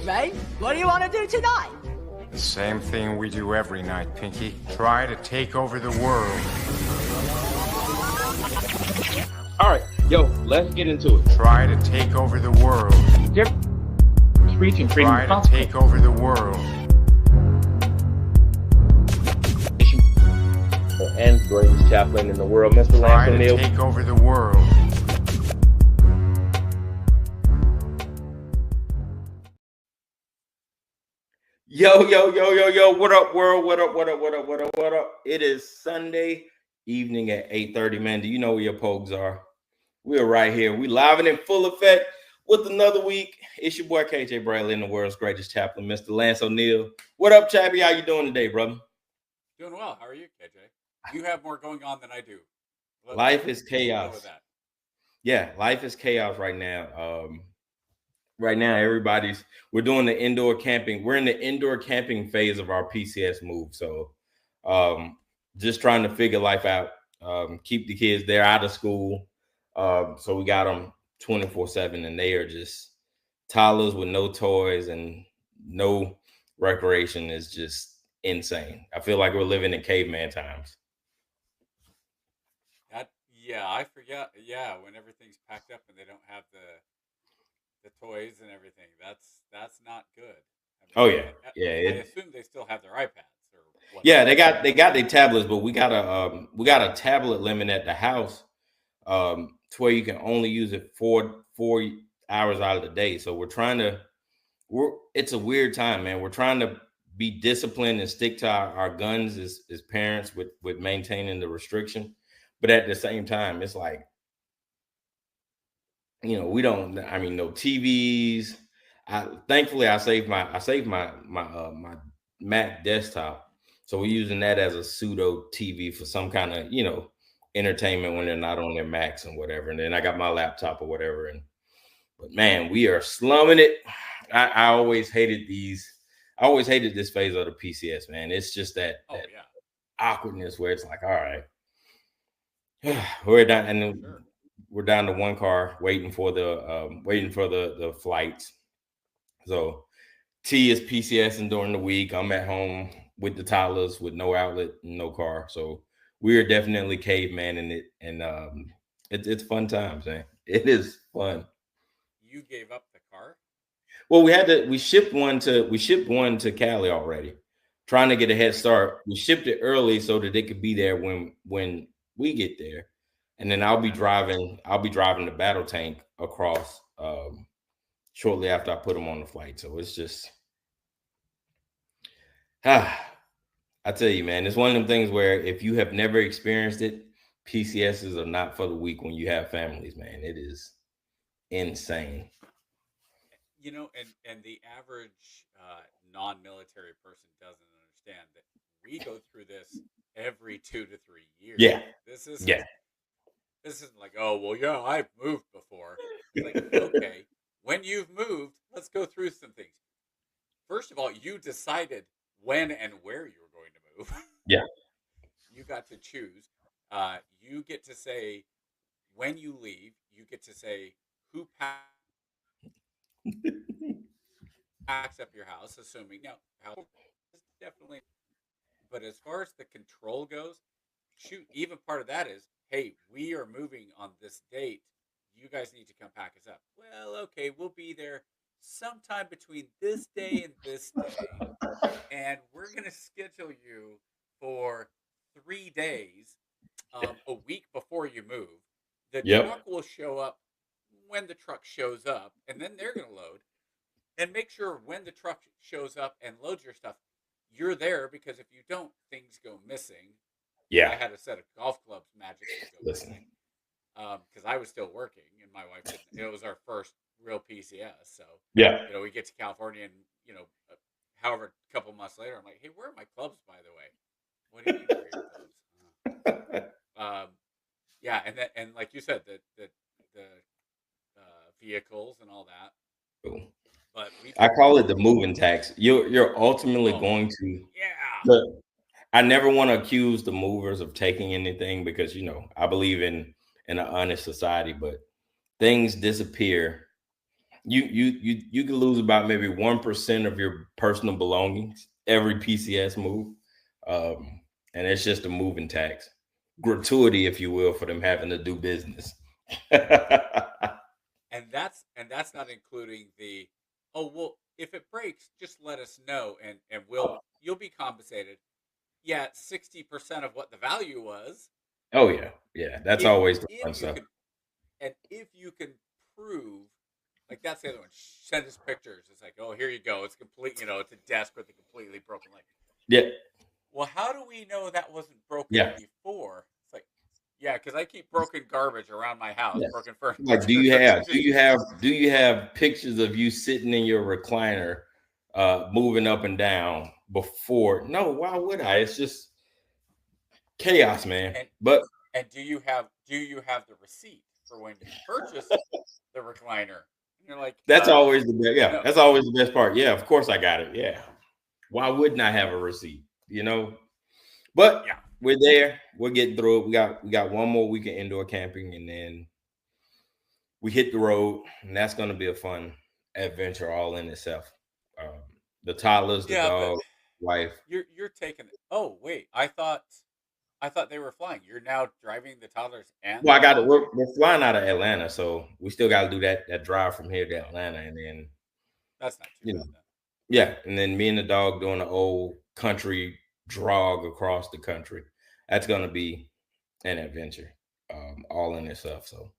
Ray. What do you want to do tonight? The same thing we do every night, Pinky. Try to take over the world. All right, yo, let's get into it. Try to take over the world. Reaching Try to take over the world. And greatest chaplain in the world, Mr. Try Lance to O'Neill. take over the world. Yo, what up, world? What up? It is Sunday evening at 8:30, man. Do you know where your pogues are? We're right here. We live and in full effect with another week. It's your boy KJ Bradley, in the world's greatest chaplain, Mr. Lance O'Neill. What up, Chappie? How you doing today, brother? Doing well. How are you, KJ? You have more going on than I do. Life is chaos. Yeah, life is chaos right now. Right now, we're doing the indoor camping. We're in the indoor camping phase of our PCS move. So just trying to figure life out, keep the kids there out of school. So we got them 24/7, and they are just toddlers with no toys and no recreation. Is just insane. I feel like we're living in caveman times. Yeah, I forget. Yeah, when everything's packed up and they don't have the toys and everything, that's not good. I mean, I assume they still have their iPads or whatever. Yeah, they got their tablets, but we got a tablet limit at the house, to where you can only use it 4 hours out of the day. So it's a weird time, man. We're trying to be disciplined and stick to our guns as parents with maintaining the restriction. But at the same time, it's like, no TVs. Thankfully I saved my Mac desktop. So we're using that as a pseudo TV for some kind of, entertainment when they're not on their Macs and whatever. And then I got my laptop or whatever. But man, we are slumming it. I always hated this phase of the PCS, man. It's just that awkwardness where it's like, all right, we're down, and we're down to one car waiting for the flights. So T is PCSing during the week. I'm at home with the toddlers with no outlet, no car. So we're definitely caveman in it, and it's fun times, man. It is fun. You gave up the car? Well, we shipped one to Cali already, trying to get a head start. We shipped it early so that they could be there when we get there, and then I'll be driving the battle tank across shortly after I put them on the flight. So it's just I tell you, man, it's one of them things where if you have never experienced it, PCSs are not for the weak when you have families, man. It is insane. And the average non-military person doesn't understand that we go through this every 2 to 3 years. Yeah. This isn't like, oh, well, yeah, I've moved before. It's like, okay, when you've moved, let's go through some things. First of all, you decided when and where you were going to move. Yeah. You got to choose. You get to say when you leave. You get to say who packs up your house, assuming now definitely. But as far as the control goes, shoot, even part of that is, hey, we are moving on this date. You guys need to come pack us up. Well, okay, we'll be there sometime between this day and this day. And we're going to schedule you for 3 days, a week before you move. The truck will show up when the truck shows up, and then they're going to load. And make sure when the truck shows up and loads your stuff, you're there, because if you don't, things go missing. Yeah. I had a set of golf clubs magically go missing. Because I was still working, and my wife didn't. It was our first real PCS. So, we get to California, and, however, a couple months later, I'm like, hey, where are my clubs, by the way? What do you mean, where are your clubs? And like you said, the vehicles and all that. Cool. But I call it the moving tax. You're ultimately going to. Yeah. Look, I never want to accuse the movers of taking anything, because I believe in an honest society, but things disappear You can lose about maybe 1% of your personal belongings every PCS move, and it's just a moving tax, gratuity, if you will, for them having to do business. And that's not including the, oh well, if it breaks, just let us know and you'll be compensated. Yeah, 60% of what the value was. Oh yeah, that's always the fun stuff. And if you can prove, like that's the other one, send us pictures. It's like, oh, here you go. It's complete, it's a desk with a completely broken leg. Yeah. Well, how do we know that wasn't broken before? It's like, yeah, because I keep broken garbage around my house, broken furniture. Like, do you have pictures of you sitting in your recliner, moving up and down before? No, why would I? It's just chaos, man. And do you have the receipt for when you purchased the recliner? And you're like, that's always the best. Yeah, that's always the best part. Yeah, of course I got it. Yeah, why wouldn't I have a receipt? But yeah, we're there. We're getting through it. We got one more week of indoor camping, and then we hit the road, and that's going to be a fun adventure all in itself. The toddlers, the dog, wife. You're taking it. Oh wait, I thought they were flying. You're now driving the toddlers and. Well, I got it. We're flying out of Atlanta, so we still got to do that drive from here to Atlanta, and then that's not too bad. Yeah, and then me and the dog doing an old country jog across the country. That's going to be an adventure, all in itself. So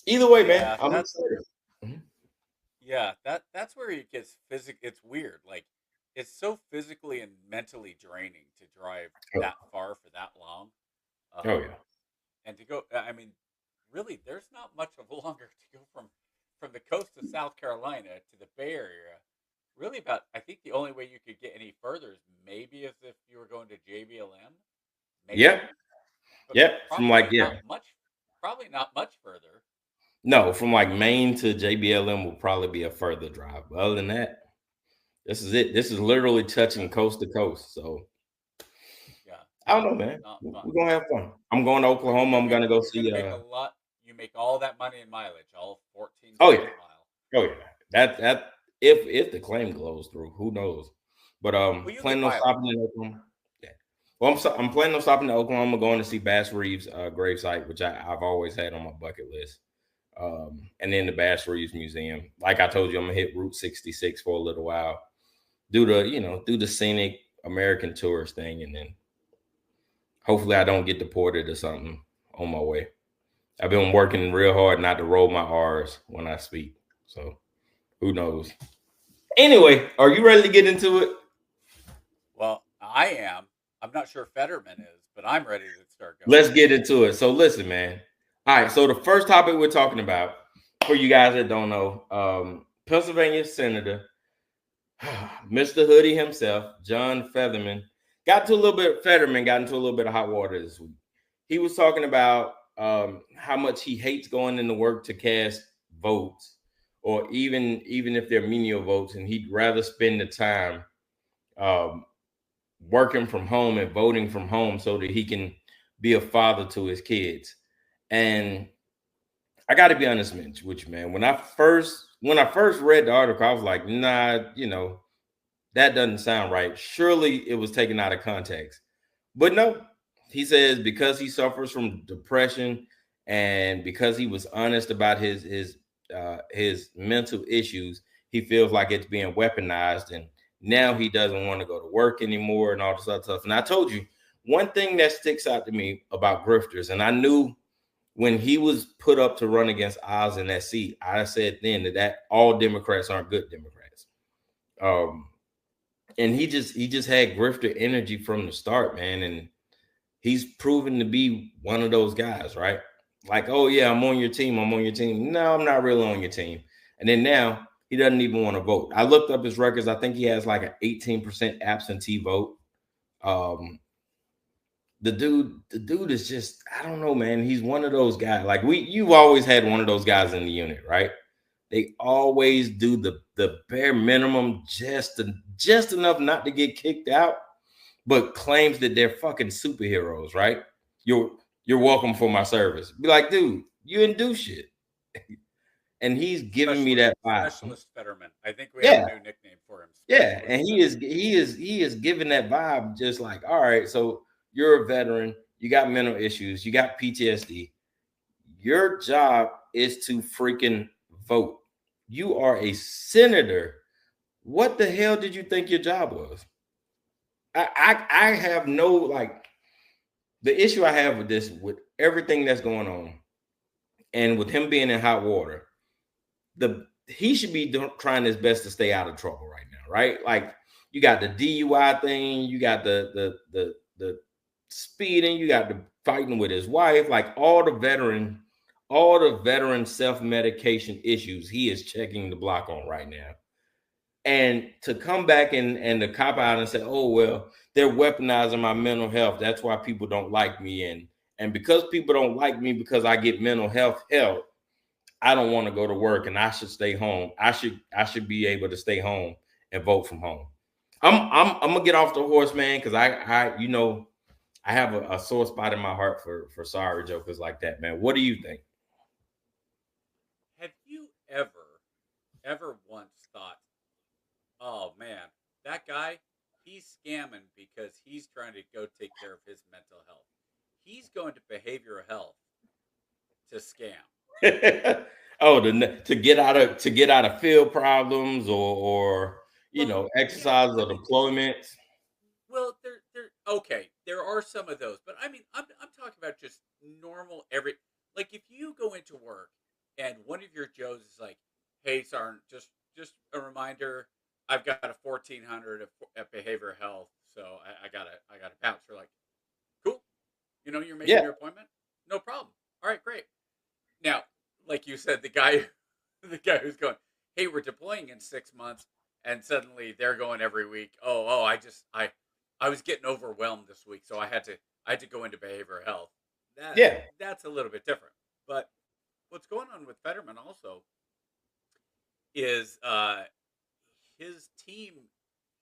either way, man, I'm excited. Mm-hmm. Yeah, that's where it gets physical. It's weird. Like, it's so physically and mentally draining to drive that far for that long. Oh yeah, and to go. I mean, really, there's not much of longer to go from the coast of South Carolina to the Bay Area. Really, I think the only way you could get any further is maybe as if you were going to JBLM. Maybe. Yep. From probably not much further. No, from like Maine to JBLM will probably be a further drive. But other than that, this is it. This is literally touching coast to coast. So yeah, I don't know, man. We're gonna have fun. I'm going to Oklahoma. I'm gonna go see. You make all that money in mileage, all 14. Oh yeah. Miles. Oh yeah. That. If the claim goes through, who knows? But planning on stopping in Oklahoma. Yeah. Well, I'm planning on stopping in Oklahoma, going to see Bass Reeves' gravesite, which I've always had on my bucket list. And then the Bass Reeves Museum. Like I told you, I'm gonna hit Route 66 for a little while, do the scenic American tourist thing, and then hopefully I don't get deported or something on my way. I've been working real hard not to roll my R's when I speak, so who knows? Anyway, are you ready to get into it? Well, I am. I'm not sure Fetterman is, but I'm ready to start going. Let's get into it. So listen, man. All right, so the first topic we're talking about, for you guys that don't know, Pennsylvania Senator, Mr. Hoodie himself, John Fetterman, got into a little bit of hot water this week. He was talking about how much he hates going into work to cast votes, or even if they're menial votes, and he'd rather spend the time working from home and voting from home so that he can be a father to his kids. And I got to be honest with you, man. When I first read the article, I was like, nah, that doesn't sound right. Surely it was taken out of context. But no, he says because he suffers from depression and because he was honest about his mental issues, he feels like it's being weaponized, and now he doesn't want to go to work anymore and all this other stuff. And I told you one thing that sticks out to me about grifters, and I knew when he was put up to run against Oz in that seat, I said then that all Democrats aren't good Democrats. And he just had grifter energy from the start, man, and he's proven to be one of those guys, right? Like, oh yeah, I'm on your team. No, I'm not really on your team. And then now he doesn't even want to vote. I looked up his records. I think he has like an 18% absentee vote. The dude is just, I don't know, man. He's one of those guys. Like you've always had one of those guys in the unit, right? They always do the bare minimum, just enough not to get kicked out, but claims that they're fucking superheroes, right? You're welcome for my service. Be like, dude, you didn't do shit. and he's giving me that vibe. Specialist Fetterman. I think we have a new nickname for him. Yeah, and he is giving that vibe, just like, all right, so you're a veteran, you got mental issues, you got PTSD. Your job is to freaking vote. You are a senator. What the hell did you think your job was? I have no, like, the issue I have with this, with everything that's going on, and with him being in hot water, he should be trying his best to stay out of trouble right now, right? Like, you got the DUI thing, you got the speeding, you got the fighting with his wife, like all the veteran self-medication issues he is checking the block on right now. And to come back and to cop out and say, oh, well, they're weaponizing my mental health, that's why people don't like me, and because people don't like me because I get mental health help, I don't want to go to work and I should stay home. I should be able to stay home and vote from home. I'm gonna get off the horse, man, because I have a sore spot in my heart for sorry jokers like that, man. What do you think? Have you ever once thought, oh man, that guy, he's scamming because he's trying to go take care of his mental health. He's going to behavioral health to scam. Oh, to get out of field problems or exercise or deployments. Well, okay. There are some of those, but I mean, I'm talking about just normal like if you go into work and one of your Joes is like, "Hey, Sergeant, just a reminder, I've got a 1400 at behavioral health, so I gotta bounce." You're like, "Cool, you're making your appointment, no problem. All right, great." Now, like you said, the guy who's going, "Hey, we're deploying in 6 months," and suddenly they're going every week. Oh, I was getting overwhelmed this week, so I had to go into behavioral health. That's a little bit different. But what's going on with Fetterman also is his team,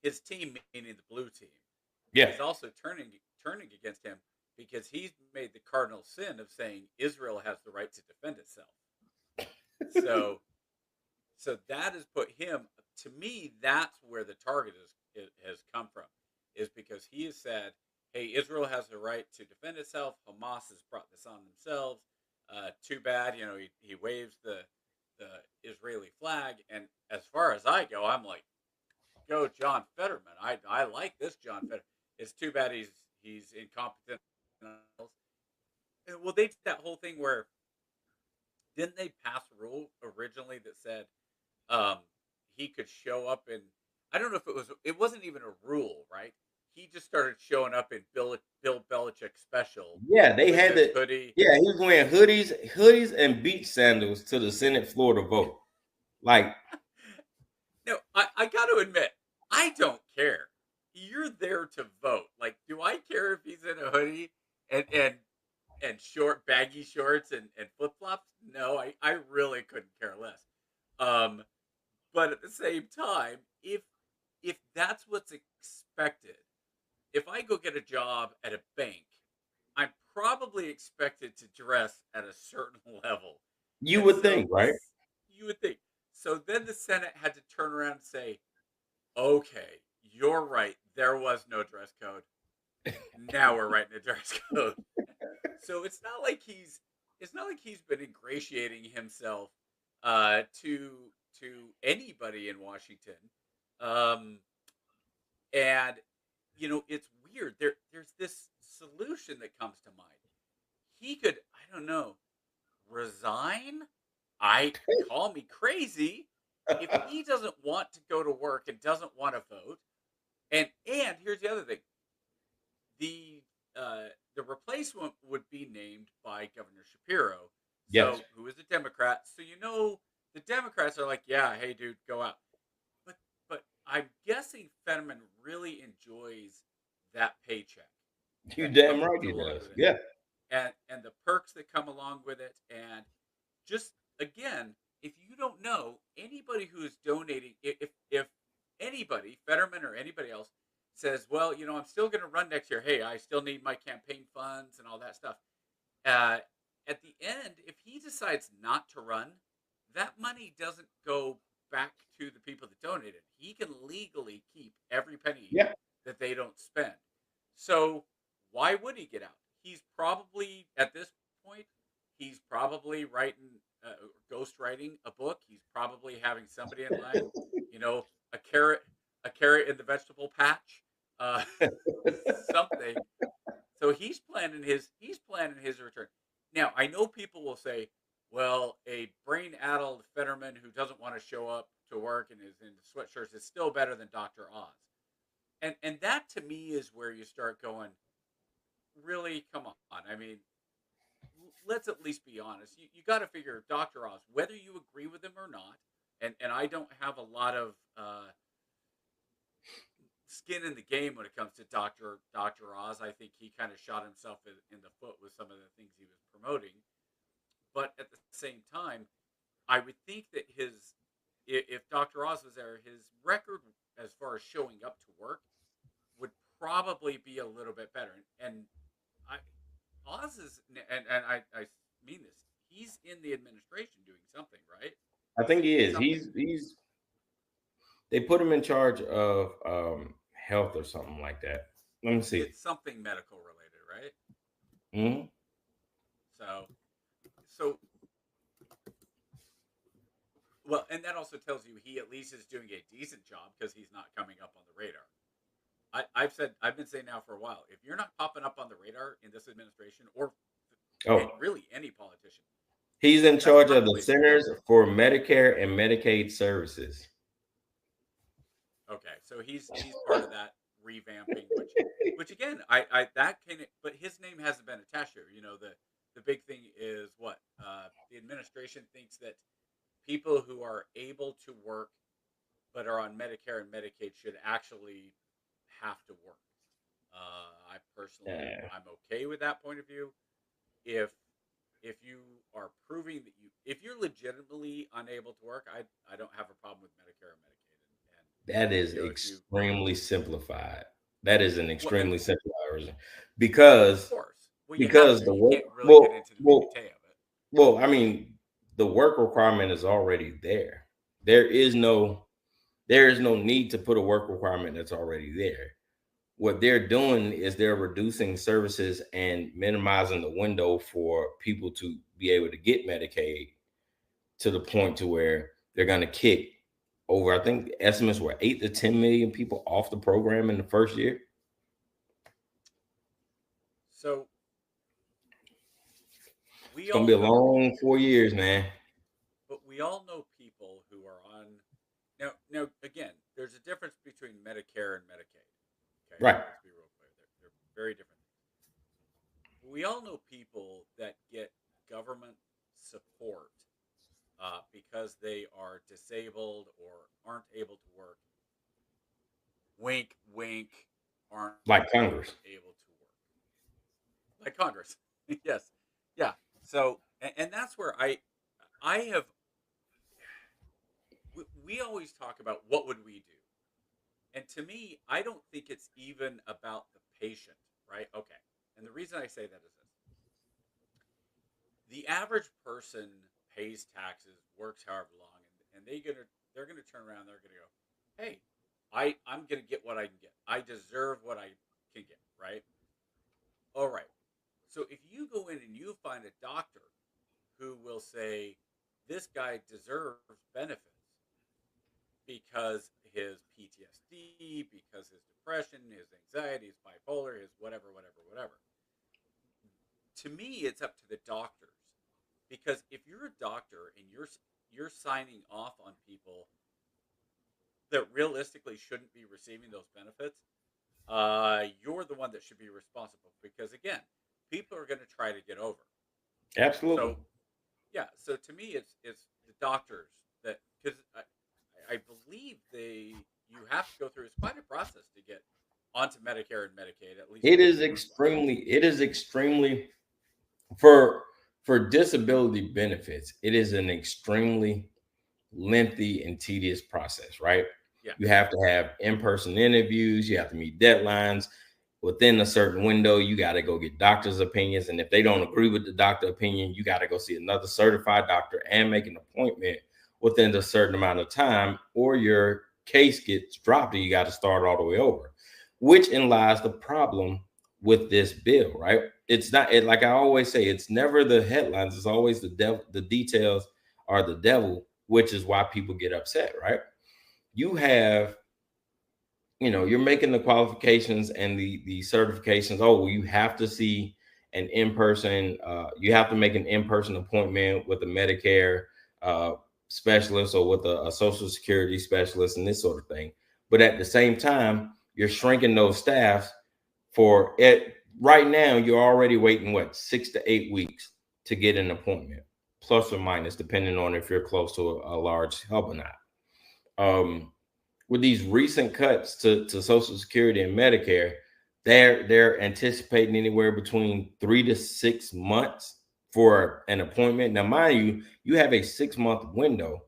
meaning the blue team, is also turning against him because he's made the cardinal sin of saying Israel has the right to defend itself. So that has put him, to me, that's where the target has come from, is because he has said, hey, Israel has the right to defend itself. Hamas has brought this on themselves. Too bad, he waves the Israeli flag. And as far as I go, I'm like, go John Fetterman. I like this John Fetterman. It's too bad he's incompetent. Well, they did that whole thing where, didn't they pass a rule originally that said he could show up in, I don't know if it wasn't even a rule, right? He just started showing up in Bill Belichick's special. Yeah, they had the hoodie. Yeah, he was wearing hoodies and beach sandals to the Senate floor to vote. Like, no, I got to admit, I don't care. You're there to vote. Like, do I care if he's in a hoodie and short baggy shorts and flip flops? No, I really couldn't care less. But at the same time, if that's what's expected, if I go get a job at a bank, I'm probably expected to dress at a certain level. You would think, right? You would think. So then the Senate had to turn around and say, okay, you're right. There was no dress code. Now we're writing a dress code. So it's not like he's been ingratiating himself to anybody in Washington. And it's weird. There's this solution that comes to mind. He could, I don't know, resign. Call me crazy if he doesn't want to go to work and doesn't want to vote. And here's the other thing: the replacement would be named by Governor Shapiro, who is a Democrat. So the Democrats are like, yeah, hey, dude, go out. But I'm guessing Fetterman really enjoys that paycheck. You damn right he does. Yeah. And the perks that come along with it. And just, again, if you don't know, anybody who is donating, if anybody, Fetterman or anybody else, says, well, I'm still going to run next year. Hey, I still need my campaign funds and all that stuff. At the end, if he decides not to run, that money doesn't go back to the people that donated. He can legally keep every penny Yeah. that they don't spend. So why would he get out? He's probably at this point, he's probably ghost writing a book. He's probably having somebody in line, a carrot in the vegetable patch, uh, something. So he's planning his return. Now I know people will say, "Well, a brain-addled Fetterman who doesn't want to show up to work and is in sweatshirts is still better than Dr. Oz." And that to me is where you start going, really, come on. I mean, let's at least be honest. You got to figure Dr. Oz, whether you agree with him or not, and I don't have a lot of skin in the game when it comes to Dr. Oz. I think he kind of shot himself in the foot with some of the things he was promoting. But at the same time, I would think that if Dr. Oz was there, his record as far as showing up to work would probably be a little bit better. And Oz is, and I mean this, he's in the administration doing something, right? I think he is. He's they put him in charge of health or something like that. Let me see. It's something medical related, right? Mm-hmm. So well, and that also tells you he at least is doing a decent job because he's not coming up on the radar. I've been saying now for a while, if you're not popping up on the radar in this administration or really any politician, he's in charge of the Centers for Medicare and Medicaid Services. Okay, so he's part of that revamping, which again, but his name hasn't been attached here. The big thing is what the administration thinks that people who are able to work but are on Medicare and Medicaid should actually have to work. I personally, I'm okay with that point of view. If you are proving that if you're legitimately unable to work, I don't have a problem with Medicare and Medicaid. That is extremely simplified. That is an extremely simplified version because of course. Because the work, I mean, the work requirement is already there. There is no need to put a work requirement that's already there. What they're doing is they're reducing services and minimizing the window for people to be able to get Medicaid to the point to where they're going to kick over, I think estimates were 8 to 10 million people off the program in the first year. So it's going to be a long 4 years, man. But we all know people who are on now again, there's a difference between Medicare and Medicaid. Okay? Right. Let's be real clear. They're very different things. We all know people that get government support because they are disabled or aren't able to work. Wink, wink, aren't like Congress able to work. Like Congress. Yes. Yeah. So, and that's where I have, we always talk about what would we do? And to me, I don't think it's even about the patient, right? Okay. And the reason I say that is this. The average person pays taxes, works however long, and they're gonna turn around, they're gonna go, hey, I'm gonna get what I can get. I deserve what I can get, right? All right. So if you go in and you find a doctor who will say, this guy deserves benefits because his PTSD, because his depression, his anxiety, his bipolar, his whatever. To me, it's up to the doctors. Because if you're a doctor and you're signing off on people that realistically shouldn't be receiving those benefits, you're the one that should be responsible. Because again, people are going to try to get over. Absolutely. So to me, it's the doctors that, because I believe you have to go through, it's quite a process to get onto Medicare and Medicaid. At least it is extremely for disability benefits. It is an extremely lengthy and tedious process, right? Yeah. You have to have in-person interviews. You have to meet deadlines. within a certain window, you got to go get doctor's opinions. And if they don't agree with the doctor opinion, you got to go see another certified doctor and make an appointment within a certain amount of time, or your case gets dropped and you got to start all the way over, which in lies the problem with this bill, right? It's not like I always say, it's never the headlines, it's always the devil. The details are the devil, which is why people get upset, right? You have, you're making the qualifications and the certifications. Oh, well, you have to see an in-person, you have to make an in-person appointment with a Medicare specialist or with a Social Security specialist and this sort of thing. But at the same time, you're shrinking those staffs for it. Right now, you're already waiting, 6 to 8 weeks to get an appointment, plus or minus, depending on if you're close to a large hub or not. With these recent cuts to Social Security and Medicare, they're anticipating anywhere between 3 to 6 months for an appointment. Now, mind you, you have a 6-month window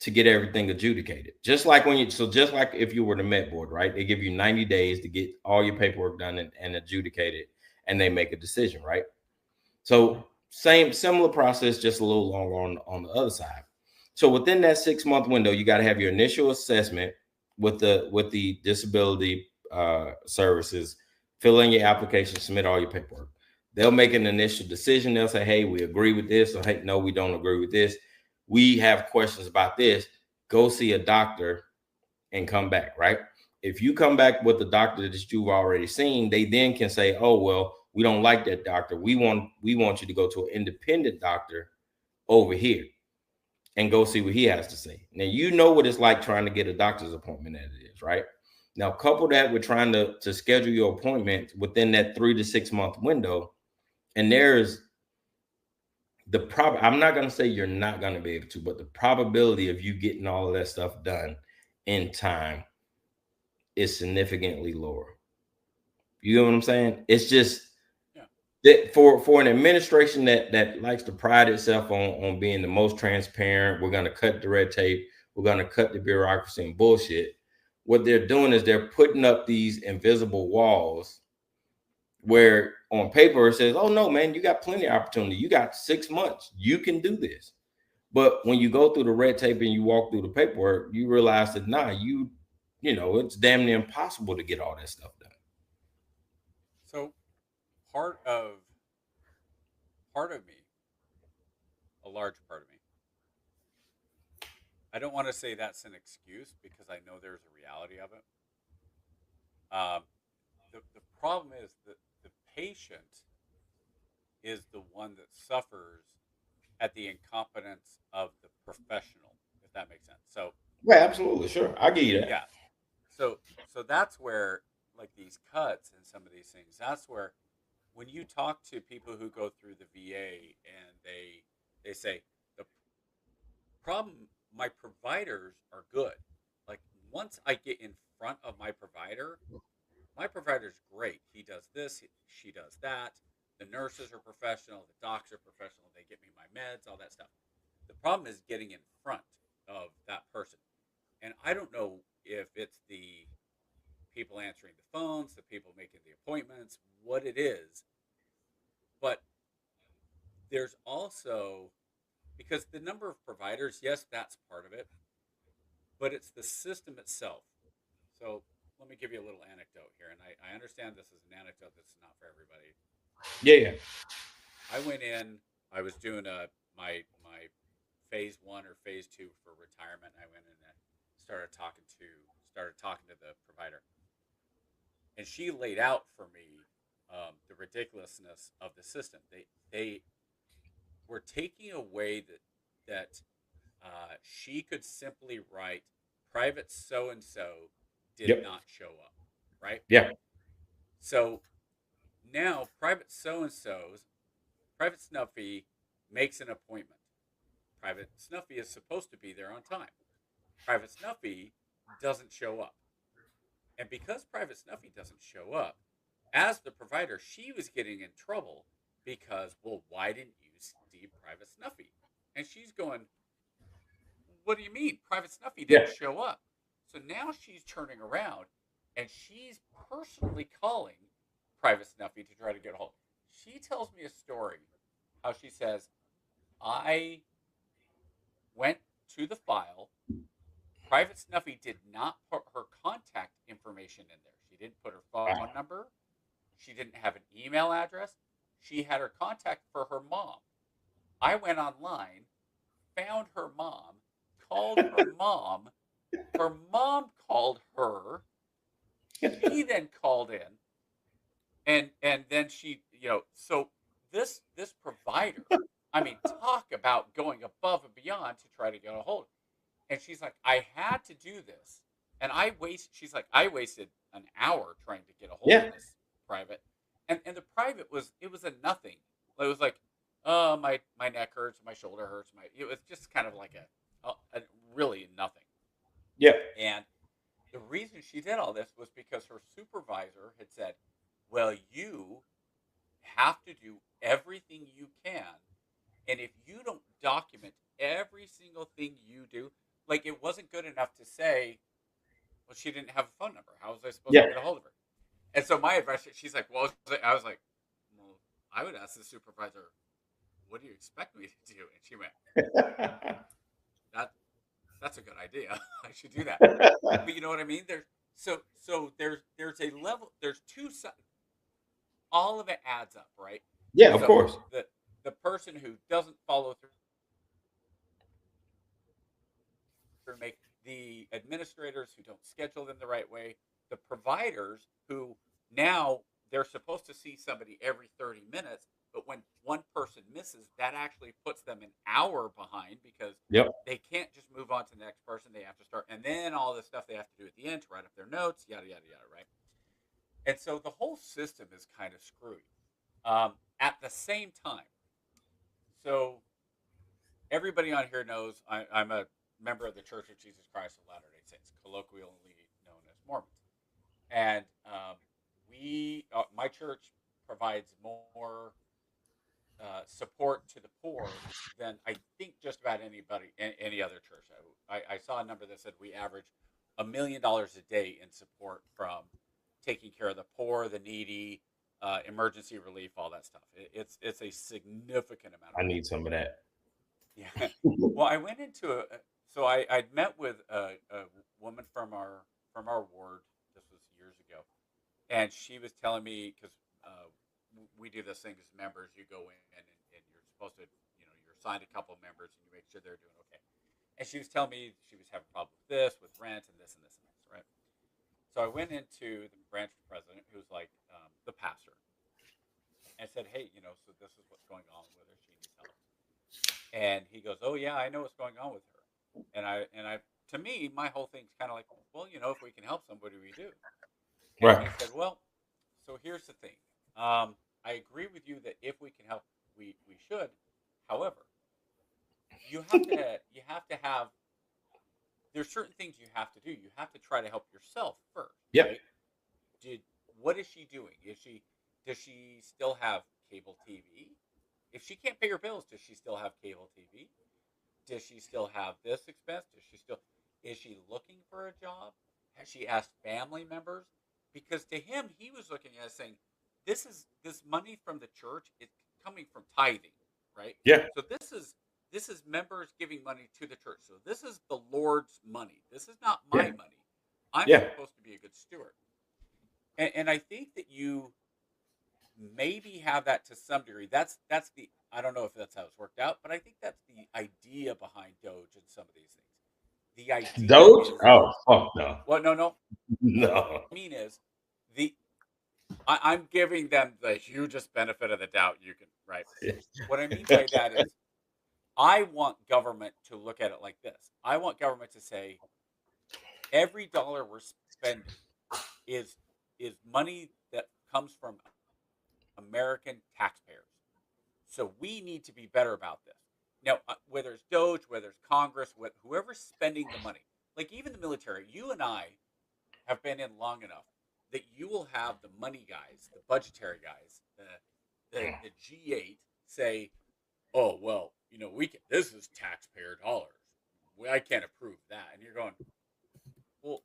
to get everything adjudicated. Just like if you were the Met Board, right? They give you 90 days to get all your paperwork done and adjudicated, and they make a decision, right? So similar process, just a little longer on the other side. So within that 6-month window, you got to have your initial assessment with the disability services, fill in your application, submit all your paperwork. They'll make an initial decision. They'll say, hey, we agree with this, or hey, no, we don't agree with this. We have questions about this. Go see a doctor and come back, right? If you come back with the doctor that you've already seen, they then can say, oh, well, we don't like that doctor. We want you to go to an independent doctor over here and go see what he has to say. Now, you know what it's like trying to get a doctor's appointment as it is, right? Now, couple that with trying to schedule your appointment within that 3 to 6 month window. And there's I'm not going to say you're not going to be able to, but the probability of you getting all of that stuff done in time is significantly lower. You know what I'm saying? It's just that for an administration that likes to pride itself on being the most transparent, we're going to cut the red tape, we're going to cut the bureaucracy and bullshit. What they're doing is they're putting up these invisible walls where on paper it says, oh no, man, you got plenty of opportunity. You got 6 months. You can do this. But when you go through the red tape and you walk through the paperwork, you realize that it's damn near impossible to get all that stuff done. So part of me, a large part of me, I don't want to say that's an excuse because I know there's a reality of it. The problem is that the patient is the one that suffers at the incompetence of the professional, if that makes sense. So yeah, absolutely, sure, I get you that. Yeah. So that's where, like, these cuts and some of these things, that's where when you talk to people who go through the VA and they say the problem, my providers are good. Like, once I get in front of my provider's great. He does this, she does that. The nurses are professional, the docs are professional, they get me my meds, all that stuff. The problem is getting in front of that person. And I don't know if it's the people answering the phones, the people making the appointments, what it is. But there's also, because the number of providers, yes, that's part of it, but it's the system itself. So let me give you a little anecdote here. And I understand this is an anecdote that's not for everybody. Yeah. I went in, I was doing my phase 1 or phase 2 for retirement. I went in and started talking to the provider. And she laid out for me the ridiculousness of the system. They were taking away that she could simply write private so-and-so did not show up, right? Yeah. So now private Snuffy makes an appointment. Private Snuffy is supposed to be there on time. Private Snuffy doesn't show up. And because Private Snuffy doesn't show up, as the provider, she was getting in trouble because, well, why didn't you see Private Snuffy? And she's going, what do you mean? Private Snuffy didn't show up. So now she's turning around and she's personally calling Private Snuffy to try to get a hold. She tells me a story how she says, I went to the file. Private Snuffy did not put her contact information in there. She didn't put her phone number. She didn't have an email address. She had her contact for her mom. I went online, found her mom, called her mom. Her mom called her. She then called in, and then she, so this provider, I mean, talk about going above and beyond to try to get a hold of it. And she's like, I had to do this, and she's like, I wasted an hour trying to get a hold of this private, and the private was a nothing. It was like, oh, my neck hurts, my shoulder hurts, it was just kind of like a really nothing. Yeah. And the reason she did all this was because her supervisor had said, well, you have to do everything you can. And if you don't document every single thing you do, like, it wasn't good enough to say, well, she didn't have a phone number. How was I supposed to get a hold of her? And so my advice, she's like, well, I was like, well, I would ask the supervisor, what do you expect me to do? And she went, that's a good idea. I should do that. But you know what I mean? So there's a level, there's two sides. All of it adds up, right? Yeah, of course. The person who doesn't follow through, make the administrators who don't schedule them the right way, the providers who now they're supposed to see somebody every 30 minutes, but when one person misses, that actually puts them an hour behind because they can't just move on to the next person. They have to start, and then all the stuff they have to do at the end to write up their notes, yada, yada, yada, right? And so the whole system is kind of screwy. At the same time, so everybody on here knows I'm a member of the Church of Jesus Christ of Latter-day Saints, colloquially known as Mormons. And my church provides more support to the poor than I think just about any other church. I saw a number that said we average $1 million a day in support from taking care of the poor, the needy, emergency relief, all that stuff. It's a significant amount. I need some of that. Yeah. Well, I went into so I'd met with a woman from our ward. This was years ago, and she was telling me, because we do this thing as members. You go in and you're supposed to, you're assigned a couple of members and you make sure they're doing okay. And she was telling me she was having a problem with this, with rent, and this and this and this, right? So I went into the branch president, who's like the pastor, and said, hey, so this is what's going on with her. She needs help. And he goes, oh yeah, I know what's going on with her. And I, to me, my whole thing's kind of like, well, if we can help somebody, we do. And Right. he said, well, so here's the thing. I agree with you that if we can help, we should. However, you have to have. There's certain things you have to do. You have to try to help yourself first. Yep. Right? What is she doing? Does she still have cable TV? If she can't pay her bills, does she still have cable TV? Does she still have this expense? Is she looking for a job? Has she asked family members? Because to him, he was looking at it saying, this money from the church is coming from tithing, right? Yeah. So this is members giving money to the church. So this is the Lord's money. This is not my money. I'm supposed to be a good steward. And I think that you maybe have that to some degree. That's the, I don't know if that's how it's worked out, but I think that's the idea behind Doge and some of these things. The idea Doge? is, Oh, fuck no. well, no. No. What I mean is, I'm giving them the hugest benefit of the doubt you can, right? What I mean by that is, I want government to look at it like this. I want government to say, every dollar we're spending is money that comes from American taxpayers. So we need to be better about this. Now, whether it's Doge, whether it's Congress, whoever's spending the money, like even the military, you and I have been in long enough that you will have the money guys, the budgetary guys, the G8 say, oh, well, this is taxpayer dollars. I can't approve that. And you're going, well,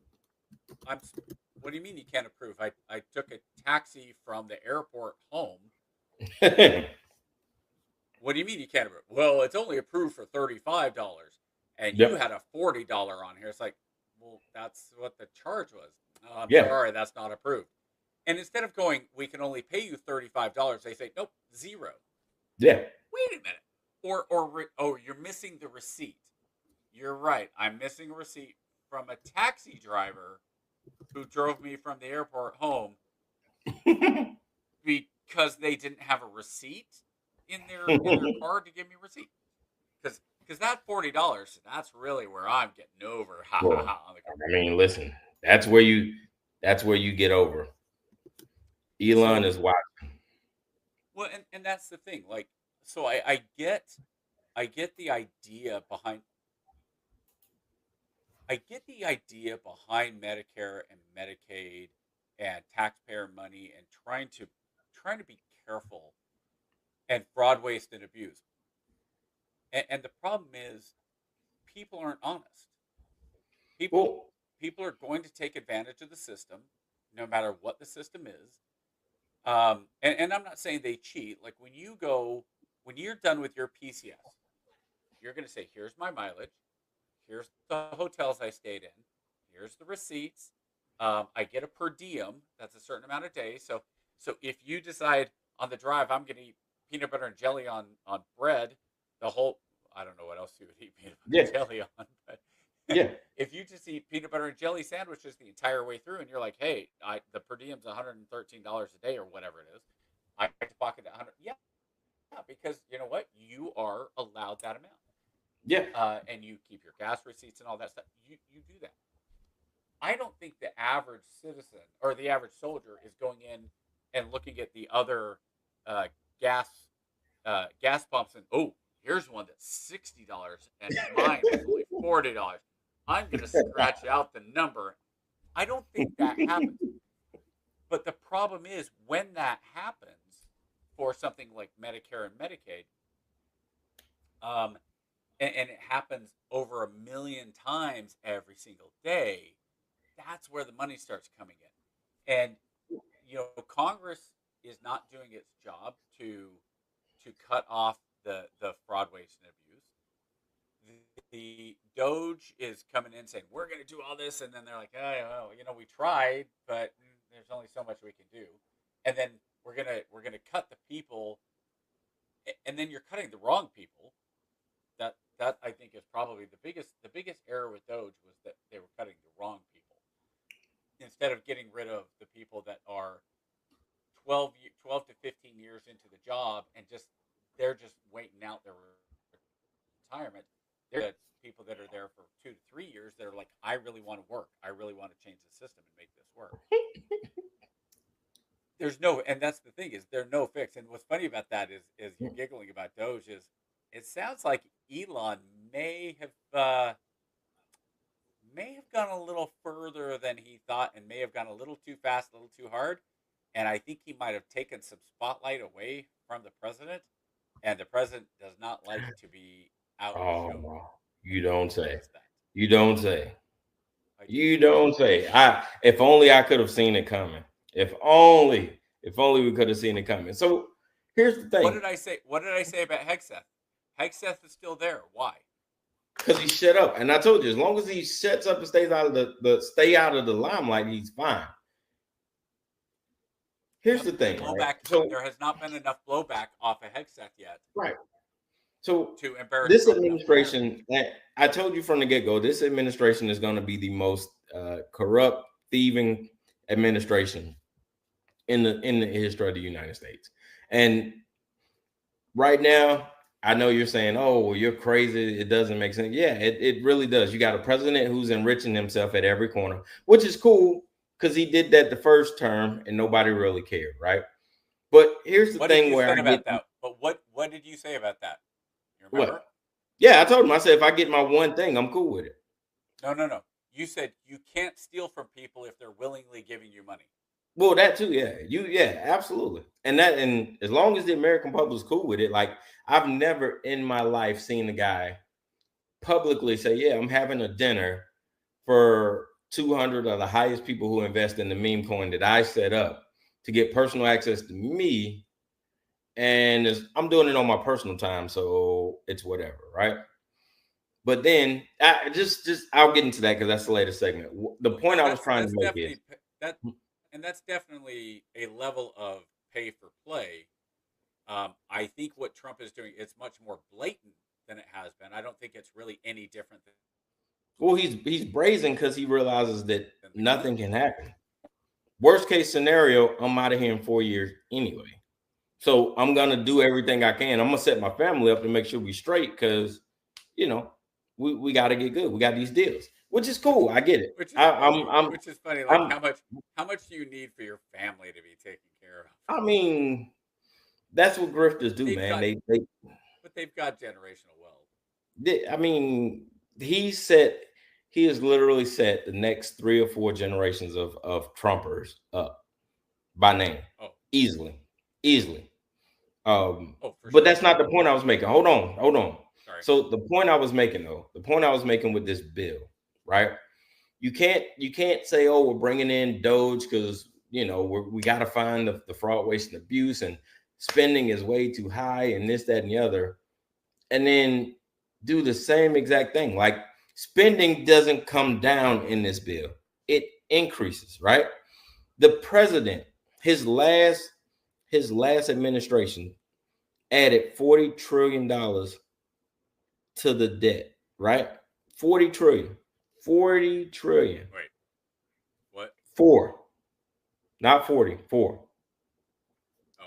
What do you mean you can't approve? I took a taxi from the airport home. What do you mean you can't approve? Well, it's only approved for $35, and you had a $40 on here. It's like, well, that's what the charge was. Oh, I'm sorry, that's not approved. And instead of going, we can only pay you $35, they say, nope, zero. Yeah. Wait a minute. Or you're missing the receipt. You're right. I'm missing a receipt from a taxi driver who drove me from the airport home because they didn't have a receipt in their card to give me a receipt. Because that $40, that's really where I'm getting over. Ha ha ha. I mean, listen, that's where you get over. Elon is watching. Well, and that's the thing. Like, so I get the idea behind Medicare and Medicaid and taxpayer money and trying to be careful and fraud, waste, and abuse. And the problem is people aren't honest. People are going to take advantage of the system, no matter what the system is. And I'm not saying they cheat. Like when you're done with your PCS, you're going to say, here's my mileage. Here's the hotels I stayed in. Here's the receipts. I get a per diem. That's a certain amount of days. So if you decide on the drive, I'm going to eat peanut butter and jelly on bread, I don't know what else you would eat peanut butter and jelly on, but if you just eat peanut butter and jelly sandwiches the entire way through and you're like, hey, the per diem's $113 a day or whatever it is, I have to pocket that $100. Yeah, because you know what? You are allowed that amount. Yeah. And you keep your gas receipts and all that stuff. You do that. I don't think the average citizen or the average soldier is going in and looking at the other gas pumps and, oh, here's one that's $60 and mine is only $40. I'm going to scratch out the number. I don't think that happens. But the problem is when that happens for something like Medicare and Medicaid, and it happens over 1 million times every single day, that's where the money starts coming in. And, Congress is not doing its job to cut off the fraud, waste, and abuse. The Doge is coming in saying, we're going to do all this. And then they're like, oh, well, we tried, but there's only so much we can do. And then we're going to cut the people. And then you're cutting the wrong people. That I think is probably the biggest error with Doge was that they were cutting the wrong people instead of getting rid of the people that are 12 to 15 years into the job and they're just waiting out their retirement. There's people that are there for 2 to 3 years that are like, I really want to work. I really want to change the system and make this work. And that's the thing is there's no fix. And what's funny about that is you're giggling about Doge is it sounds like Elon may have gone a little further than he thought and may have gone a little too fast, a little too hard. And I think he might have taken some spotlight away from the president. And the president does not like to be out. Oh, you don't say. You don't say. You don't say. If only I could have seen it coming. If only we could have seen it coming. So here's the thing. What did I say? What did I say about Hegseth? Hegseth is still there. Why? Because he shut up. And I told you, as long as he shuts up and stays out of the limelight, he's fine. Here's the thing. Right? So there has not been enough blowback off of Hegseth yet. Right. So to embarrass this administration, I told you from the get-go, this administration is going to be the most corrupt, thieving administration in the history of the United States. And right now, I know you're saying, oh, well, you're crazy. It doesn't make sense. Yeah, it really does. You got a president who's enriching himself at every corner, which is cool because he did that the first term and nobody really cared, right? But here's the thing where But what did you say about that? You remember? What? Yeah, I told him. I said, if I get my one thing, I'm cool with it. No. You said you can't steal from people if they're willingly giving you money. Well, that too, yeah. Absolutely. And as long as the American public is cool with it, like I've never in my life seen a guy publicly say, yeah, I'm having a dinner for 200 are the highest people who invest in the meme coin that I set up to get personal access to me. And I'm doing it on my personal time, so it's whatever, right? But then I'll get into that because that's the later segment. The point I was trying to make is that, and that's definitely a level of pay for play. I think what Trump is doing is much more blatant than it has been. I don't think it's really any different than. Well, he's brazen because he realizes that nothing can happen. Worst case scenario, I'm out of here in 4 years anyway. So I'm gonna do everything I can. I'm gonna set my family up to make sure we straight because we got to get good. We got these deals, which is cool. I get it. Which is funny. Like how much do you need for your family to be taken care of? I mean, that's what grifters do, man. But they've got generational wealth. I mean, he has literally set the next 3 or 4 generations of Trumpers up by name. Oh. Easily. For but sure. That's not the point I was making. Hold on. Sorry. So the point I was making with this bill, right? You can't say, oh, we're bringing in Doge because we got to find the fraud, waste, and abuse, and spending is way too high, and this, that, and the other, and then do the same exact thing. Like spending doesn't come down in this bill; it increases, right? The president, his last administration, added $40 trillion to the debt, right? 40 trillion. Wait, what? 4, not 40. 4. Oh,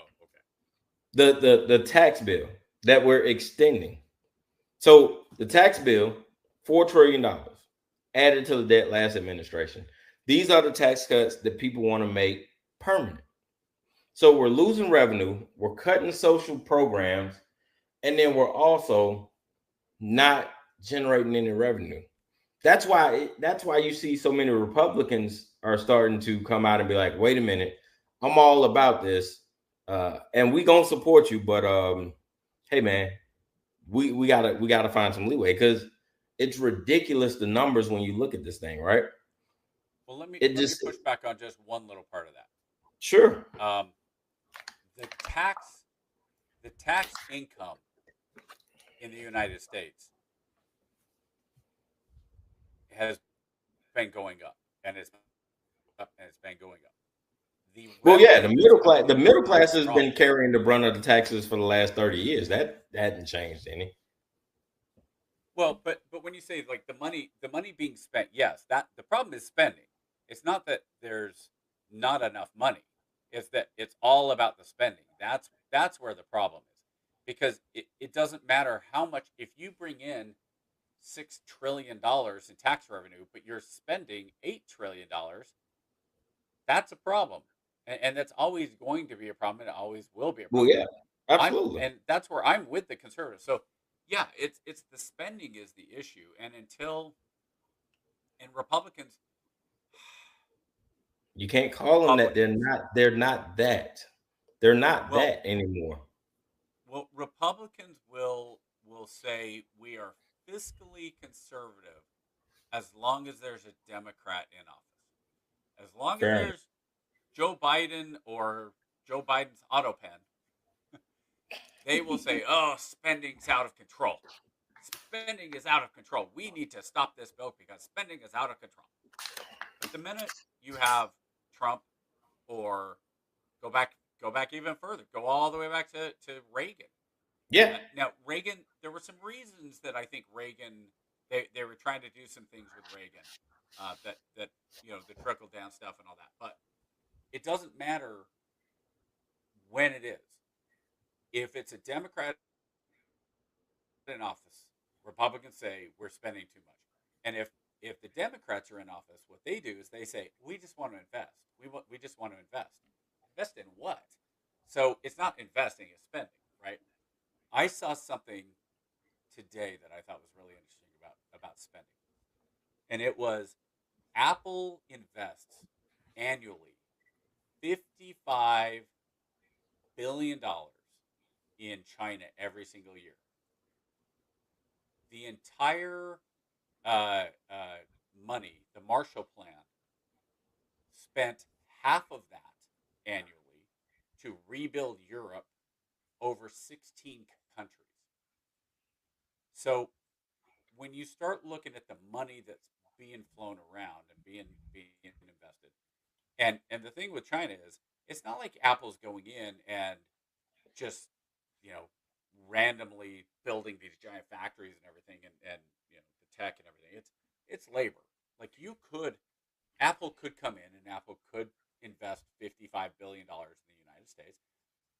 okay. The tax bill that we're extending. So the tax bill, $4 trillion added to the debt last administration. These are the tax cuts that people want to make permanent. So we're losing revenue, we're cutting social programs, and then we're also not generating any revenue. That's why you see so many Republicans are starting to come out and be like, wait a minute, I'm all about this. And we gonna support you, but hey man, we gotta find some leeway because it's ridiculous the numbers when you look at this thing, right? Well, let me push back on just one little part of that. Sure. The tax income in the United States has been going up, and it's been going up. The middle class has been carrying the brunt of the taxes for the last 30 years. That hadn't changed any. Well, but when you say like the money being spent, yes, that the problem is spending. It's not that there's not enough money. It's that it's all about the spending. That's where the problem is. Because it doesn't matter how much, if you bring in $6 trillion in tax revenue, but you're spending $8 trillion, that's a problem. And that's always going to be a problem, and it always will be a problem. Well, yeah, absolutely. And that's where I'm with the conservatives. So, yeah, it's the spending is the issue. And Republicans, you can't call them that. They're not that. They're not that anymore. Well, Republicans will say we are fiscally conservative as long as there's a Democrat in office. As long as there's Joe Biden or Joe Biden's auto pen, they will say, oh, spending's out of control. Spending is out of control. We need to stop this bill because spending is out of control. But the minute you have Trump, or go back even further, go all the way back to Reagan. Yeah. Now, Reagan, there were some reasons that I think Reagan, they were trying to do some things with Reagan, that the trickle down stuff and all that. But it doesn't matter when it is. If it's a Democrat in office, Republicans say we're spending too much. And if the Democrats are in office, what they do is they say, we just want to invest. We just want to invest. Invest in what? So it's not investing, it's spending, right? I saw something today that I thought was really interesting about spending. And it was Apple invests annually $55 billion in China every single year. The entire money, the Marshall Plan, spent half of that annually to rebuild Europe over 16 countries. So when you start looking at the money that's being flown around and being invested, and the thing with China is, it's not like Apple's going in and just, you know, randomly building these giant factories and everything, and you know, the tech and everything. It's labor. Like, Apple could come in and Apple could invest $55 billion in the United States,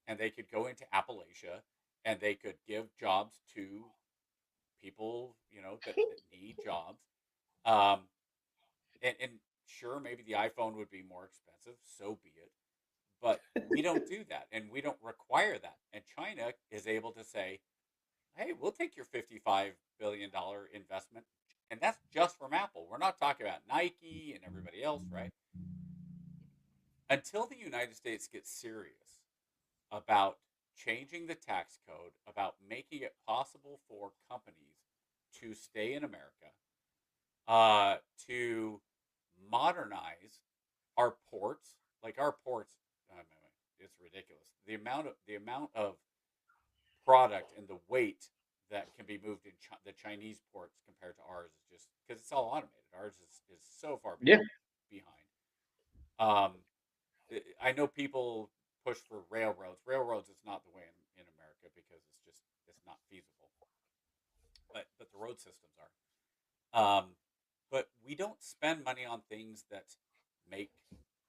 and they could go into Appalachia and they could give jobs to people, you know, that need jobs. And sure, maybe the iPhone would be more expensive, so be it. But we don't do that, and we don't require that. And China is able to say, hey, we'll take your $55 billion investment. And that's just from Apple. We're not talking about Nike and everybody else, right? Until the United States gets serious about changing the tax code, about making it possible for companies to stay in America, to modernize our ports. Like, our ports, it's ridiculous. The amount of product and the weight that can be moved in the Chinese ports compared to ours is just, because it's all automated. Ours is so far behind. I know people push for railroads. Railroads is not the way in America, because it's not feasible. But the road systems are. But we don't spend money on things that make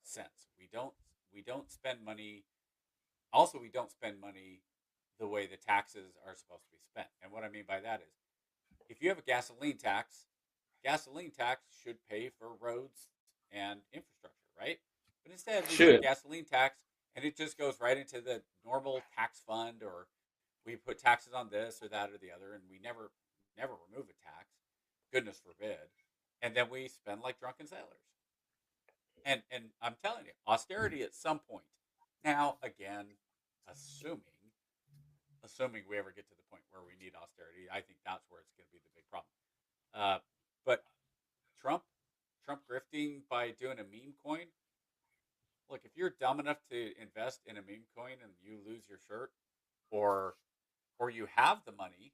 sense. We don't spend money. Also, we don't spend money the way the taxes are supposed to be spent. And what I mean by that is, if you have a gasoline tax should pay for roads and infrastructure, right? But instead, we put a gasoline tax, and it just goes right into the normal tax fund, or we put taxes on this or that or the other, and we never remove a tax. Goodness forbid. And then we spend like drunken sailors. And I'm telling you, austerity at some point. Now, again, assuming we ever get to the point where we need austerity, I think that's where it's going to be the big problem. But Trump grifting by doing a meme coin. Look, if you're dumb enough to invest in a meme coin and you lose your shirt, or you have the money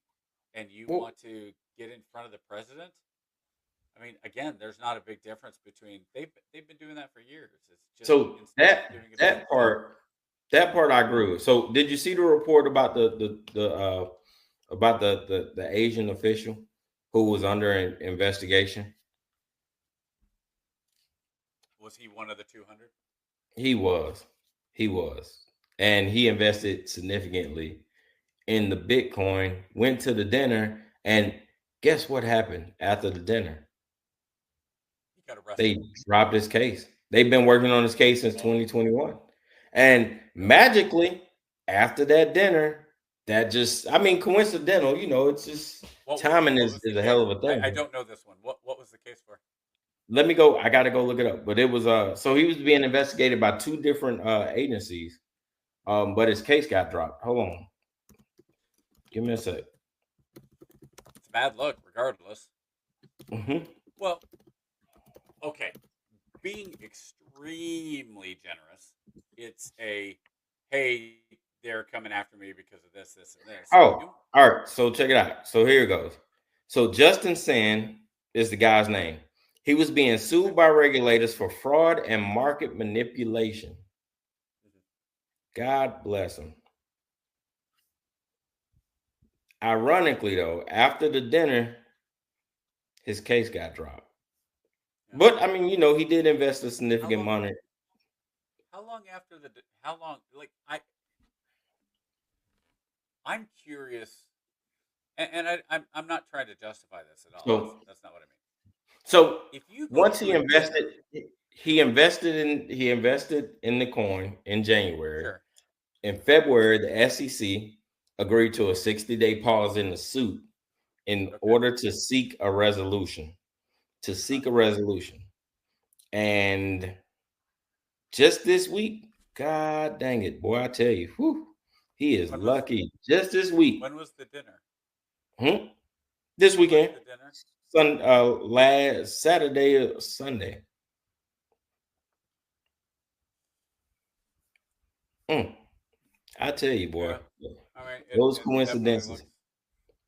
and you want to get in front of the president, I mean, again, there's not a big difference between they've been doing that for years. It's just, so that part I agree with. So did you see the report about the Asian official who was under investigation? Was he one of the 200? He was, and he invested significantly in the Bitcoin. Went to the dinner, and guess what happened after the dinner? He got arrested. They dropped his case. They've been working on his case since 2021, and magically after that dinner, that just, I mean, coincidental. You know, it's just timing is a hell of a thing. I don't know this one. What was the case for? Let me go. I got to go look it up. But it was so he was being investigated by 2 different agencies. But his case got dropped. Hold on. Give me a sec. It's bad luck, regardless. Mm-hmm. Well, okay. Being extremely generous, it's a, hey, they're coming after me because of this, and this. Oh, all right. So check it out. So here it goes. So Justin Sand is the guy's name. He was being sued by regulators for fraud and market manipulation. God bless him. Ironically, though, after the dinner, his case got dropped. But I mean, you know, he did invest a significant money. How long after like, I'm curious, and I'm not trying to justify this at all. So, that's not what I mean. So if you once he invested in the coin in January. Sure. In February, the SEC agreed to a 60-day pause in the suit in order to seek a resolution. And just this week, God dang it, boy, I tell you, whew, he is lucky. Just this week. When was the dinner? This weekend. The dinner? Last Saturday or Sunday. Mm, I tell you, boy, Yeah, I mean, those it definitely coincidences. looks.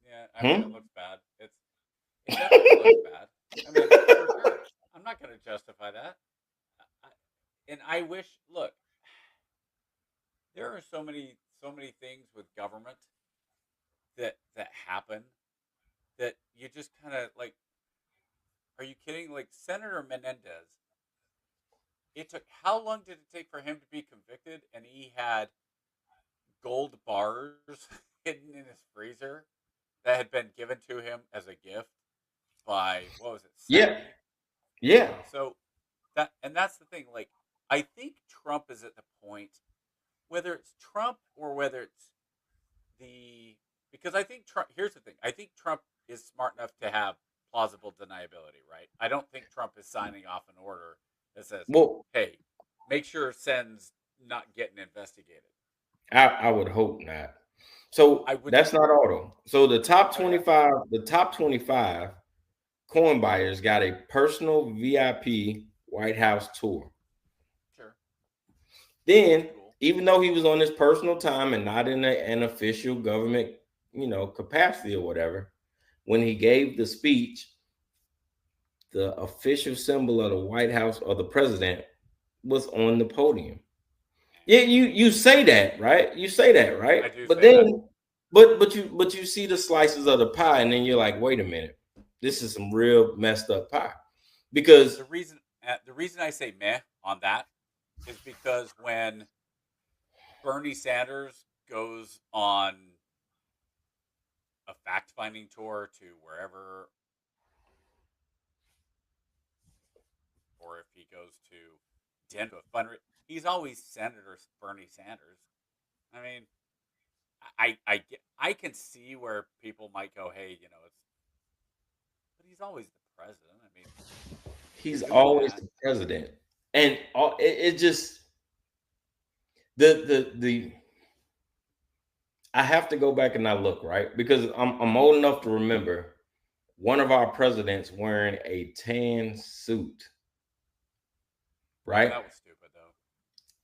Yeah, I mean, it Hmm? looks bad. It definitely looks bad. I mean, for sure. I'm not going to justify that. I, and I wish. Look, there are so many things with government that happen that you just kind of like. Are you kidding? Like Senator Menendez. It took how long did it take for him to be convicted? And he had gold bars hidden in his freezer that had been given to him as a gift by what was it, Yeah, Saudi? yeah. So that's the thing. Like I think Trump is at the point, whether it's Trump or whether it's the because I think Trump. Here's the thing. I think Trump is smart enough to have plausible deniability. Right. I don't think Trump is signing off an order that says, Well, "Hey, make sure Sen's not getting investigated." I would hope not. So I would that's not all though. So Oh yeah, the top 25 coin buyers got a personal VIP White House tour. sure. Then, Cool. even though he was on his personal time and not in an official government, capacity or whatever, when he gave the speech, the official symbol of the White House or the president was on the podium. Yeah, you say that, right? You say that, I right? do But say that. then but you see the slices of the pie, and then you're like, wait a minute, this is some real messed up pie. Because The reason I say meh on that is because when Bernie Sanders goes on a fact-finding tour to wherever, or if he goes to Denver fundraiser, he's always Senator Bernie Sanders. I mean, I can see where people might go, hey, it's, but he's always the president. I mean, you're he's doing always that. the president, and it just the I have to go back and I look, right, because I'm old enough to remember one of our presidents wearing a tan suit, Oh, right, that was stupid though.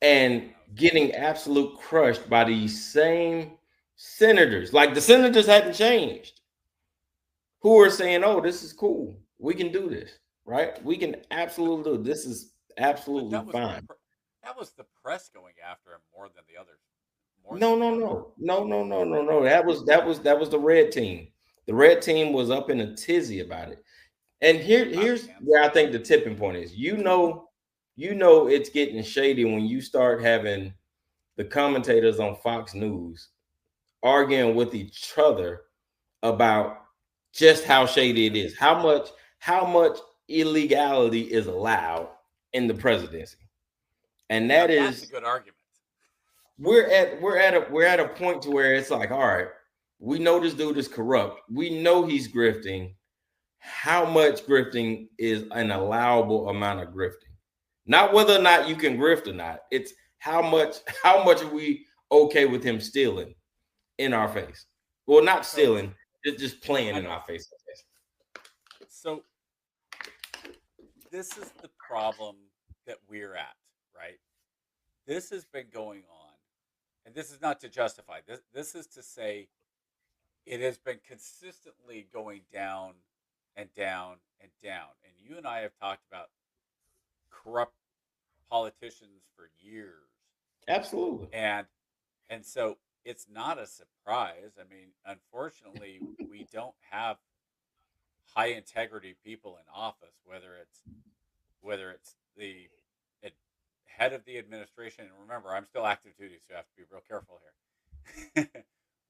and That was getting absolute crushed by these same senators. Like the senators hadn't changed, who are saying, "Oh, this is cool. We can do this, right? We can absolutely do it. This is but absolutely that was fine." that was the press going after him more than the others, more than No, the no, other no, no, no, no, no, no. Republicans. That was the red team. The red team was up in a tizzy about it. And Not here's him where I so think the much. tipping point is. You know it's getting shady when you start having the commentators on Fox News arguing with each other about just how shady it is. How much illegality is allowed in the presidency. And Now that that's a is good argument. we're at a point to where it's like, all right, we know this dude is corrupt. We know he's grifting. How much grifting is an allowable amount of grifting? Not whether or not you can grift or not. It's how much are we okay with him stealing in our face? Well, not So stealing, just playing I in know. our face. So this is the problem that we're at, right? This has been going on, and this is not to justify this. This is to say it has been consistently going down and down and down. And you and I have talked about corrupt politicians for years, Absolutely. and so it's not a surprise. I mean, unfortunately, we don't have high integrity people in office, whether it's the ad- head of the administration. And remember, I'm still active duty, so I have to be real careful here.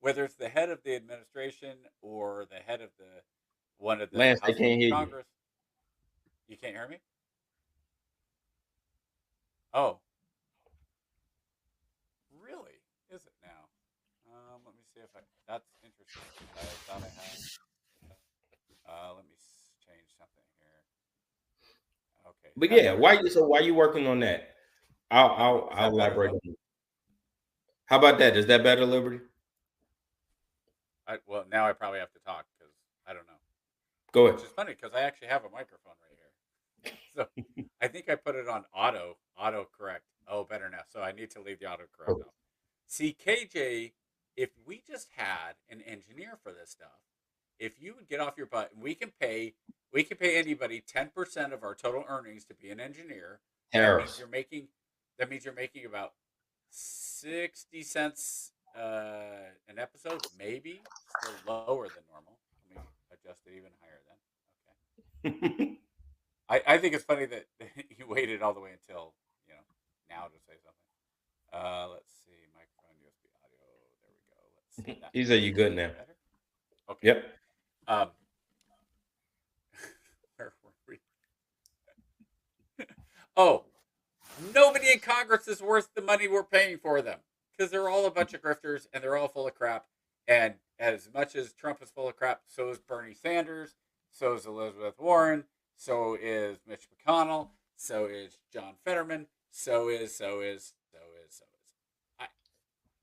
Whether it's the head of the administration or the head of the one of the Lance, they houses can't of hear you. Congress. You can't hear me? Oh, really? Is it now? Let me see if I. That's interesting because I thought I had. Let me change something here. Okay, is But that yeah, better? why you working on that? I'll I'll, Is I'll that better elaborate though? on it. How about that? Is that better, Liberty? Well, now I probably have to talk because I don't know. Go ahead. Which is funny because I actually have a microphone right here. So I think I put it on auto correct. Oh, better now. So I need to leave the autocorrect Oh. off. See, KJ, if we just had an engineer for this stuff, if you would get off your butt, and we can pay anybody 10% of our total earnings to be an engineer. Harris. That means you're making about 60 cents an episode, maybe. Still lower than normal. Let me adjust it even higher then. Okay. I think it's funny that you waited all the way until now to say something. Let's see, microphone, USB audio. There we go. Let's see that. He said you good now. Better? Okay. Yep. Where were we? Oh, nobody in Congress is worth the money we're paying for them because they're all a bunch of grifters and they're all full of crap. And as much as Trump is full of crap, so is Bernie Sanders, so is Elizabeth Warren, so is Mitch McConnell, so is John Fetterman, so is.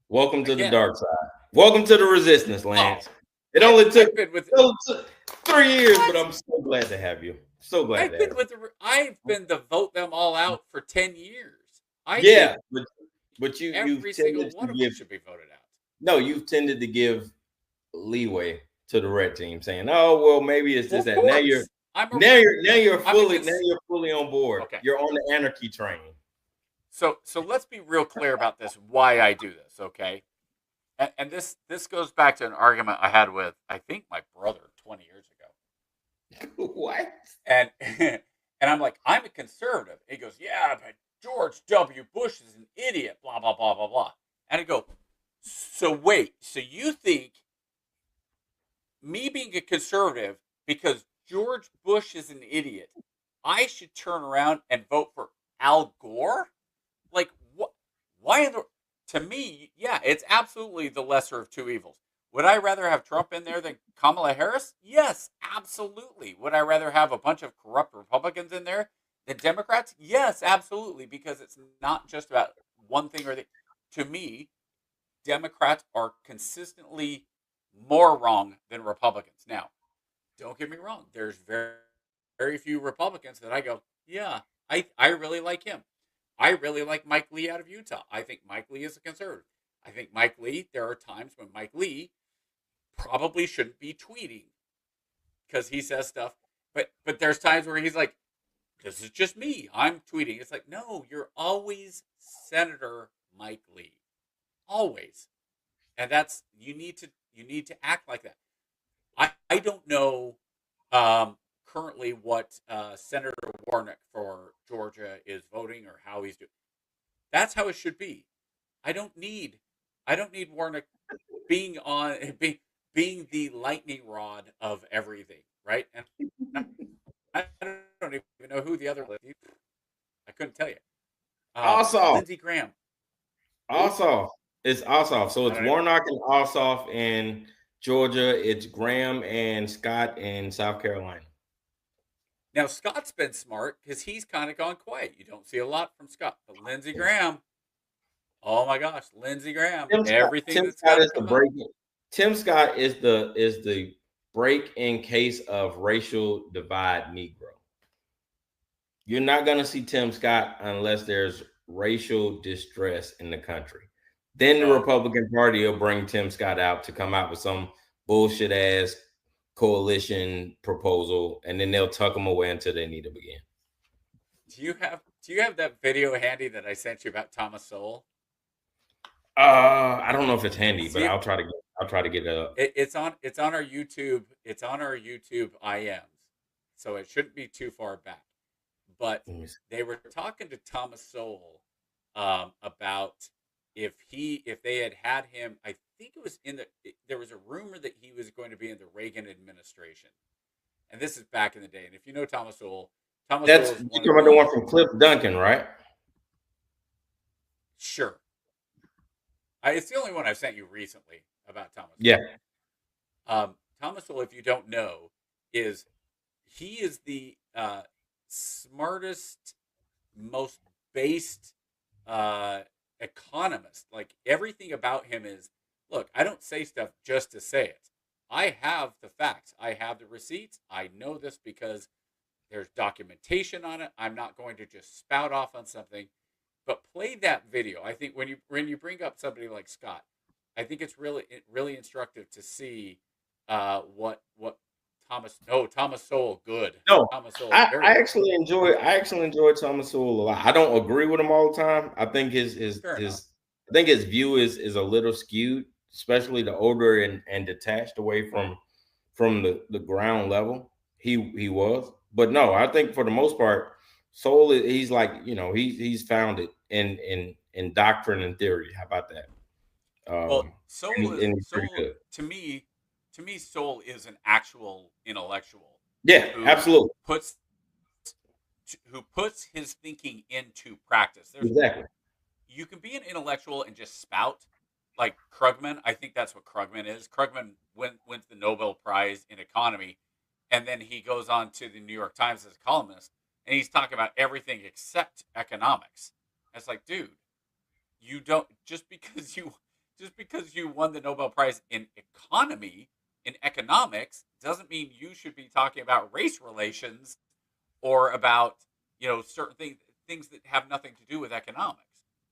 Welcome to the dark side. Welcome to the resistance, Lance. It only took 3 years, but I'm so glad to have you. So glad to have you. I've been to vote them all out for 10 years. But you every single one of them should be voted out. No, you've tended to give leeway to the red team, saying, "Oh, well, maybe it's just that." Now you're fully on board. Okay. You're on the anarchy train. So let's be real clear about this. Why I do this, okay? And this goes back to an argument I had with I think my brother 20 years ago. What? And I'm like, I'm a conservative. He goes, yeah, but George W. Bush is an idiot. Blah blah blah blah blah. And I go, so wait, so you think me being a conservative because George Bush is an idiot, I should turn around and vote for Al Gore? Like, what? Why? To me, yeah, it's absolutely the lesser of two evils. Would I rather have Trump in there than Kamala Harris? Yes, absolutely. Would I rather have a bunch of corrupt Republicans in there than Democrats? Yes, absolutely, because it's not just about one thing or the. To me, Democrats are consistently more wrong than Republicans. Now, don't get me wrong. There's very, very few Republicans that I go, yeah, I really like him. I really like Mike Lee out of Utah. I think Mike Lee is a conservative. I think Mike Lee, there are times when Mike Lee probably shouldn't be tweeting because he says stuff. But there's times where he's like, this is just me. I'm tweeting. It's like, no, you're always Senator Mike Lee. Always. And that's, you need to act like that. I don't know currently what Senator Warnock for Georgia is voting or how he's doing. That's how it should be. I don't need Warnock being being the lightning rod of everything, right? And I don't even know who the other was. I couldn't tell you. Ossoff. Lindsey Graham. Ossoff. It's Ossoff. So it's Warnock and Ossoff in Georgia. It's Graham and Scott in South Carolina. Now, Scott's been smart because he's kind of gone quiet. You don't see a lot from Scott. But Lindsey Graham, oh my gosh, Lindsey Graham. Tim Scott is the break. Tim Scott is the break in case of racial divide Negro. You're not going to see Tim Scott unless there's racial distress in the country. Then the Republican Party will bring Tim Scott out to come out with some bullshit ass coalition proposal, and then they'll tuck them away until they need them again. Do you have that video handy that I sent you about Thomas Sowell? I don't know if it's handy, but I'll try to get it up. It's on our YouTube. It's on our YouTube IMs, so it shouldn't be too far back. But they were talking to Thomas Sowell about if they had him. I think it was there was a rumor that he was going to be in the Reagan administration, and this is back in the day. And if you know Thomas Sowell, that's you're the one from Cliff Duncan, right? Sure. It's the only one I've sent you recently about Thomas Sowell. Yeah. Thomas Sowell, if you don't know, is the smartest, most based economist. Like, everything about him is, look, I don't say stuff just to say it. I have the facts. I have the receipts. I know this because there's documentation on it. I'm not going to just spout off on something. but play that video. I think when you bring up somebody like Scott, I think it's really instructive to see what Thomas Sowell good. No, Thomas Sowell I very actually enjoy Thomas Sowell a lot. I don't agree with him all the time. I think his view is a little skewed, especially the older and detached away from the ground level he was. But no, I think for the most part, Sowell, he's like, he's founded in doctrine and theory. How about that? Well, Sowell and he's pretty Sowell good. to me, Sowell is an actual intellectual. Yeah, absolutely. Who puts his thinking into practice. Exactly. You can be an intellectual and just spout like Krugman. I think that's what Krugman is. Krugman wins the Nobel Prize in economy, and then he goes on to the New York Times as a columnist, and he's talking about everything except economics. And it's like, dude, you don't just because you won the Nobel Prize in economics doesn't mean you should be talking about race relations or about certain things that have nothing to do with economics.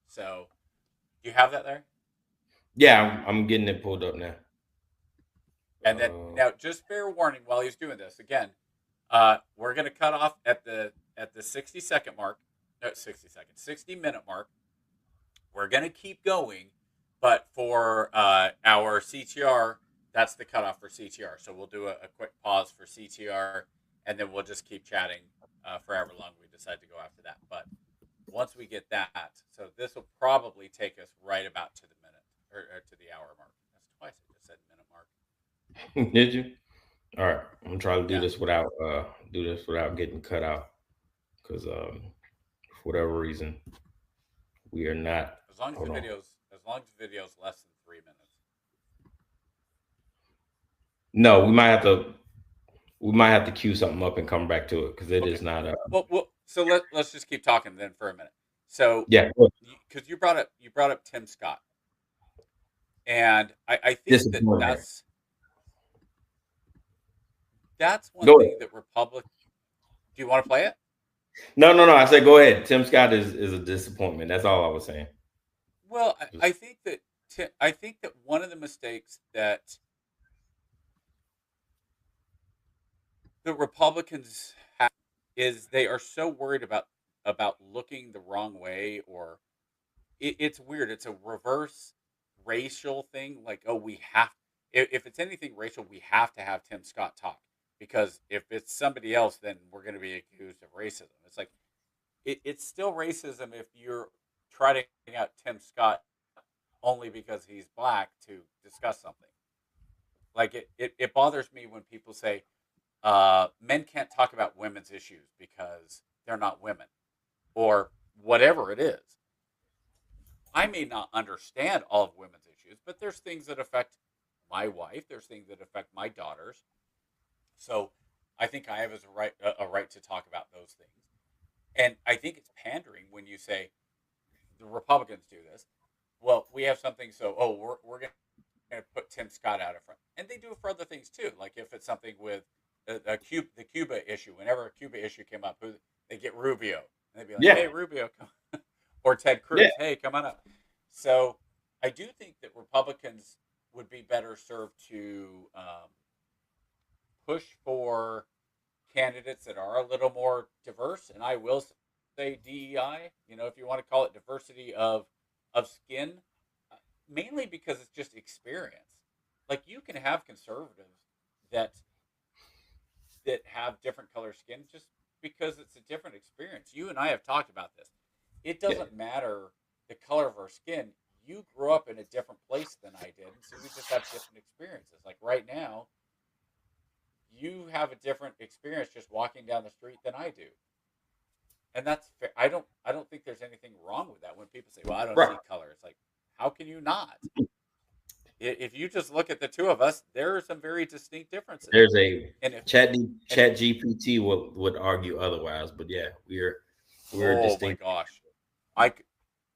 So, do you have that there? Yeah, I'm getting it pulled up now. And then now, just fair warning, while he's doing this again, we're going to cut off at the 60-second mark. No, 60-minute mark. We're going to keep going, but for our CTR, that's the cutoff for CTR. So we'll do a quick pause for CTR, and then we'll just keep chatting for however long we decide to go after that. But once we get that, so this will probably take us right about to the minute or to the hour mark. That's twice I just said minute mark. Did you? All right, I'm gonna try to do this without getting cut out, because for whatever reason we are not. As long as the video's less than 3 minutes. No, we might have to cue something up and come back to it, because it is not a. Well, so let's just keep talking then for a minute. So yeah, because you brought up Tim Scott, and I think that's one thing that Republicans. Do you want to play it? No. I said go ahead. Tim Scott is a disappointment. That's all I was saying. Well, I think that one of the mistakes that the Republicans have is they are so worried about looking the wrong way, or it's weird. It's a reverse racial thing. Like, oh, if it's anything racial, we have to have Tim Scott talk, because if it's somebody else, then we're going to be accused of racism. It's like, it's still racism if you're trotting out Tim Scott only because he's black to discuss something. Like, it bothers me when people say, men can't talk about women's issues because they're not women, or whatever it is. I may not understand all of women's issues, but there's things that affect my wife. There's things that affect my daughters. So I think I have a right to talk about those things. And I think it's pandering when you say the Republicans do this. Well, we have something, so we're going to put Tim Scott out in front, and they do it for other things too. Like if it's something with the Cuba issue, whenever a Cuba issue came up, they get Rubio, and they'd be like, "Hey, Rubio," come. Or Ted Cruz, "Hey, come on up." So I do think that Republicans would be better served to push for candidates that are a little more diverse, and I will say DEI. If you want to call it diversity of skin, mainly because it's just experience. Like, you can have conservatives that have different color skin just because it's a different experience. You and I have talked about this. It doesn't matter the color of our skin. You grew up in a different place than I did, so we just have different experiences. Like right now, you have a different experience just walking down the street than I do. And that's fair. I don't think there's anything wrong with that when people say, "Well, I don't see color." It's like, how can you not? If you just look at the two of us, there are some very distinct differences. There's Chat GPT would argue otherwise, but yeah, we're distinct. Oh my gosh,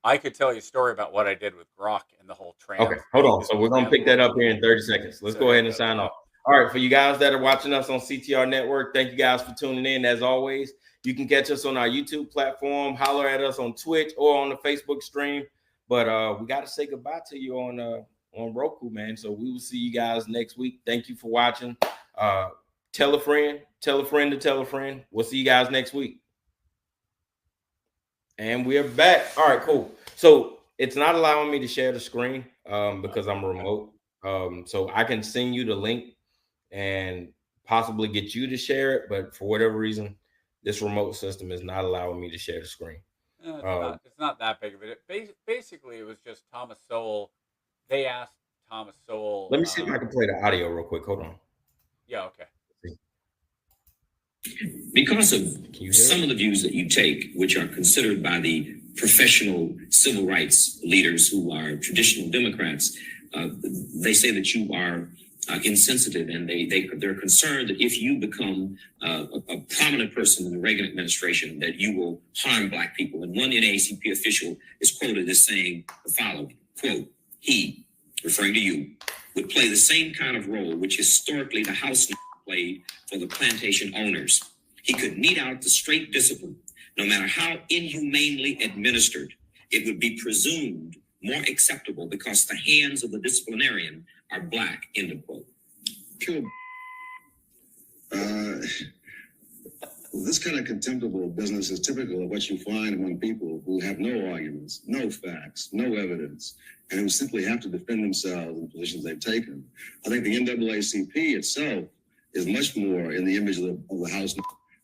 I could tell you a story about what I did with Grok and the whole trans. Okay, hold on. So we're gonna pick that up here in 30 seconds. Let's go ahead and sign off. All right, for you guys that are watching us on CTR Network, thank you guys for tuning in. As always, You can catch us on our YouTube platform, holler at us on Twitch or on the Facebook stream. But we got to say goodbye to you on Roku, man. So we will see you guys next week. Thank you for watching. Tell a friend to tell a friend. We'll see you guys next week. And we're back. All right, cool. So it's not allowing me to share the screen because I'm remote. So I can send you the link and possibly get you to share it, but for whatever reason, this remote system is not allowing me to share the screen. It's not that big of it. Basically, it was just Thomas Sowell. They asked Thomas Sowell. Let me see if I can play the audio real quick. Hold on. Yeah, okay. Because of some of the views that you take, which are considered by the professional civil rights leaders who are traditional Democrats, they say that you are insensitive, and they're concerned that if you become a prominent person in the Reagan administration, that you will harm Black people. And one NAACP official is quoted as saying the following, quote, "He," referring to you, "would play the same kind of role which historically the House played for the plantation owners. He could mete out the straight discipline, no matter how inhumanely administered. It would be presumed more acceptable because the hands of the disciplinarian are Black," end of quote. This kind of contemptible business is typical of what you find among people who have no arguments, no facts, no evidence, and who simply have to defend themselves in positions they've taken. I think the NAACP itself is much more in the image of the House,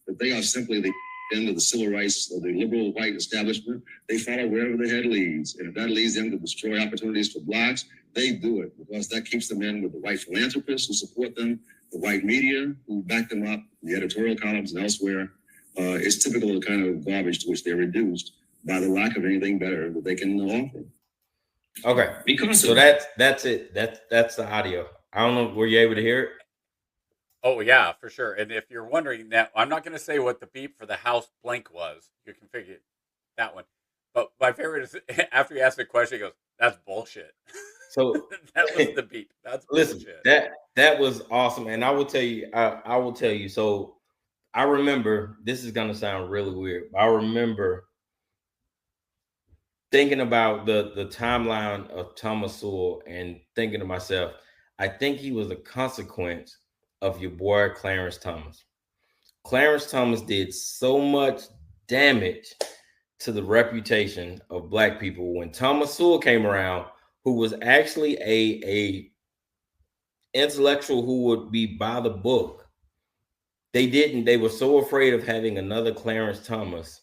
that they are simply the end of the civil rights of the liberal white establishment. They follow wherever the head leads, and if that leads them to destroy opportunities for Blacks, they do it because that keeps them in with the white philanthropists who support them, the white media who back them up, the editorial columns and elsewhere. It's typical of the kind of garbage to which they're reduced by the lack of anything better that they can offer. Okay, so that's it. That's the audio. I don't know. Were you able to hear it? Oh yeah, for sure. And if you're wondering that, I'm not going to say what the beep for the House blank was. You can figure that one. But my favorite is after he asked the question, he goes, "That's bullshit." So that was the beep. That's bullshit. That was awesome. And I will tell you, I will tell you. So I remember, this is gonna sound really weird, but I remember thinking about the timeline of Thomas Sowell and thinking to myself, I think he was a consequence of your boy Clarence Thomas. Clarence Thomas did so much damage to the reputation of Black people when Thomas Sowell came around, who was actually a intellectual who would be by the book. They were so afraid of having another Clarence Thomas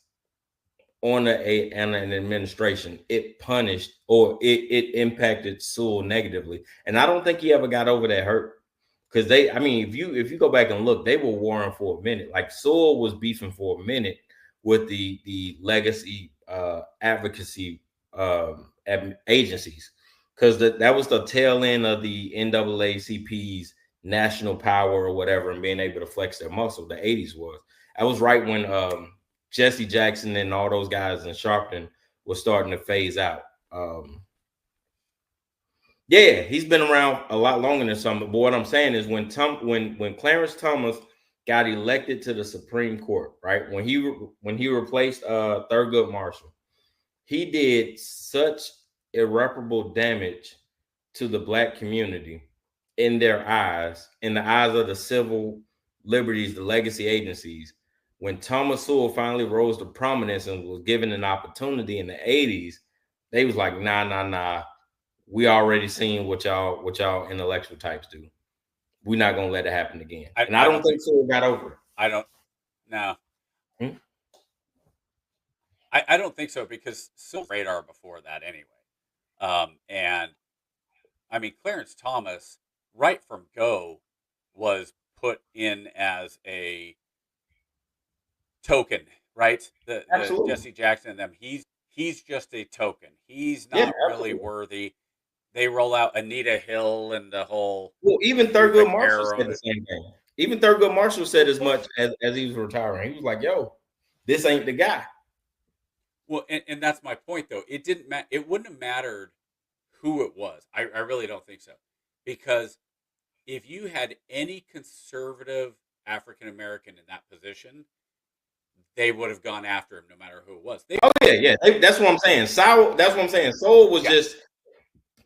on an administration. It punished, or it impacted Sewell negatively. And I don't think he ever got over that hurt. Because if you go back and look, they were warring for a minute. Like Sewell was beefing for a minute with the legacy advocacy agencies, because that was the tail end of the NAACP's national power or whatever, and being able to flex their muscle. The 80s was. That was right when Jesse Jackson and all those guys in Sharpton were starting to phase out. Yeah, he's been around a lot longer than some. But what I'm saying is when Clarence Thomas got elected to the Supreme Court, right? When he replaced Thurgood Marshall, he did such irreparable damage to the Black community in their eyes, in the eyes of the civil liberties, the legacy agencies. When Thomas Sowell finally rose to prominence and was given an opportunity in the 80s, they was like, nah. We already seen what y'all intellectual types do. We're not gonna let it happen again. I don't think Sewell got over it. I don't. No. I don't think so, because Sewell radar before that anyway. And I mean, Clarence Thomas, right from go, was put in as a token, right? The Jesse Jackson and them. He's just a token. He's not really worthy. They roll out Anita Hill and the whole. Well, even Thurgood Marshall said the same thing. Even Thurgood Marshall said as much as he was retiring. He was like, "Yo, this ain't the guy." Well, and that's my point, though. It didn't matter. It wouldn't have mattered who it was. I really don't think so, because if you had any conservative African American in that position, they would have gone after him no matter who it was. Oh yeah. That's what I'm saying. That's what I'm saying. Sowell was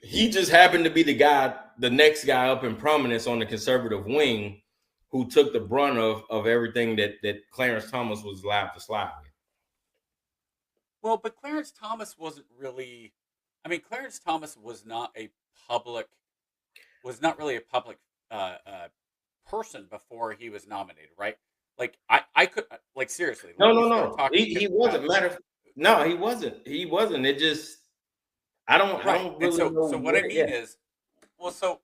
he just happened to be the next guy up in prominence on the conservative wing, who took the brunt of everything that Clarence Thomas was allowed to slide with. Well, but Clarence Thomas wasn't really. I mean, Clarence Thomas was not really a public person before he was nominated, right? Like I could like seriously. No. He wasn't. No, he wasn't. He wasn't. It just I don't really know. So what I mean is, well, so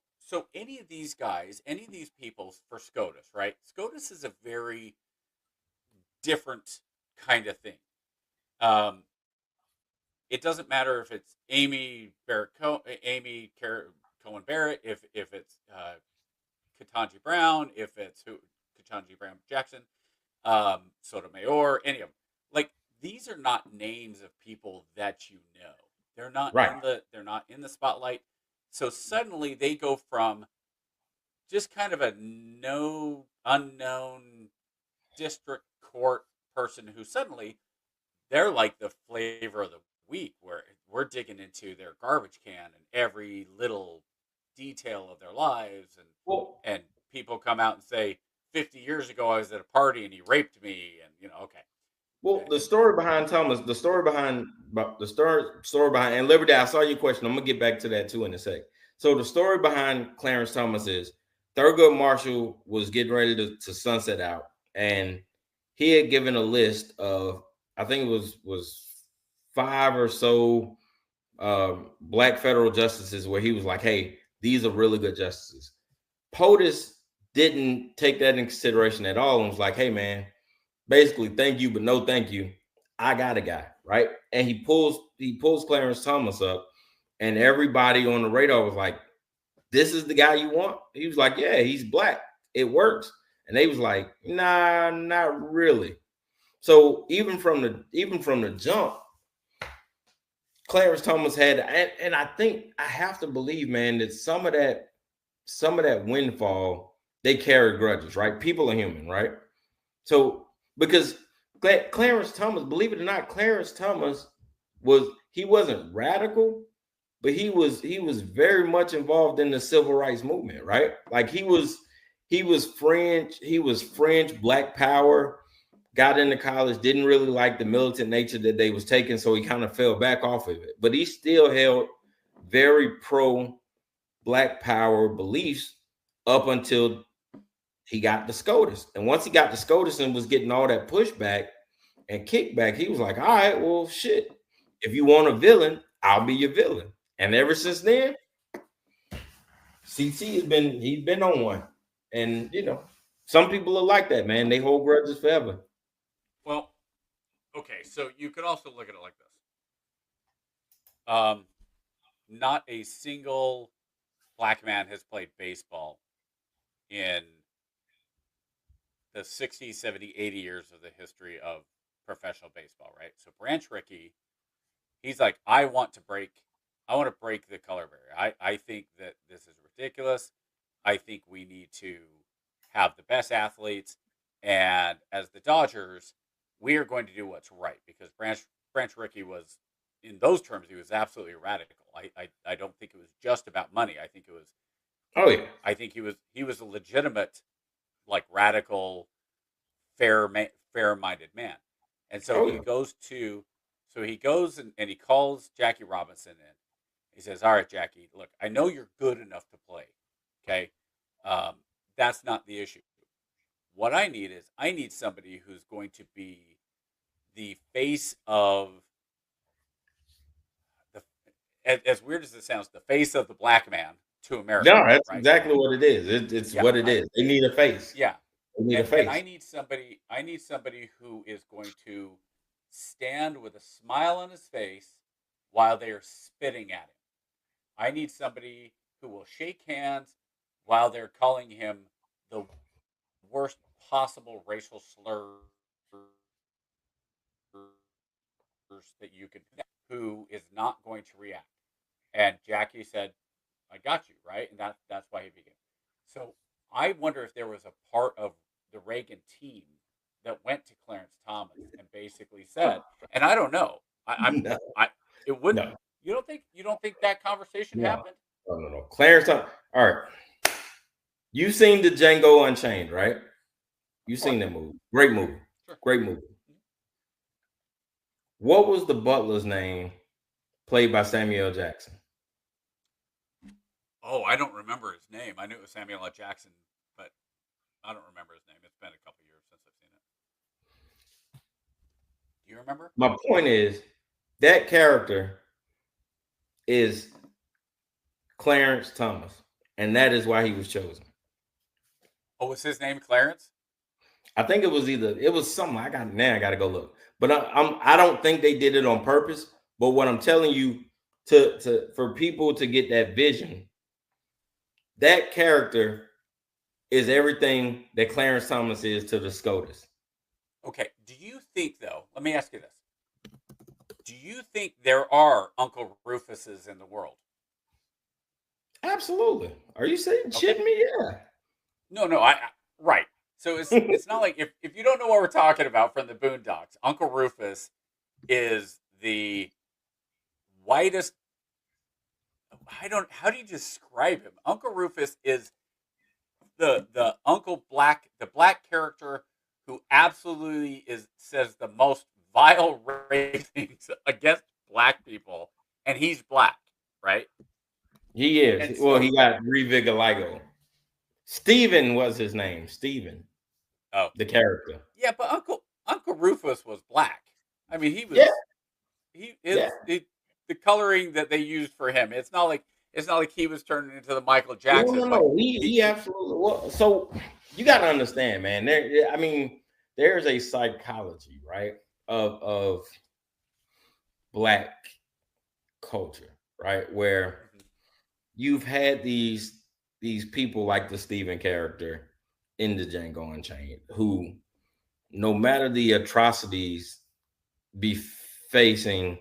any of these guys, any of these people for SCOTUS, right? SCOTUS is a very different kind of thing. It doesn't matter if it's Amy Cohen Barrett, if it's Ketanji Brown, if it's Ketanji Brown Jackson, Sotomayor, any of them. Like these are not names of people that you know. They're not they're not in the spotlight. So suddenly they go from just kind of a unknown district court person who suddenly they're like the flavor of the week, where we're digging into their garbage can and every little detail of their lives, and people come out and say 50 years ago I was at a party and he raped me, and okay. Well, the story behind Thomas, the story behind, and Liberty, I saw your question. I'm gonna get back to that too in a sec. So the story behind Clarence Thomas is Thurgood Marshall was getting ready to sunset out, and he had given a list of, I think it was 5 or so black federal justices where he was like, hey, these are really good justices. POTUS didn't take that in consideration at all and was like, hey, man, basically, thank you, but no thank you. I got a guy, right? And he pulls Clarence Thomas up, and everybody on the radar was like, this is the guy you want? He was like, yeah, he's black. It works. And they was like, nah, not really. So even from the jump, Clarence Thomas had, and I think I have to believe, man, that some of that windfall, they carry grudges, right? People are human, right? So because Clarence Thomas, believe it or not, Clarence Thomas wasn't radical, but he was very much involved in the civil rights movement, right? Like he was French, Black Power. Got into college, didn't really like the militant nature that they was taking, so he kind of fell back off of it. But he still held very pro Black Power beliefs up until he got the SCOTUS. And once he got the SCOTUS and was getting all that pushback and kickback, he was like, all right, well, shit. If you want a villain, I'll be your villain. And ever since then, CT he's been on one. And some people are like that, man. They hold grudges forever. Well, okay, so you could also look at it like this. Not a single black man has played baseball in the 60, 70, 80 years of the history of professional baseball, right? So Branch Rickey, he's like, I want to break the color barrier. I think that this is ridiculous. I think we need to have the best athletes. And as the Dodgers, we are going to do what's right, because Branch Rickey was, in those terms, he was absolutely radical. I don't think it was just about money. I think it was. Oh yeah. I think he was a legitimate, like radical, fair-minded man, and so he goes and he calls Jackie Robinson in. He says, "All right, Jackie, look, I know you're good enough to play. Okay, that's not the issue. What I need somebody who's going to be the face of as weird as it sounds, the face of the black man to America." No, that's right? exactly what it is. It's what it is. They need a face. Yeah. They need a face. And I need somebody who is going to stand with a smile on his face while they are spitting at him. I need somebody who will shake hands while they're calling him the worst possible racial slur that you could, who is not going to react. And Jackie said, I got you, right? And that's why he began. So I wonder if there was a part of the Reagan team that went to Clarence Thomas and basically said, and I don't know, No, it wouldn't. no, You don't think that conversation no, happened? no. Clarence Thomas. All right. You've seen the Django Unchained, right? You've Of course. seen that movie. Great movie. Sure. Great movie. What was the butler's name played by Samuel L. Jackson? Oh, I don't remember his name. I knew it was Samuel L. Jackson, but I don't remember his name. It's been a couple years since I've seen it. Do you remember? My point is that character is Clarence Thomas, and that is why he was chosen. Oh, was his name Clarence? I think it was something. I got to go look. But I don't think they did it on purpose. But what I'm telling you, for people to get that vision, that character is everything that Clarence Thomas is to the SCOTUS. Okay. Do you think, though? Let me ask you this: do you think there are Uncle Rufuses in the world? Absolutely. Are you saying shitting me? Yeah. No. I right. So it's not like if you don't know what we're talking about from the Boondocks, Uncle Rufus is the whitest. How do you describe him? Uncle Rufus is the black character who absolutely says the most vile things against black people, and he's black, right? He is. And so- Well, he got revigiligo. Stephen was his name. Stephen. Oh, The character. yeah, but Uncle Rufus was black. I mean, he was. Yeah. He is the coloring that they used for him. It's not like he was turning into the Michael Jackson. No. He absolutely was. So you got to understand, man. There's a psychology, right, of black culture, right, where you've had these people like the Stephen character in the Django Unchained, who, no matter the atrocities be facing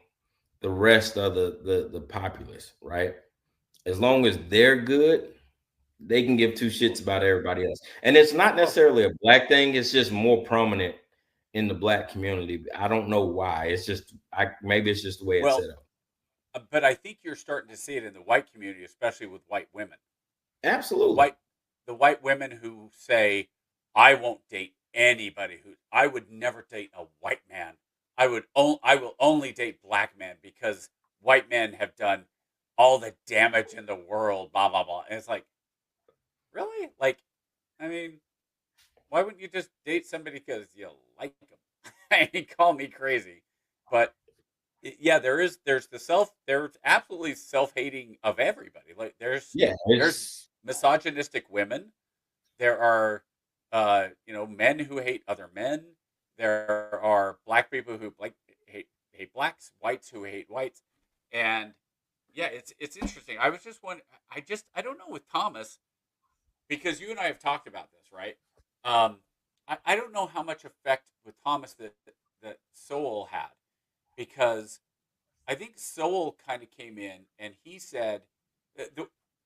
the rest of the populace, right? As long as they're good, they can give two shits about everybody else. And it's not necessarily a black thing, it's just more prominent in the black community. I don't know why. It's just maybe it's just the way it's set up. But I think you're starting to see it in the white community, especially with white women. Absolutely. The white women who say, I won't date anybody I would never date a white man. I will only date black men because white men have done all the damage in the world, blah, blah, blah. And it's like, really? Like, I mean, why wouldn't you just date somebody because you like them? I mean, call me crazy. But yeah, there's absolutely self-hating of everybody. Like there's misogynistic women. There are men who hate other men. There are black people who hate blacks, whites who hate whites, and yeah, it's interesting. I was just wondering. I don't know with Thomas, because you and I have talked about this, right? I don't know how much effect with Thomas that Sowell had, because I think Sowell kind of came in and he said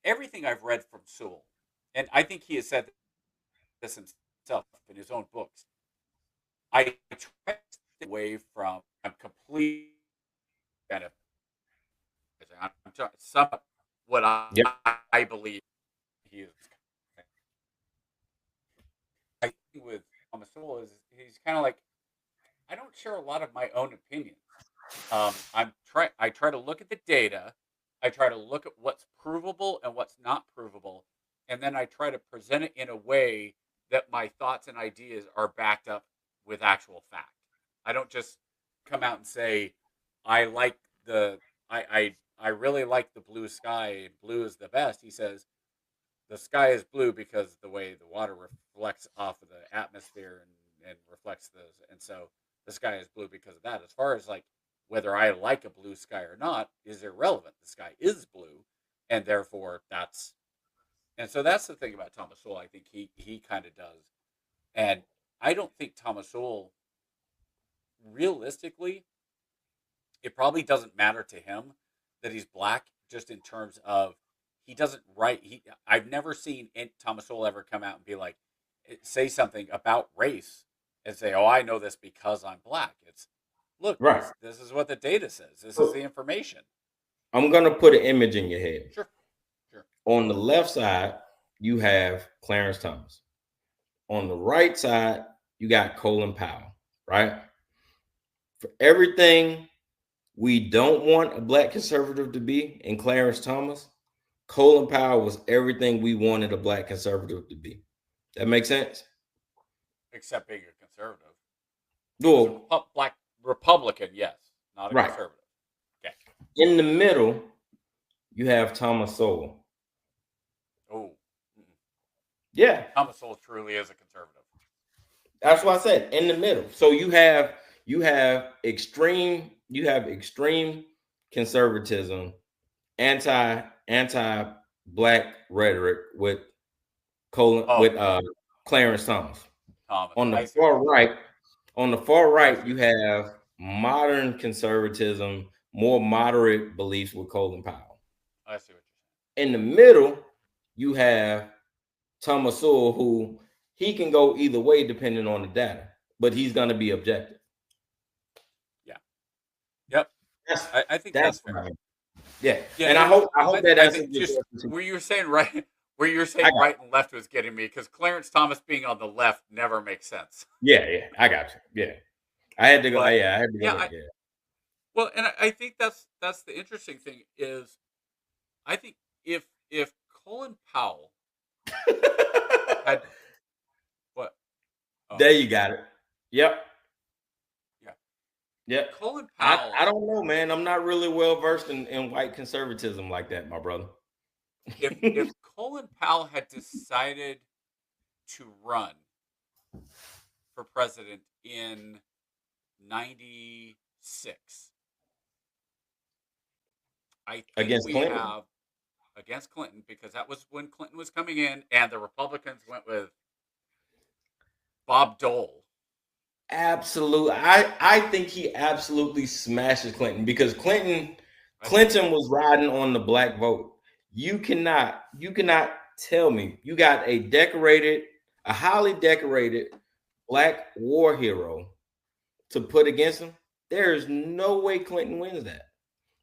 everything I've read from Sowell, and I think he has said this himself in his own books. I try to stay away from. I'm completely kind of. I'm talking some what I believe he is. I think with Thomas Sowell is he's kind of like, I don't share a lot of my own opinions. I try to look at the data. I try to look at what's provable and what's not provable, and then I try to present it in a way that my thoughts and ideas are backed up with actual fact. I don't just come out and say I like I really like the blue sky and blue is the best. He says the sky is blue because the way the water reflects off of the atmosphere and reflects those, and so the sky is blue because of that. As far as like whether I like a blue sky or not is irrelevant. The sky is blue, and therefore so that's the thing about Thomas Sowell. I think he kind of does, and I don't think Thomas Sowell, realistically, it probably doesn't matter to him that he's black, just in terms of he doesn't write. I've never seen Thomas Sowell ever come out and be like, say something about race and say, "Oh, I know this because I'm black." It's look, Right. this is what the data says. This is the information. I'm gonna put an image in your head. Sure, sure. On the left side, you have Clarence Thomas. On the right side, you got Colin Powell, right? For everything we don't want a black conservative to be in Clarence Thomas, Colin Powell was everything we wanted a black conservative to be. That makes sense? Except being a conservative. Well, Black Republican, yes, not a right. conservative. Okay. In the middle, you have Thomas Sowell. Oh, Yeah, Thomas Sowell truly is a conservative. that's what I said. In the middle. So you have extreme conservatism, anti black rhetoric with Clarence Thomas. On the far right, you have modern conservatism, more moderate beliefs with Colin Powell. I see what you're In saying. the middle, you have Thomas Sowell, who he can go either way depending on the data, but he's going to be objective. Yeah. Yep. I think that's fair. Yeah. And I hope that answers your question. Where you were saying right and left was getting me, because Clarence Thomas being on the left never makes sense. Yeah, I got you. Yeah. I had to go. I had to go. Well, and I think that's the interesting thing is, I think if Colin Powell had what? Oh. There you got it. Yep. Yeah. Yep. Colin Powell. I don't know, man. I'm not really well versed in white conservatism like that, my brother. If Colin Powell had decided to run for president in 96, I think against Clinton? Against Clinton, because that was when Clinton was coming in, and the Republicans went with Bob Dole. Absolutely. I think he absolutely smashes Clinton, because Clinton was riding on the black vote. You cannot tell me you got a highly decorated black war hero to put against him. There is no way Clinton wins that.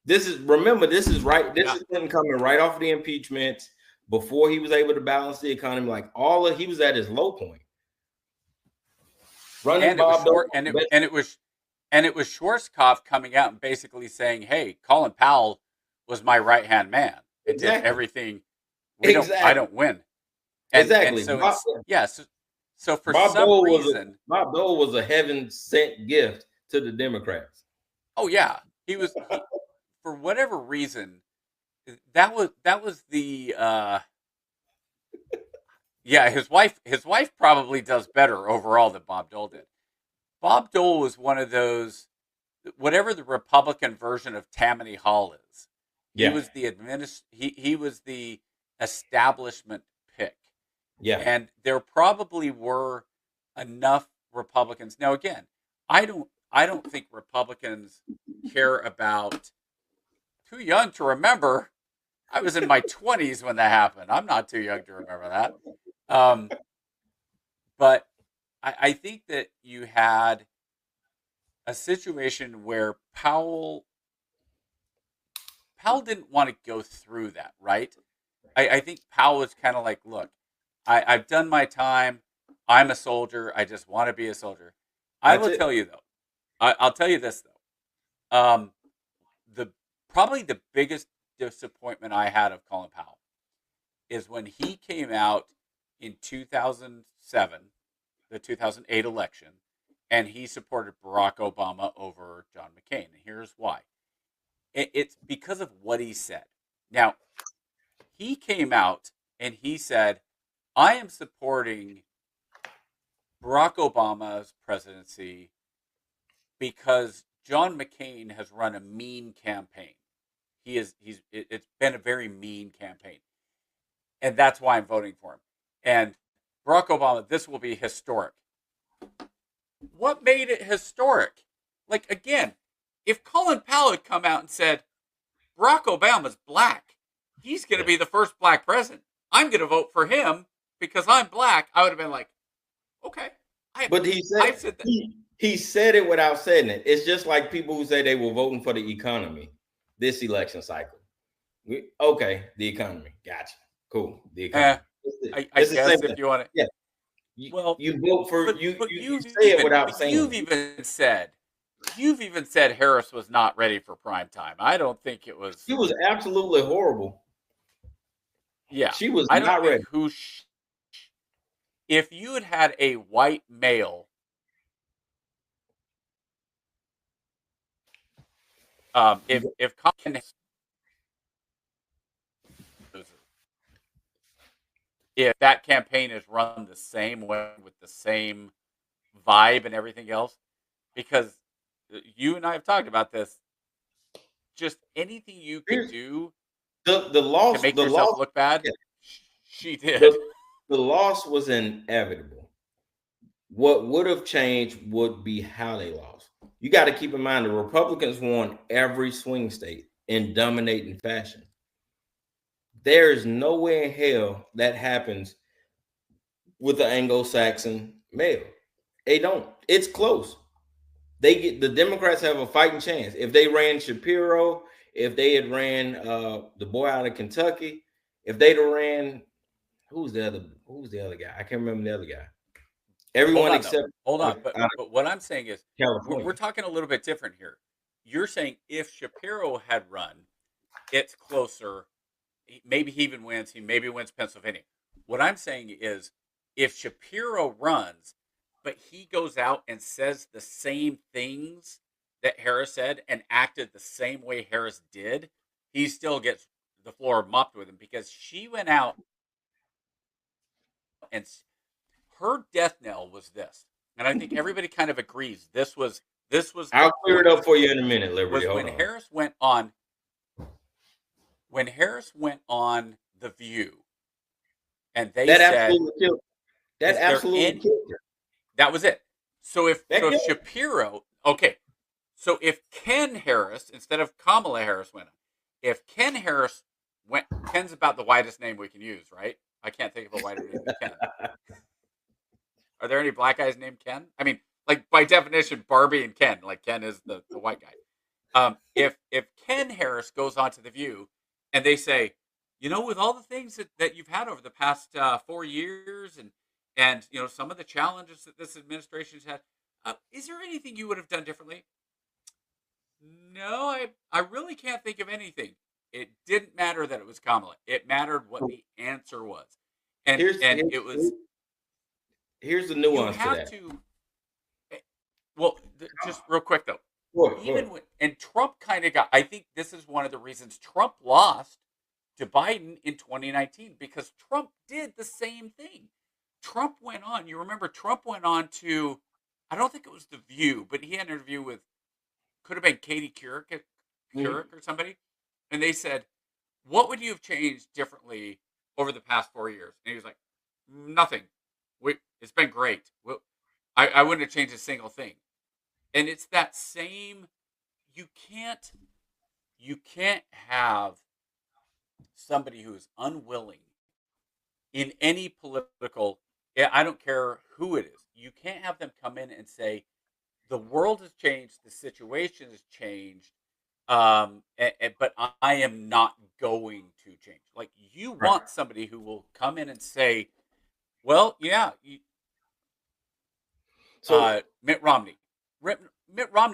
This is Clinton coming right off the impeachment, before he was able to balance the economy. He was at his low point. And it was Schwarzkopf coming out and basically saying, "Hey, Colin Powell was my right hand man. It did everything. I don't win." Exactly. So for Bob some Dole reason, Bob Dole was a heaven sent gift to the Democrats. Oh yeah, he was. For whatever reason, that was the. Yeah, his wife probably does better overall than Bob Dole did. Bob Dole was one of those, whatever the Republican version of Tammany Hall is. He was he was the establishment pick. Yeah. And there probably were enough Republicans. Now again, I don't think Republicans care about, too young to remember. I was in my 20s when that happened. I'm not too young to remember that. But I think that you had a situation where Powell didn't want to go through that, right? I think Powell was kind of like, look, I've done my time. I'm a soldier. I just want to be a soldier. I will tell you, though. I'll tell you this, though. Probably the biggest disappointment I had of Colin Powell is when he came out in 2007, the 2008 election, and he supported Barack Obama over John McCain. And here's why. It's because of what he said. Now, he came out and he said, I am supporting Barack Obama's presidency because John McCain has run a mean campaign. It's been a very mean campaign. And that's why I'm voting for him. And Barack Obama, this will be historic. What made it historic? Like, again, if Colin Powell had come out and said, Barack Obama's black, he's going to be the first black president, I'm going to vote for him because I'm black, I would have been like, okay, But he I've said said that. he said it without saying it. It's just like people who say they were voting for the economy this election cycle. Okay, the economy. Gotcha. Cool. The economy. I It's the guess same if thing. you want to. Yeah. Well, You vote for but you you've say it even without but saying you've it. even said Harris was not ready for prime time. I don't think it was. She was absolutely horrible. Yeah, She was I don't not ready. think if you had a white male, if Kamala if that campaign is run the same way with the same vibe and everything else, because you and I have talked about this, just anything you could Here's do the to loss. make The yourself loss. look bad, Yeah, she did. the loss was inevitable. What would have changed would be how they lost. You got to keep in mind the Republicans won every swing state in dominating fashion. There is nowhere in hell that happens with the Anglo-Saxon male. They don't. It's close. The Democrats have a fighting chance. If they ran Shapiro, if they had ran the boy out of Kentucky, if they'd have ran who's the other guy? I can't remember the other guy. Everyone except Hold on. But what I'm saying is California. we're talking a little bit different here. You're saying if Shapiro had run, it's closer. Maybe he even wins. He maybe wins Pennsylvania. What I'm saying is if Shapiro runs, but he goes out and says the same things that Harris said and acted the same way Harris did, he still gets the floor mopped with him because she went out and her death knell was this. And I think everybody kind of agrees this was I'll clear it up for you in a minute, Liberty. was when Harris went on The View and they that said absolutely killed. That absolutely killed her. That was it. So if Shapiro, okay, so if Ken Harris instead of Kamala Harris went on, if Ken Harris went, Ken's about the whitest name we can use, right? I can't think of a whiter name than Ken. Are there any black guys named Ken? I mean, like by definition, Barbie and Ken, like Ken is the white guy. If Ken Harris goes on to The View and they say, you know, with all the things that you've had over the past 4 years and you know some of the challenges that this administration's had, is there anything you would have done differently? No, I really can't think of anything. It didn't matter that it was Kamala. It mattered what the answer was, and it was. Here's the nuance to that. Well, just real quick though. And Trump kind of got. I think this is one of the reasons Trump lost to Biden in 2019 because Trump did the same thing. Trump went on. You remember Trump went on to. I don't think it was The View, but he had an interview with. Could have been Katie Couric or somebody, and they said, "What would you have changed differently over the past 4 years?" And he was like, "Nothing. It's been great. I wouldn't have changed a single thing." And it's that same. You can't have somebody who is unwilling in any political. I don't care who it is. You can't have them come in and say, the world has changed, the situation has changed, but I am not going to change. Like you want somebody who will come in and say, "Well, yeah." So Mitt Romney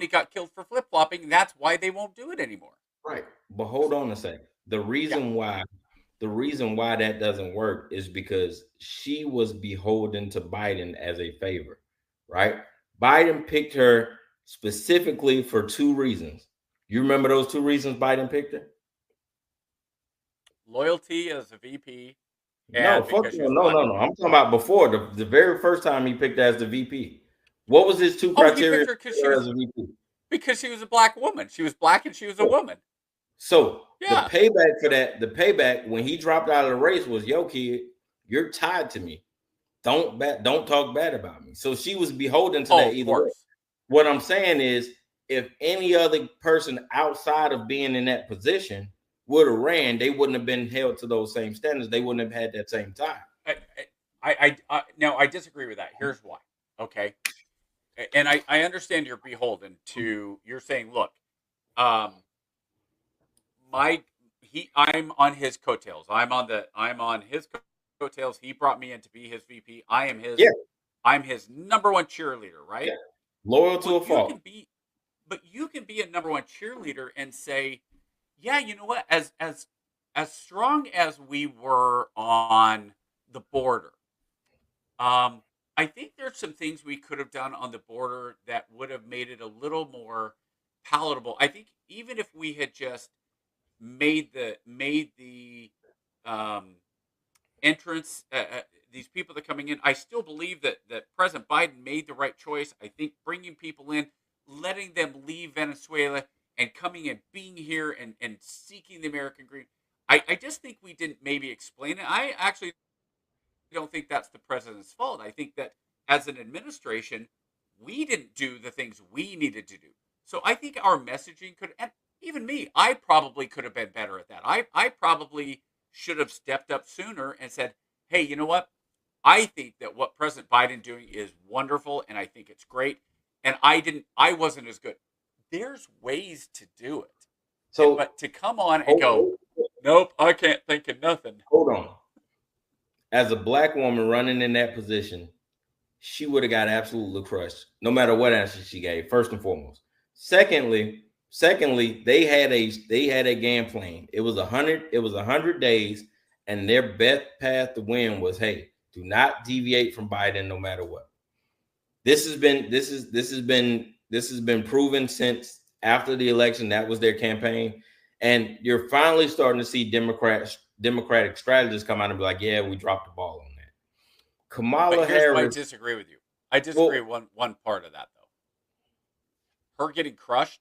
got killed for flip flopping, and that's why they won't do it anymore. Right, but hold on a second. The reason why that doesn't work is because she was beholden to Biden as a favor, right? Biden picked her specifically for 2 reasons. You remember those 2 reasons Biden picked her? Loyalty as a VP. No. I'm talking about before the very first time he picked her as the VP. What was his 2 criteria as a VP? Because she was a black woman. She was black and she was a woman. So the payback for that, when he dropped out of the race was, "Yo, kid, you're tied to me. Don't talk bad about me." So she was beholden to that either way. What I'm saying is, if any other person outside of being in that position would have ran, they wouldn't have been held to those same standards. They wouldn't have had that same tie. No, I disagree with that. Here's why. Okay. And I understand you're beholden to, you're saying, look, um, I'm on his coattails. I'm on his coattails. He brought me in to be his VP. Yeah, I'm his number one cheerleader, right? yeah. Loyal to Well, a fault. you can be a number one cheerleader and say, yeah, you know what? As strong as we were on the border, I think there's some things we could have done on the border that would have made it a little more palatable. I think even if we had just made the um, entrance, these people that are coming in, I still believe that President Biden made the right choice. I think bringing people in, letting them leave Venezuela, and coming and being here and seeking the American dream. I just think we didn't maybe explain it. I actually don't think that's the president's fault. I think that as an administration, we didn't do the things we needed to do. So I think our messaging could, and even me, I probably could have been better at that. I probably should have stepped up sooner and said, hey, you know what? I think that what President Biden doing is wonderful, and I think it's great. And I wasn't as good. There's ways to do it. So, But to come on and go, nope, I can't think of nothing. hold on. As a black woman running in that position, she would have got absolutely crushed, no matter what answer she gave. First and foremost. Secondly, they had a game plan. It was 100 days, and their best path to win was, hey, do not deviate from Biden no matter what. This has been proven since after the election. That was their campaign, and you're finally starting to see Democratic strategists come out and be like, yeah, we dropped the ball on that. Kamala Harris. I disagree with you. I disagree with one part of that, though. Her getting crushed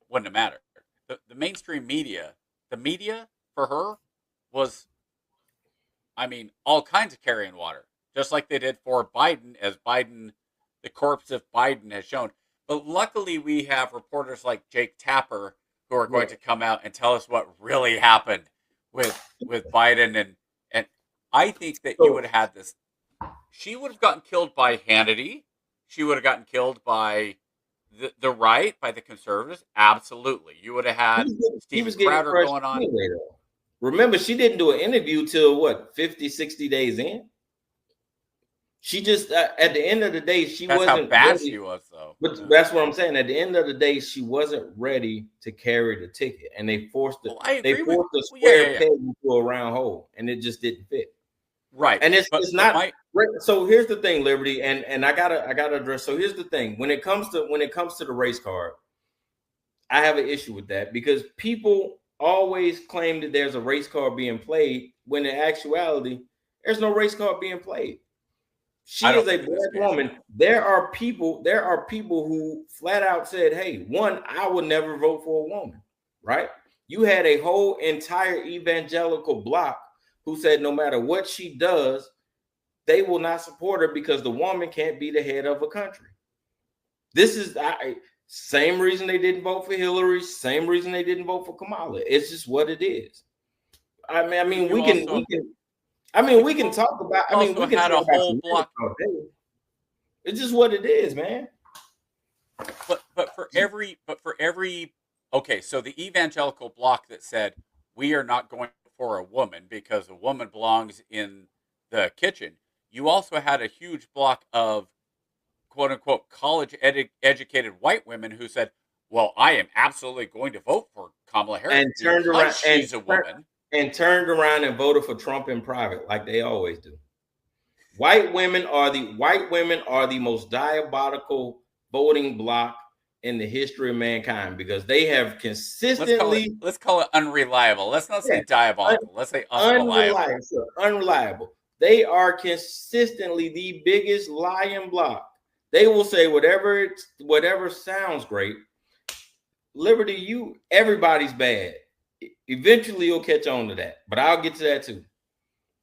wouldn't have mattered. The mainstream media, the media for her was, I mean, all kinds of carrying water, just like they did for Biden, as Biden, the corpse of Biden has shown. But luckily, we have reporters like Jake Tapper who are going to come out and tell us what really happened with Biden, and I think that you would have had this. She would have gotten killed by Hannity. She would have gotten killed by the right, by the conservatives. Absolutely. You would have had Steven Crowder going on. Anyway, remember, she didn't do an interview till what, 50, 60 days in? She just, at the end of the day, That's wasn't how bad ready. she was, though. But that's what I'm saying. At the end of the day, she wasn't ready to carry the ticket, and they forced the square peg into a round hole, and it just didn't fit. Right, and it's not. So here's the thing, Liberty, and I gotta address. So here's the thing: when it comes to the race card, I have an issue with that because people always claim that there's a race card being played when in actuality there's no race card being played. She is a black woman. There are people who flat out said, hey, one, I would never vote for a woman, right? You had a whole entire evangelical block who said no matter what she does, they will not support her because the woman can't be the head of a country. This is same reason they didn't vote for Hillary, same reason they didn't vote for Kamala. It's just what it is. I mean, we can talk about. I mean, we can had talk a whole block. It's just what it is, man. But for every okay, so the evangelical block that said we are not going for a woman because a woman belongs in the kitchen. You also had a huge block of quote unquote college educated white women who said, well, I am absolutely going to vote for Kamala Harris and turned around. She's a woman. And turned around and voted for Trump in private, like they always do. White women are the most diabolical voting bloc in the history of mankind because they have consistently. Let's call it unreliable. Let's not say diabolical. Let's say unreliable. Unreliable. They are consistently the biggest lying bloc. They will say whatever sounds great. Liberty, everybody's bad. Eventually you'll catch on to that, but I'll get to that too.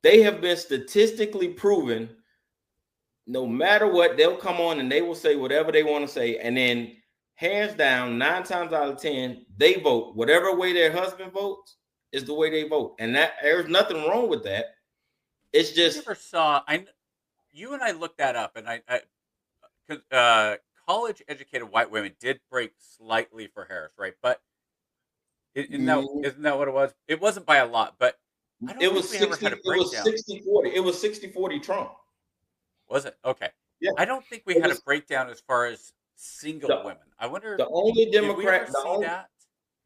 They have been statistically proven no matter what, they'll come on and they will say whatever they want to say. And then hands down, 9 times out of 10, they vote. Whatever way their husband votes is the way they vote. And that there's nothing wrong with that. It's just. You and I looked that up, and college-educated white women did break slightly for Harris, right? But Mm, isn't that what it was? It wasn't by a lot, but I don't It think was we ever 60. had a It was breakdown. 60-40. It was 60-40 Trump. Was it? Okay. Yeah. I don't think we It had a was breakdown as far as single the women. I wonder, the only did we ever Democrat. The see only that?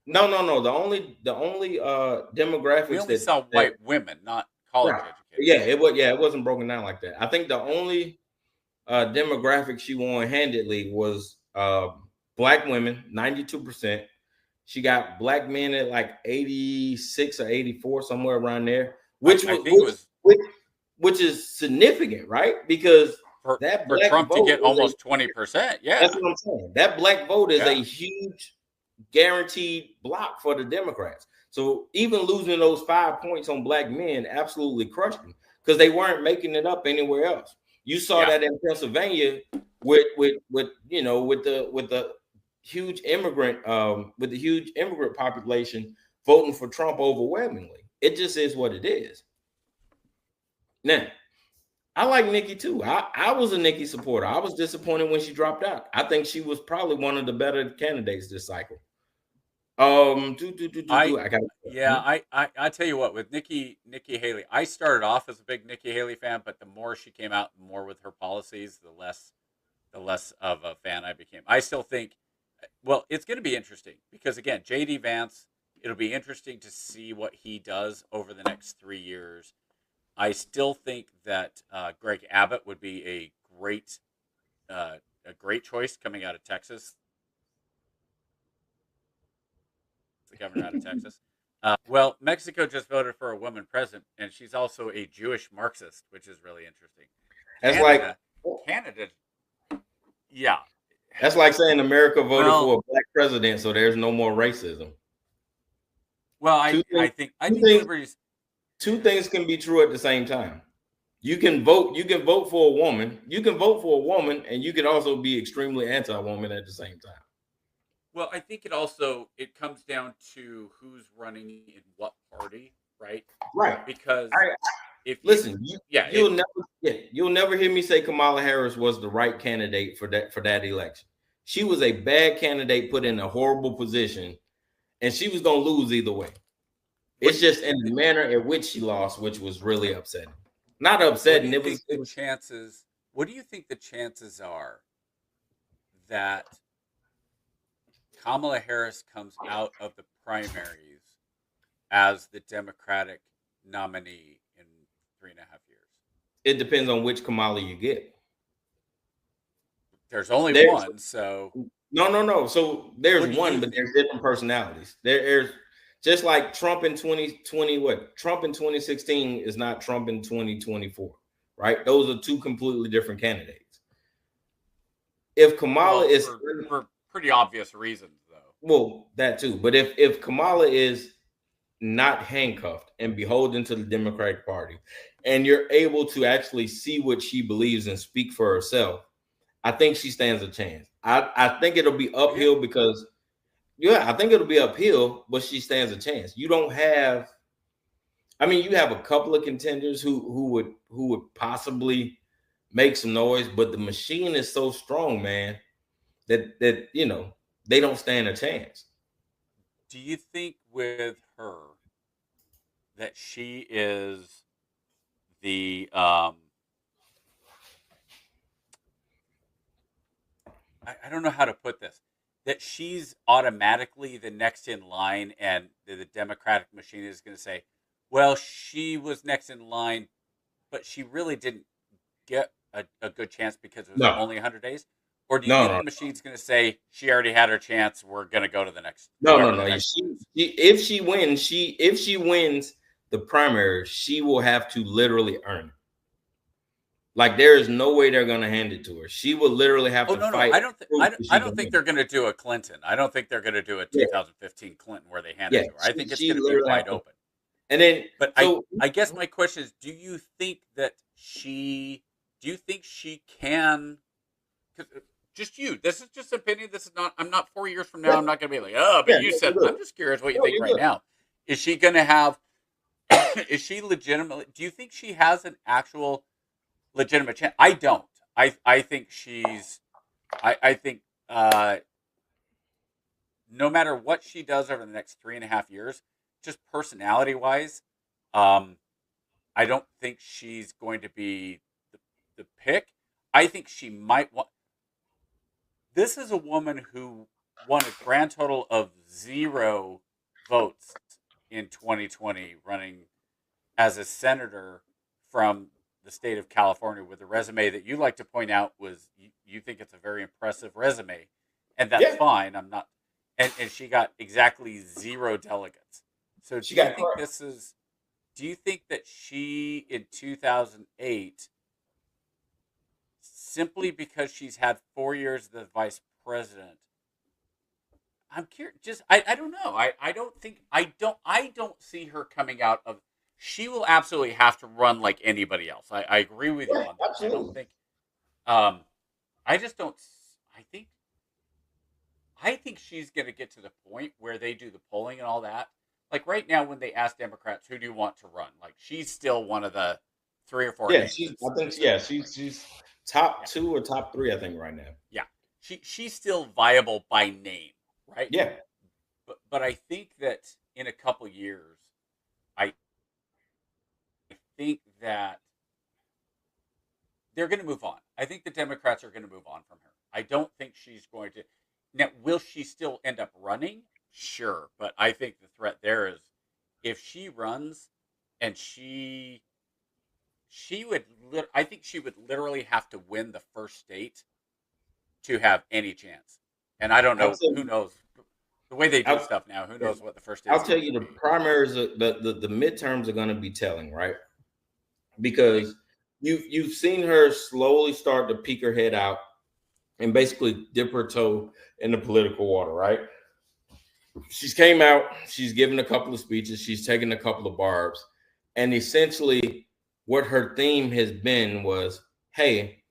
no. The only We demographics only saw that white women, not college right. educated Yeah, women. it wasn't broken down like that. I think the only demographic she won handedly was black women, 92%. She got black men at like 86 or 84, somewhere around there, which I was think it was which is significant, right? Because for that for black Trump to vote get is a almost 20%. Yeah, that's what I'm saying. That black vote is a yeah, huge guaranteed block for the Democrats. So even losing those 5 points on black men absolutely crushed them because they weren't making it up anywhere else. You saw yeah. that in Pennsylvania with the huge immigrant population voting for Trump overwhelmingly. It just is what it is. Now, I like Nikki too. I was a Nikki supporter. I was disappointed when she dropped out. I think she was probably one of the better candidates this cycle. I I got I tell you what, with Nikki Haley, I started off as a big Nikki Haley fan, but the more she came out more with her policies, the less of a fan I became. I still think, well, it's going to be interesting because again, JD Vance, it'll be interesting to see what he does over the next 3 years. I still think that Greg Abbott would be a great choice coming out of Texas, the governor out of Texas. Well, Mexico just voted for a woman president, and she's also a Jewish Marxist, which is really interesting. that's like Canada, yeah. that's like saying America voted Well, for a black president, so there's no more racism. well, Two I things, think two things, liberties. two things can be true at the same time. You can vote for a woman. You can vote for a woman, and you can also be extremely anti-woman at the same time. Well, I think it comes down to who's running in what party, right? Right. Because I if listen, you, you'll never hear me say Kamala Harris was the right candidate for that election. She was a bad candidate put in a horrible position, and she was gonna lose either way. It's just in the manner in which she lost, which was really upsetting. Not upsetting. It was chances? What do you think the chances are that Kamala Harris comes out of the primaries as the Democratic nominee in 3.5 years? It depends on which Kamala you get. There's only one, so no. So there's one, but there's different personalities. There's just like Trump in 2020. What Trump in 2016 is not Trump in 2024, right? Those are two completely different candidates. If Kamala is for pretty obvious reasons, though. Well, that too. But if Kamala is not handcuffed and beholden to the Democratic Party, and you're able to actually see what she believes and speak for herself, I think she stands a chance. I think it'll be uphill because, I think it'll be uphill, but she stands a chance. You don't have, you have a couple of contenders who would possibly make some noise, but the machine is so strong, man, that they don't stand a chance. Do you think with her that she is the I don't know how to put this, that she's automatically the next in line and the Democratic machine is going to say, well, she was next in line, but she really didn't get a good chance because it was only 100 days? Or do you think the machine's going to say she already had her chance, we're going to go to the next? No. If she wins the primary, she will have to literally earn it. Like there is no way they're going to hand it to her. She will literally have to fight. I don't think they're going to do a Clinton. I don't think they're going to do a 2015 Clinton where they hand it to her. I think it's going to be wide open. And then, but I guess my question is, do you think she can? Because just you, this is just opinion. This is not. I'm not 4 years from now. I'm not going to be like, oh, but you said. I'm just curious what you think right now. Is she going to have? Is she legitimately? Do you think she has an actual legitimate chance? I don't. I think she's I think no matter what she does over the next 3.5 years, just personality wise, I don't think she's going to be the pick. I think she might want. This is a woman who won a grand total of 0 votes in 2020 running as a senator from the state of California with a resume that you like to point out was you think it's a very impressive resume, and that's fine. I'm not, and she got exactly 0 delegates. So do you think this is? Do you think that she in 2008, simply because she's had 4 years as the vice president? I'm curious. Just I don't know. I don't see her coming out of. She will absolutely have to run like anybody else. I agree with you on that. Absolutely. I don't think. I just don't. I think she's going to get to the point where they do the polling and all that. Like right now, when they ask Democrats, "Who do you want to run?" Like she's still one of the 3 or 4. Yeah, she's top 2 or top 3, I think, right now. Yeah, she's still viable by name, right? Yeah, but I think that in a couple years, I think that they're going to move on. I think the Democrats are going to move on from her. I don't think she's going to. Now, will she still end up running? Sure, but I think the threat there is if she runs and she would. I think she would literally have to win the first state to have any chance. And I don't know. Who knows? The way they do stuff now, who knows what the first state? I'll tell you, the primaries, the midterms are going to be telling, right? Because you've seen her slowly start to peek her head out and basically dip her toe in the political water, right? She's came out, she's given a couple of speeches, she's taken a couple of barbs, and essentially what her theme has been was, hey,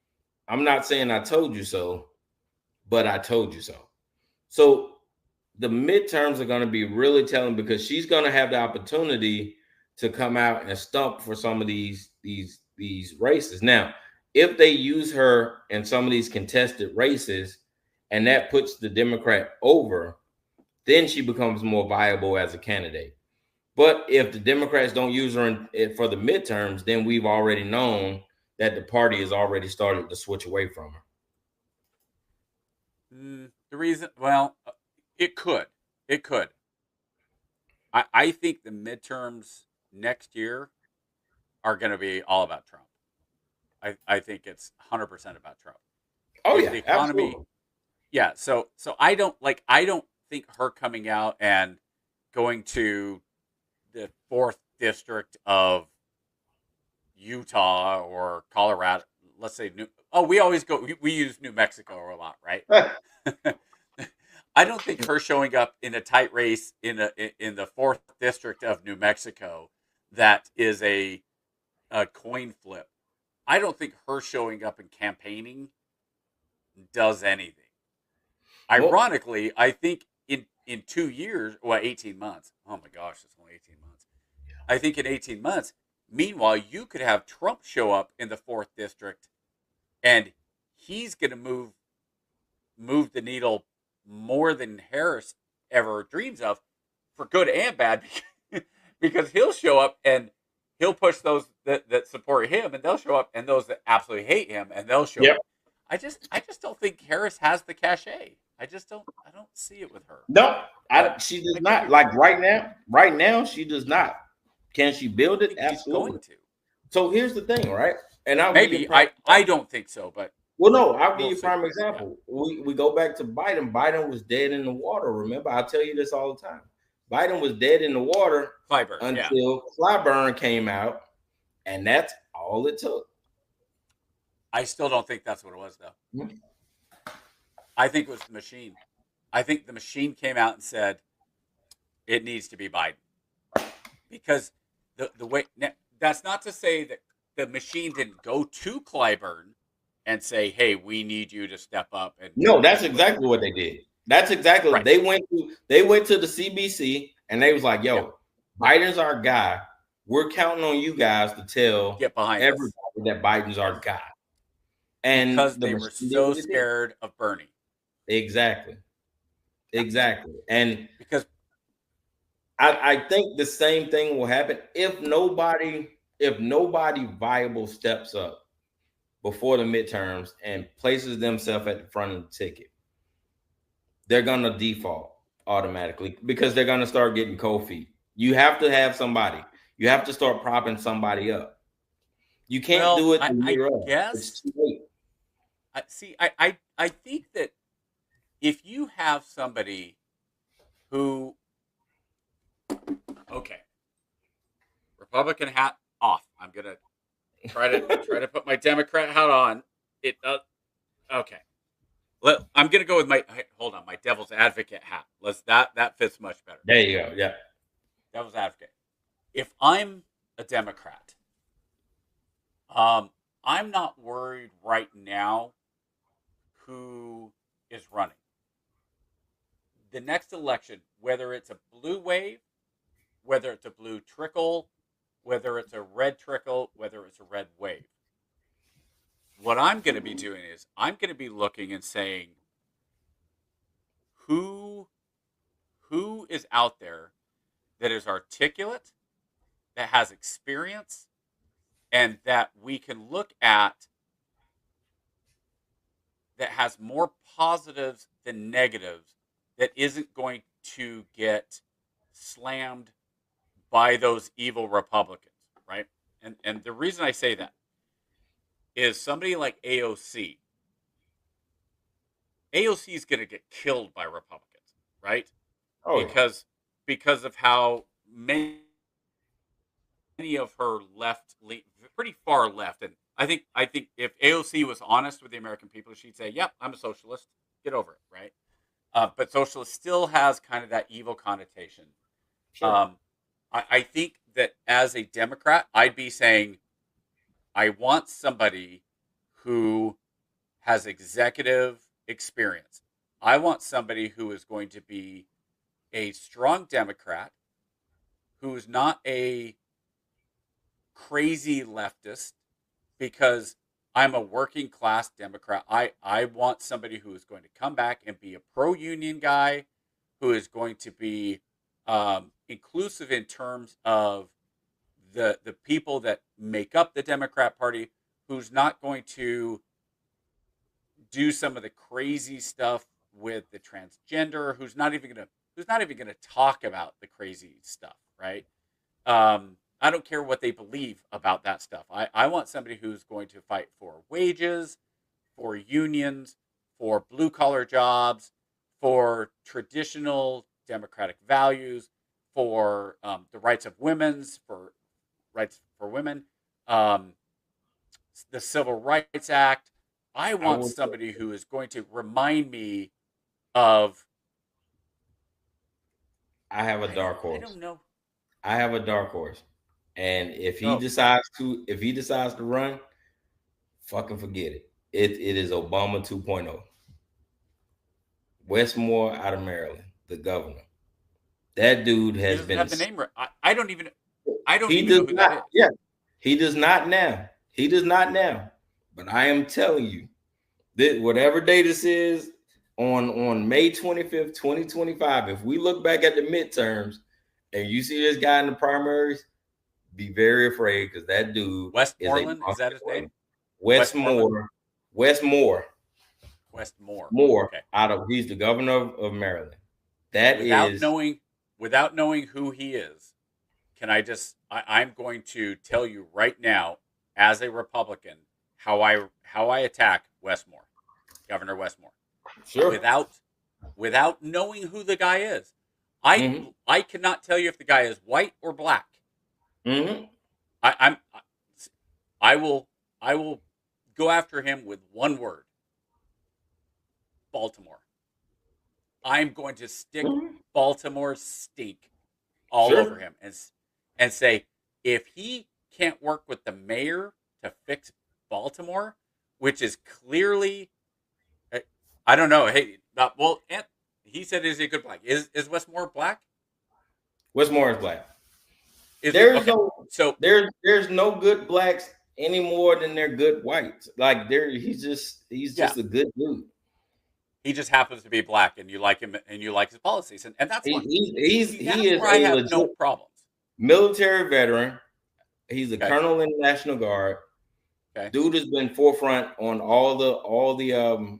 I'm not saying I told you so, but I told you so. So the midterms are going to be really telling because she's going to have the opportunity to come out and stump for some of these races. Now, if they use her in some of these contested races and that puts the Democrat over, then she becomes more viable as a candidate. But if the Democrats don't use her for the midterms, then we've already known that the party has already started to switch away from her. The reason, well, it could. I think the midterms next year are going to be all about Trump. I think it's 100% about Trump. Oh, With yeah, the economy. absolutely. Yeah, so I don't think her coming out and going to the 4th district of Utah or Colorado, let's say we use New Mexico a lot, right? I don't think her showing up in a tight race in the 4th district of New Mexico that is a coin flip. I don't think her showing up and campaigning does anything. Ironically, I think in 2 years, 18 months. Oh my gosh, it's only 18 months. I think in 18 months, meanwhile, you could have Trump show up in the 4th district and he's going to move the needle more than Harris ever dreams of, for good and bad, because he'll show up and he'll push those that support him, and they'll show up, and those that absolutely hate him, and they'll show up. I just don't think Harris has the cachet. I don't see it with her. No, she does not. Like right now, she does not. Can she build it? Absolutely. Going to. So here's the thing, right? And I don't think so, but well, no, I'll give you a prime example. We go back to Biden. Biden was dead in the water. Remember, I tell you this all the time. Biden was dead in the water until Clyburn came out, and that's all it took. I still don't think that's what it was, though. Mm-hmm. I think it was the machine. I think the machine came out and said it needs to be Biden, because the way, that's not to say that the machine didn't go to Clyburn and say, "Hey, we need you to step up." And no, that's exactly what they did. That's exactly right. They went to the CBC and they was like, "Yo, Biden's our guy. We're counting on you guys to tell get behind everybody that Biden's our guy." And because the they were machine did so what it did. scared of Bernie. Exactly. And Because I think the same thing will happen if nobody viable steps up before the midterms and places themselves at the front of the ticket. They're gonna default automatically because they're gonna start getting cold feet. You have to have somebody. You have to start propping somebody up. You can't do it the year of. guess It's too late. I think that if you have somebody who, okay, Republican hat off. I'm gonna try to put my Democrat hat on. It okay. I'm gonna go with my my devil's advocate hat. That fits much better. There you go. Yeah. Devil's advocate. If I'm a Democrat, I'm not worried right now who is running. The next election, whether it's a blue wave, whether it's a blue trickle, whether it's a red trickle, whether it's a red wave, what I'm going to be doing is I'm going to be looking and saying, who is out there that is articulate, that has experience, and that we can look at that has more positives than negatives, that isn't going to get slammed by those evil Republicans, right? And the reason I say that is somebody like AOC. AOC is going to get killed by Republicans, right? Oh, because of how many of her left, pretty far left, and I think if AOC was honest with the American people, she'd say, "Yep, I'm a socialist. Get over it," right? But socialist still has kind of that evil connotation. sure. I think that as a Democrat, I'd be saying, I want somebody who has executive experience. I want somebody who is going to be a strong Democrat, who is not a crazy leftist, because I'm a working class Democrat. I want somebody who is going to come back and be a pro-union guy, who is going to be inclusive in terms of the people that make up the Democrat Party, who's not going to do some of the crazy stuff with the transgender, who's not even gonna talk about the crazy stuff, right? I don't care what they believe about that stuff. I want somebody who's going to fight for wages, for unions, for blue collar jobs, for traditional democratic values, for the rights of rights for women, the Civil Rights Act. I want somebody who is going to remind me of. I have a dark horse. I don't know. I have a dark horse. And if he decides to run, fucking forget it. It is Obama 2.0. Wes Moore out of Maryland, the governor. That dude has been. Have the name right. I don't even know who not, that is. Yeah, he does not now. He does not now. But I am telling you, that whatever day this is, on May 25th, 2025, if we look back at the midterms and you see this guy in the primaries, be very afraid, because that dude Westmoreland, is that his name? Westmore. Westmore. Okay. He's the governor of Maryland. Without knowing who he is, can I just I'm going to tell you right now, as a Republican, how I attack Westmore, Governor Westmore. Sure. Without knowing who the guy is. I cannot tell you if the guy is white or black. Mm-hmm. I will go after him with one word. Baltimore. I'm going to stick Baltimore stink all over him and say, if he can't work with the mayor to fix Baltimore, which is clearly, I don't know. Hey, he said, is he a good black? Is Westmore black? Westmore is black. There's no good blacks any more than they're good whites. Like he's just a good dude. He just happens to be black, and you like him, and you like his policies, and that's fine. He is where I a have legit no problems. military veteran. He's a Okay. colonel in the National Guard. Okay. Dude has been forefront on all the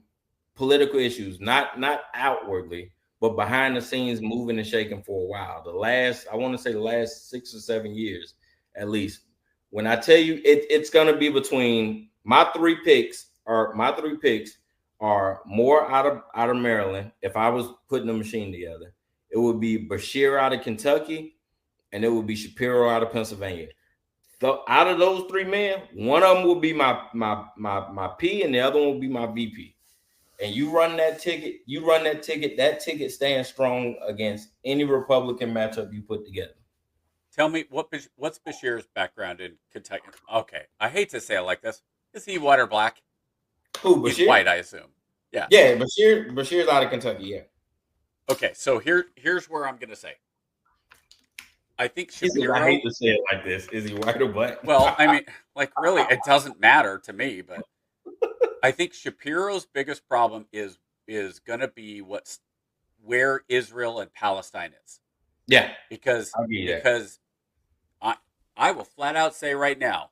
political issues, not outwardly, but behind the scenes, moving and shaking for a while. I want to say the last 6 or 7 years, at least. When I tell you it's gonna be between my three picks are Moore out of Maryland. If I was putting a machine together, it would be Bashir out of Kentucky, and it would be Shapiro out of Pennsylvania. So out of those three men, one of them will be my P, and the other one will be my VP. And you run that ticket. That ticket stands strong against any Republican matchup you put together. Tell me what's Bashir's background in Kentucky? Okay, I hate to say it like this. Is he white or black? Who, Bashir? He's white, I assume. Yeah. Yeah, Bashir's out of Kentucky, yeah. Okay, so here's where I'm gonna say. I think Shapiro. I hate to say it like this. Is he white or black? Well, I mean, like really, it doesn't matter to me, but I think Shapiro's biggest problem is gonna be where Israel and Palestine is. Yeah, because I will flat out say right now,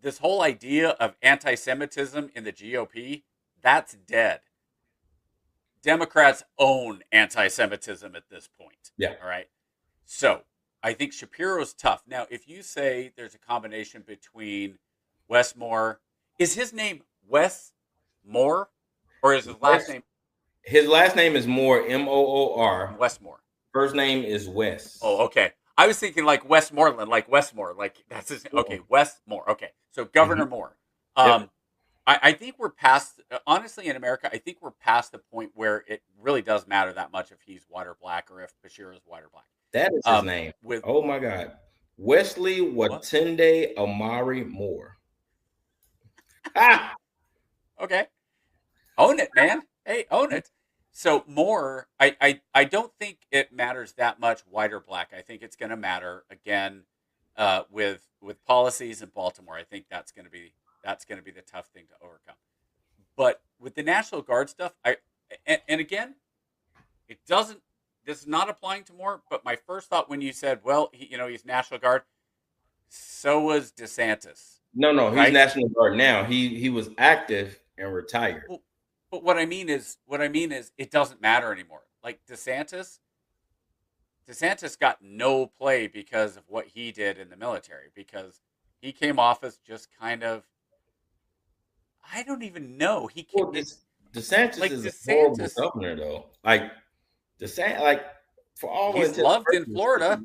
this whole idea of anti-Semitism in the GOP, that's dead. Democrats own anti-Semitism at this point. Yeah. All right. So I think Shapiro's tough. Now, if you say there's a combination between Wes Moore, is his name Wes Moore, or is his last name? His last name is Moore, Moor. Wes Moore. First name is Wes. Oh, okay. I was thinking like Westmoreland, like Westmore, like that's his. Okay, Wes Moore. Okay, so Governor Moore. Yep. I think we're past. Honestly, in America, I think we're past the point where it really does matter that much if he's white or black, or if Bashir is white or black. That is his name. Oh my God, Wesley Watende Amari Moore. Okay, own it, man. Hey, own it. So Moore, I don't think it matters that much white or black. I think it's going to matter again with policies in Baltimore. I think that's going to be the tough thing to overcome. But with the National Guard stuff, and again, it doesn't. This is not applying to Moore. But my first thought when you said, well, he's National Guard, so was DeSantis. No, he's right? National Guard now. He was active and retired. Well, but what I mean is it doesn't matter anymore. Like DeSantis got no play because of what he did in the military, because he came off as just kind of, I don't even know. DeSantis is a horrible governor, though. Like DeSantis, like for all he's loved in Florida.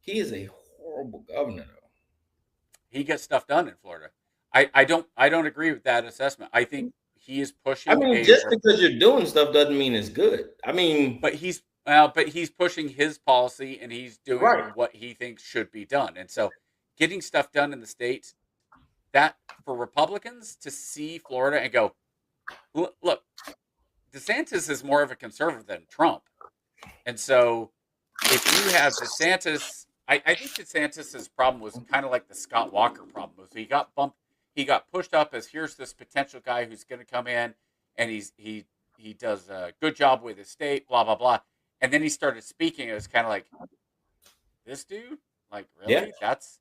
He is a horrible governor, though. He gets stuff done in Florida. I don't agree with that assessment. I think he is pushing. I mean, just because you're doing stuff doesn't mean it's good. I mean, but he's pushing his policy, and he's doing what he thinks should be done. And so, getting stuff done in the states, that for Republicans to see Florida and go, look, DeSantis is more of a conservative than Trump, and so if you have DeSantis, I think DeSantis's problem was kind of like the Scott Walker problem. Was he got bumped. He got pushed up as here's this potential guy who's going to come in, and he does a good job with his state, blah blah blah. And then he started speaking. It was kind of like, this dude, like really? Yeah. That's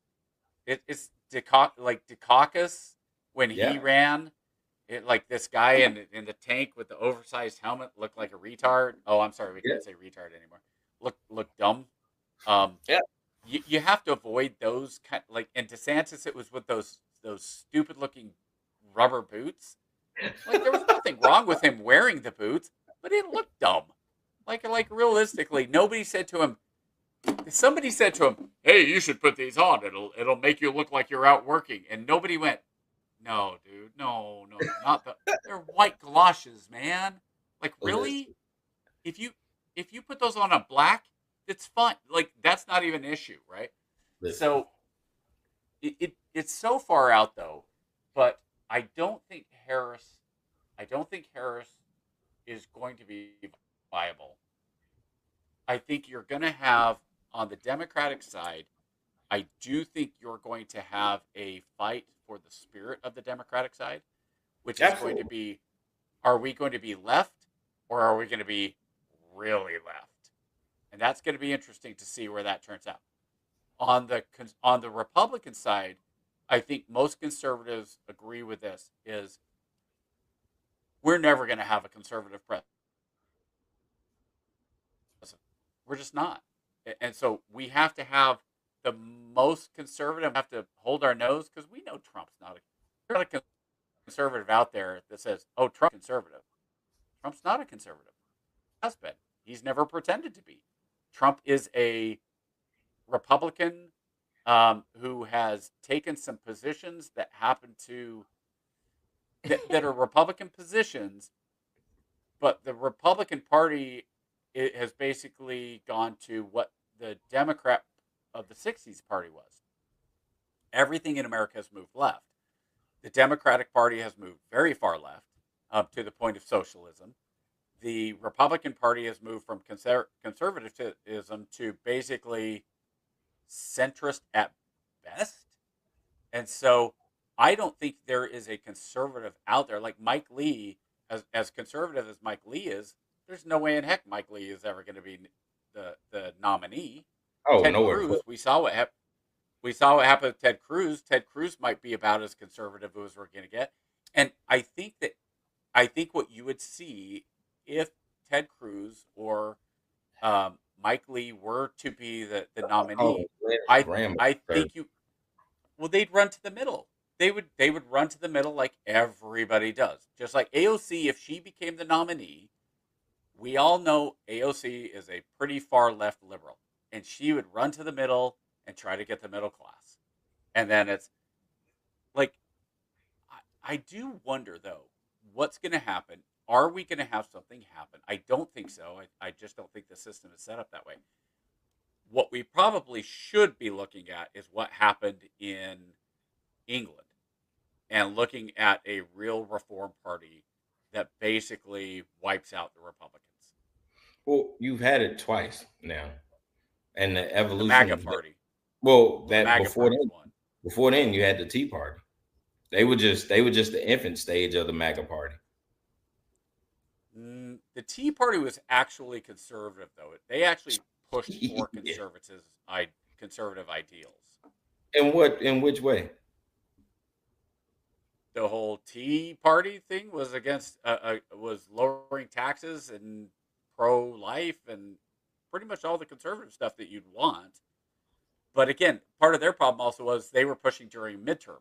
it. It's Dukakis when he ran. It like this guy in the tank with the oversized helmet looked like a retard. Oh, I'm sorry, we can't say retard anymore. Look dumb. You have to avoid those kind and DeSantis. It was with those stupid looking rubber boots. Like there was nothing wrong with him wearing the boots, but it looked dumb. Like realistically, nobody said to him. Somebody said to him, "Hey, you should put these on. It'll make you look like you're out working." And nobody went, "No, dude, no, not the. They're white galoshes, man. Like really? If you put those on a black, it's fine. Like that's not even an issue, right?" So it's so far out though, but I don't think Harris is going to be viable. I think you're going to have on the Democratic side, I do think you're going to have a fight for the spirit of the Democratic side, which is going to Absolutely. be, are we going to be left or are we going to be really left? And that's going to be interesting to see where that turns out. On the Republican side, I think most conservatives agree with this is we're never going to have a conservative president. We're just not. And so we have to have the most conservative, have to hold our nose because we know Trump's not there's not a conservative out there that says, oh, Trump's conservative. Trump's not a conservative. Has been. He's never pretended to be. Trump is a Republican who has taken some positions that happen to that are Republican positions, but the Republican Party has basically gone to what the Democrat of the 60s party was. Everything in America has moved left. The Democratic Party has moved very far left, to the point of socialism. The Republican Party has moved from conservatism to basically centrist at best. And so I don't think there is a conservative out there like Mike Lee, as conservative as Mike Lee is. There's no way in heck Mike Lee is ever going to be the nominee. Oh, Ted nowhere. Cruz, we saw what happened. We saw what happened with Ted Cruz. Ted Cruz might be about as conservative as we're going to get. And I think what you would see if Ted Cruz or Mike Lee were to be the nominee, I think they'd run to the middle. They would run to the middle like everybody does. Just like AOC, if she became the nominee, we all know AOC is a pretty far left liberal, and she would run to the middle and try to get the middle class. And then it's like, I do wonder though, what's going to happen? Are we going to have something happen? I don't think so. I just don't think the system is set up that way. What we probably should be looking at is what happened in England and looking at a real reform party that basically wipes out the Republicans. Well, you've had it twice now, and the evolution. The MAGA party. Well, that MAGA before party then, won. before then, you had the Tea Party. They were just the infant stage of the MAGA party. The Tea Party was actually conservative, though. They actually pushed for Yeah. conservative ideals. In which way? The whole Tea Party thing was against was lowering taxes and pro-life and pretty much all the conservative stuff that you'd want. But again, part of their problem also was they were pushing during midterm.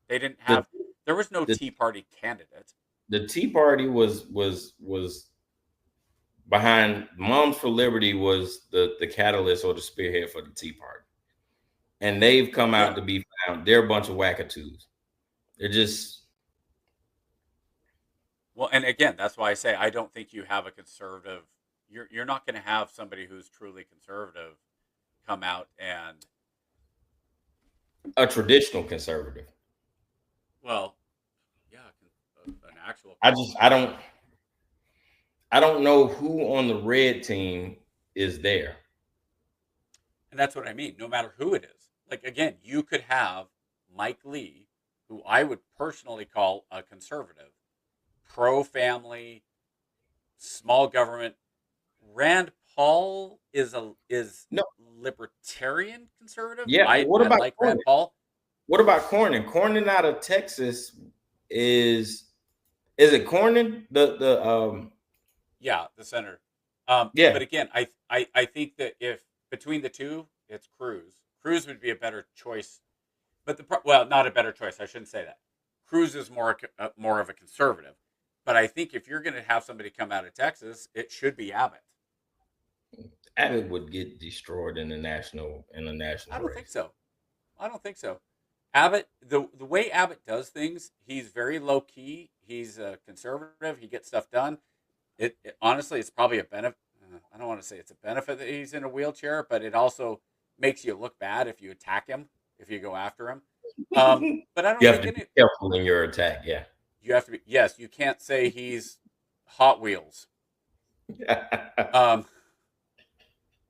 They didn't have there was no Tea Party candidate. The Tea Party was behind Moms for Liberty was the catalyst or the spearhead for the Tea Party. And they've come out to be found. They're a bunch of wackatoos. They're just Well, and again, that's why I say I don't think you have a conservative. You're not going to have somebody who's truly conservative come out and a traditional conservative. well, yeah, an actual. I don't know who on the red team is there. And that's what I mean. No matter who it is, like again, you could have Mike Lee, who I would personally call a conservative, pro-family, small government. Rand Paul is No. libertarian conservative. Yeah. What about like Rand Paul? What about Cornyn? Cornyn out of Texas is it Cornyn? Yeah, the senator. Yeah. But again, I think that if between the two, it's Cruz. Cruz would be a better choice. But not a better choice. I shouldn't say that. Cruz is more of a conservative. But I think if you're going to have somebody come out of Texas, it should be Abbott. Abbott would get destroyed in the national I don't race. think so. I don't think so. Abbott, the way Abbott does things, he's very low key. He's a conservative. He gets stuff done. It honestly, it's probably a benefit. I don't want to say it's a benefit that he's in a wheelchair, but it also makes you look bad if you attack him, if you go after him. But I don't. You have to be careful in your attack. Yeah. You have to be. Yes, you can't say he's Hot Wheels.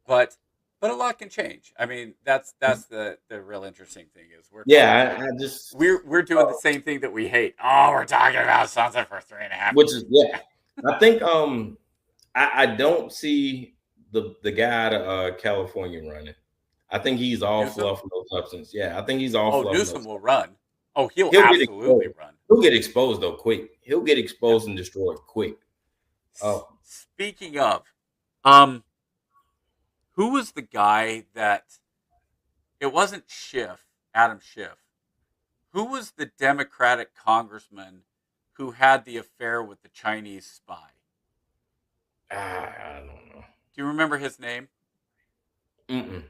But But a lot can change. I mean, that's the real interesting thing is Yeah, I just we're doing the same thing that we hate. Oh, we're talking about something for 3.5 which years. is yeah. I think I don't see the guy out of California running. I think he's all Newsom? fluff, no substance. Yeah, I think he's all Oh, fluff, no Newsom substance. will run. Oh, he'll He'll get absolutely exposed. run. He'll get exposed though quick. He'll get exposed and destroyed quick. Oh, Speaking of, who was the guy that it wasn't Schiff, Adam Schiff. Who was the Democratic congressman who had the affair with the Chinese spy? I don't know. Do you remember his name? Mm-mm.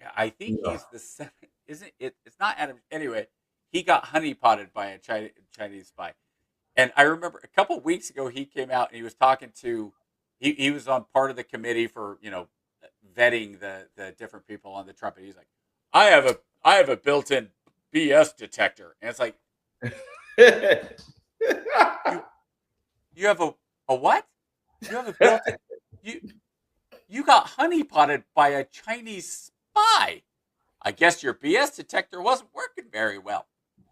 Yeah, I think No. he's the second. Isn't it? It's not Adam. Anyway, he got honeypotted by a Chinese spy. And I remember a couple weeks ago he came out and he was talking to. He was on part of the committee for vetting the different people on the Trump. And he's like, I have a built-in BS detector, and it's like you have a what? You have a built-in you got honeypotted by a Chinese spy. I guess your BS detector wasn't working very well.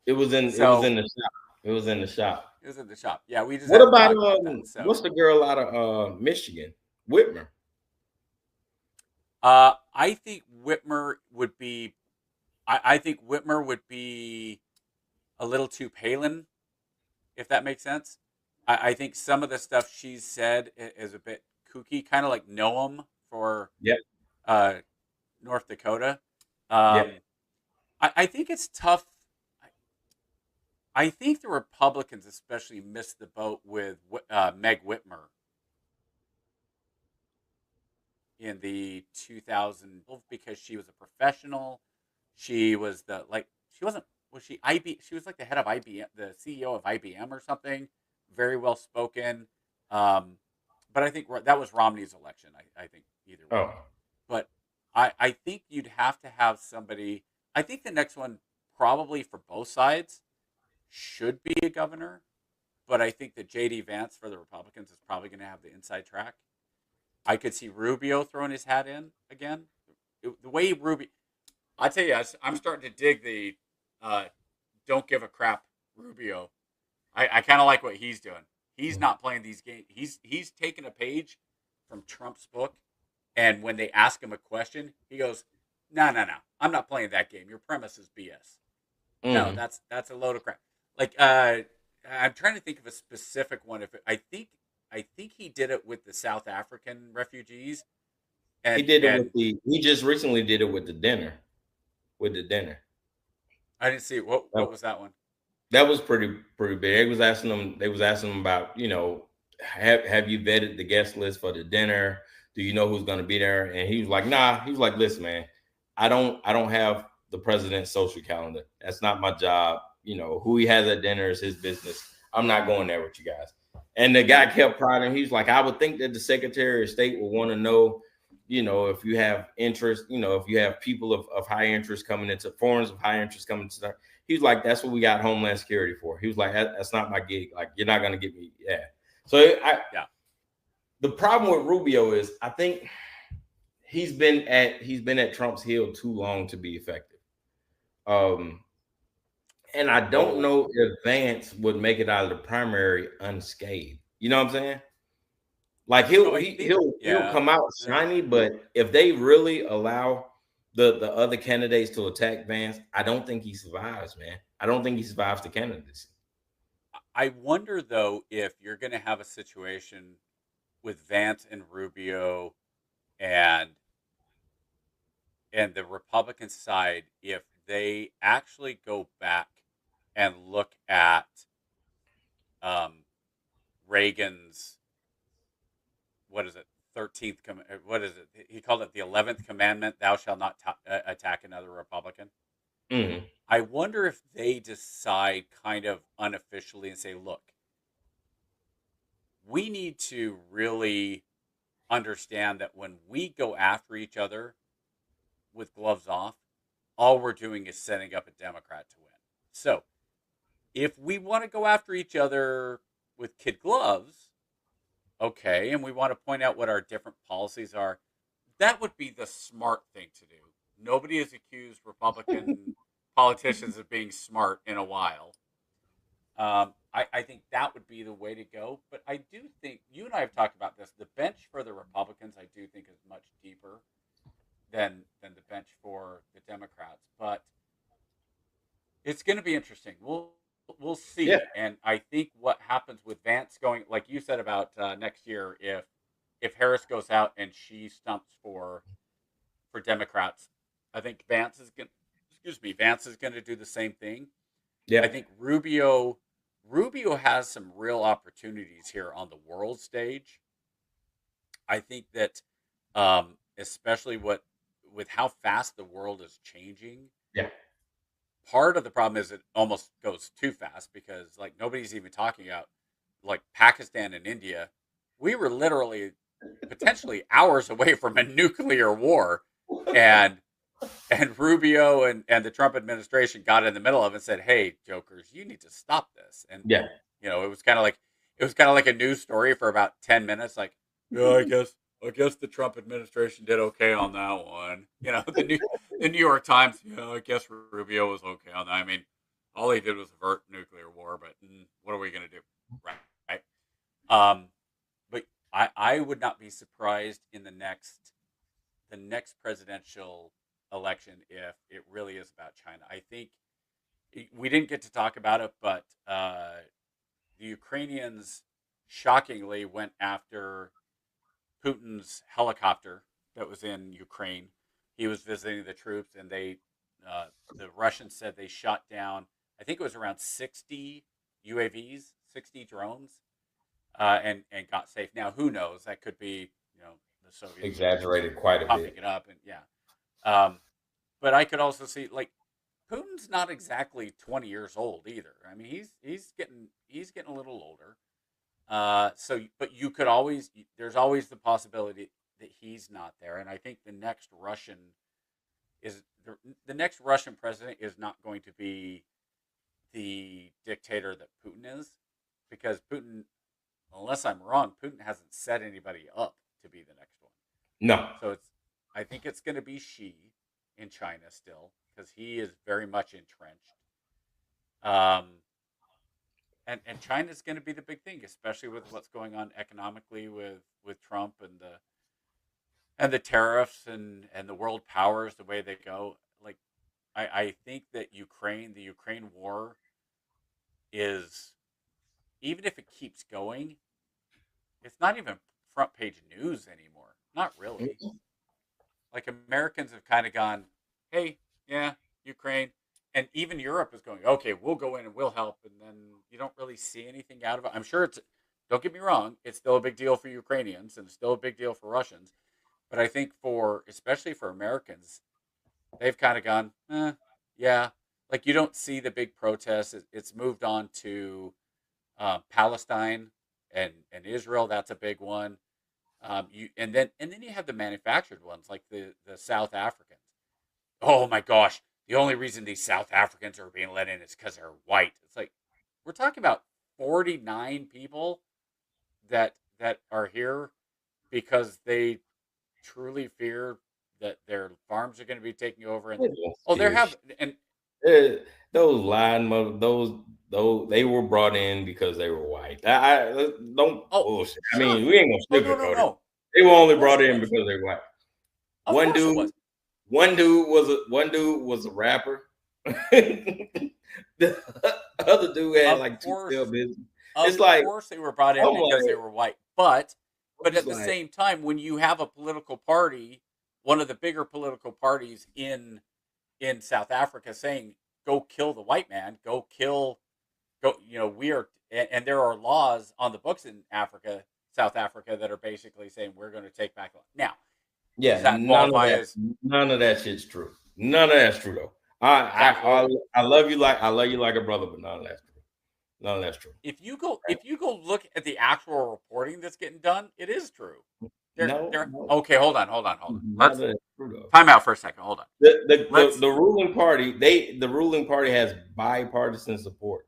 It was in the shop. It was in the shop. It was in the shop. Yeah, we just. What about that, so. What's the girl out of Michigan? Whitmer. I think Whitmer would be. I think Whitmer would be a little too Palin, if that makes sense. I think some of the stuff she's said is a bit kooky, kind of like Noam for North Dakota. I think it's tough. I think the Republicans especially missed the boat with Meg Whitmer in the 2000 because she was a professional. She was she was like the head of IBM, the CEO of IBM or something. Very well spoken. But I think that was Romney's election. I think either way. Oh. But I think you'd have to have somebody. I think the next one probably for both sides should be a governor, but I think that J.D. Vance for the Republicans is probably going to have the inside track. I could see Rubio throwing his hat in again. The way Rubio, I tell you, I'm starting to dig the don't give a crap Rubio. I kind of like what he's doing. He's not playing these games. He's taking a page from Trump's book, and when they ask him a question, he goes, "No, I'm not playing that game. Your premise is BS. No, that's a load of crap." Like, I'm trying to think of a specific one. I think he did it with the South African refugees. And, he just recently did it with the dinner. With the dinner. I didn't see it. What was that one? That was pretty big. They was asking them about, have you vetted the guest list for the dinner? Do you know who's going to be there? And he was like, nah. He was like, listen, man, I don't have the president's social calendar. That's not my job. Who he has at dinner is his business. I'm not going there with you guys. And the guy kept prodding. He's like, I would think that the Secretary of State will want to know, if you have interest, if you have people of high interest coming into foreigners of high interest coming to that. He's like, that's what we got Homeland Security for. He was like, that's not my gig. Like, you're not going to get me. Yeah. So the problem with Rubio is I think he's been at Trump's heel too long to be effective. And I don't know if Vance would make it out of the primary unscathed. You know what I'm saying? Like he'll come out shiny, but if they really allow the other candidates to attack Vance, I don't think he survives, man. I don't think he survives the candidacy. I wonder though if you're going to have a situation with Vance and Rubio and the Republican side, if they actually go back and look at Reagan's, what is it, 13th, what is it? He called it the 11th commandment, thou shalt not attack another Republican. Mm-hmm. I wonder if they decide kind of unofficially and say, look, we need to really understand that when we go after each other with gloves off, all we're doing is setting up a Democrat to win. So if we want to go after each other with kid gloves, okay, and we want to point out what our different policies are, that would be the smart thing to do. Nobody has accused Republican politicians of being smart in a while. I think that would be the way to go. But I do think you and I have talked about this. The bench for the Republicans, I do think, is much deeper than the bench for the Democrats. But it's going to be interesting. We'll see. Yeah. And I think what happens with Vance going, like you said about next year, if Harris goes out and she stumps for Democrats, I think Vance is going. Vance is going to do the same thing. Yeah. I think Rubio has some real opportunities here on the world stage. I think that, especially with how fast the world is changing. Yeah. Part of the problem is it almost goes too fast because like nobody's even talking about like Pakistan and India. We were literally potentially hours away from a nuclear war, and Rubio and the Trump administration got in the middle of it and said, "Hey, jokers, you need to stop this." And Yeah. it was kind of like a news story for about 10 minutes. Like, yeah, I guess the Trump administration did okay on that one. The New York Times. I guess Rubio was okay on that. I mean, all he did was avert nuclear war, but what are we going to do, right? But I would not be surprised in the next presidential election if it really is about China. I think we didn't get to talk about it, but the Ukrainians shockingly went after Putin's helicopter that was in Ukraine. He was visiting the troops, and the Russians said they shot down, I think it was around 60 UAVs, 60 drones, and got safe. Now, who knows? That could be, the Soviets Exaggerated quite a pumping bit. it up, and yeah. But I could also see like Putin's not exactly 20 years old either. I mean, he's getting a little older. But you could always, there's always the possibility that he's not there. And I think the next Russian president is not going to be the dictator that Putin is, because Putin, unless I'm wrong, Putin hasn't set anybody up to be the next one. No. So I think it's going to be Xi in China still, because he is very much entrenched. And China's going to be the big thing, especially with what's going on economically with Trump and the tariffs and the world powers, the way they go. Like, I think that the Ukraine war is, even if it keeps going, it's not even front page news anymore. Not really. Like, Americans have kind of gone, hey, yeah, Ukraine. And even Europe is going, okay, we'll go in and we'll help. And then you don't really see anything out of it. I'm sure don't get me wrong, it's still a big deal for Ukrainians and it's still a big deal for Russians. But I think especially for Americans, they've kind of gone, yeah. Like, you don't see the big protests. It's moved on to Palestine and Israel. That's a big one. And then you have the manufactured ones, like the South Africans. Oh my gosh. The only reason these South Africans are being let in is because they're white. It's like, we're talking about 49 people that are here because they truly fear that their farms are going to be taken over. And those they were brought in because they were white. Bullshit. I mean, we ain't gonna sugarcoat it. They were only brought in because they were white. One dude was a rapper. The other dude had like two tail business. It's like, of course they were brought in because they were white, but at the same time, when you have a political party, one of the bigger political parties in South Africa, saying, "Go kill the white man, go," we are, and there are laws on the books in South Africa, that are basically saying we're going to take back land. Now, yeah, none of that shit's true. None of that's true though. I love you like a brother, but none of that's true. None of that's true. If you go look at the actual reporting that's getting done, it is true. No. Okay, hold on. Let's time out for a second. Hold on. The ruling party has bipartisan support.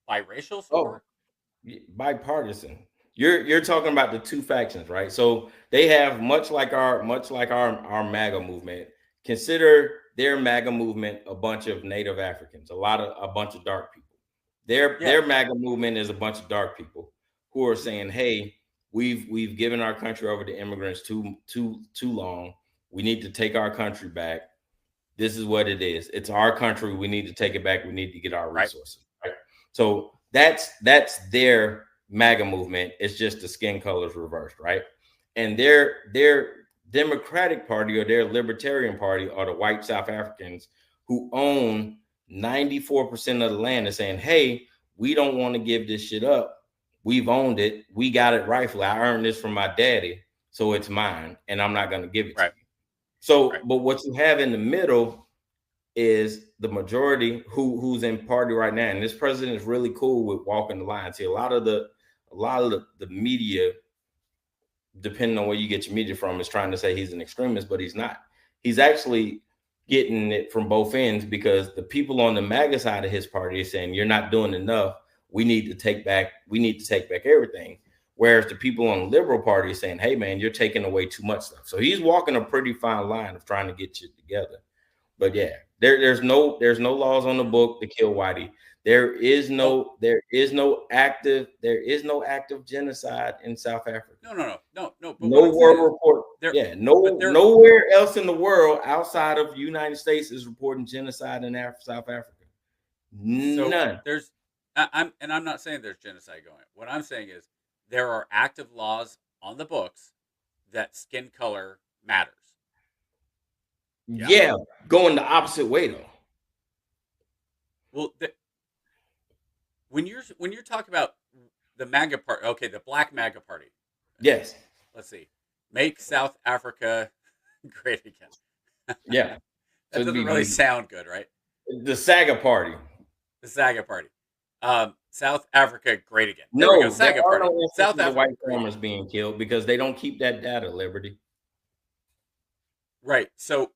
Biracial support? Bipartisan. You're talking about the two factions, right? So they have much like our MAGA movement. Consider their MAGA movement a bunch of Native Africans, a bunch of dark people. Their MAGA movement is a bunch of dark people who are saying, "Hey, we've given our country over to immigrants too long. We need to take our country back. This is what it is. It's our country. We need to take it back. We need to get our resources." Right? So that's their MAGA movement. It's just the skin colors reversed, right? And their Democratic Party or their Libertarian Party are the white South Africans who own 94% of the land and saying, "Hey, we don't want to give this shit up. We've owned it. We got it rightfully. I earned this from my daddy, so it's mine, and I'm not going to give it to you." So, but what you have in the middle is the majority who's in party right now, and this president is really cool with walking the line. See, a lot of the media, depending on where you get your media from, is trying to say he's an extremist, but he's not. He's actually getting it from both ends, because the people on the MAGA side of his party is saying, "You're not doing enough. We need to take back everything." Whereas the people on the Liberal Party are saying, "Hey man, you're taking away too much stuff." So he's walking a pretty fine line of trying to get shit together. But yeah, there's no laws on the book to kill Whitey. There is no active genocide in South Africa. No. No world report. Nowhere else in the world outside of the United States is reporting genocide in South Africa. None. I'm not saying there's genocide going. What I'm saying is there are active laws on the books that skin color matters. Yeah, going the opposite way though. Well, when you're talking about the MAGA party, okay, the Black MAGA party. Yes. Let's see. Make South Africa great again. Yeah. That doesn't really sound good, right? The SAGA party. The SAGA party. South Africa great again. There we go. SAGA party. South Africa white farmers being killed because they don't keep that data, Liberty. Right. So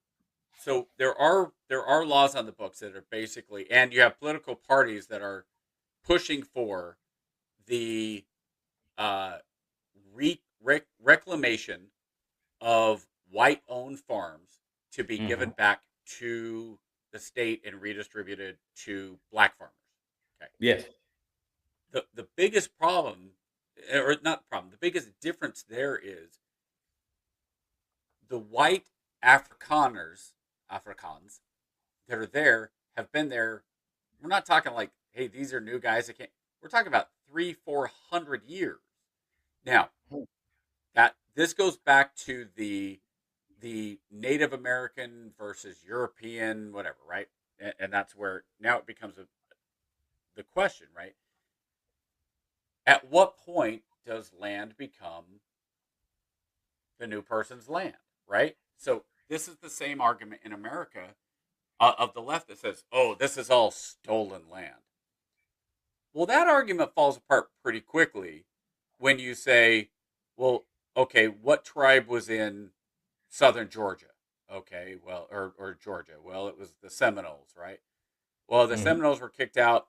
there are laws on the books that are basically, and you have political parties that are pushing for the reclamation of white-owned farms to be given back to the state and redistributed to black farmers. Okay. Yes. The biggest problem, or not problem, the biggest difference there is the white Afrikaners that are there have been there. We're not talking like, hey, these are new guys that can't. We're talking about 300-400 years. Now, that this goes back to the Native American versus European, whatever, right? And that's where now it becomes the question, right? At what point does land become the new person's land, right? So this is the same argument in America of the left that says, "Oh, this is all stolen land." Well, that argument falls apart pretty quickly when you say, well, okay, what tribe was in southern Georgia? Okay, well, or Georgia. Well, it was the Seminoles, right? Well, the Seminoles were kicked out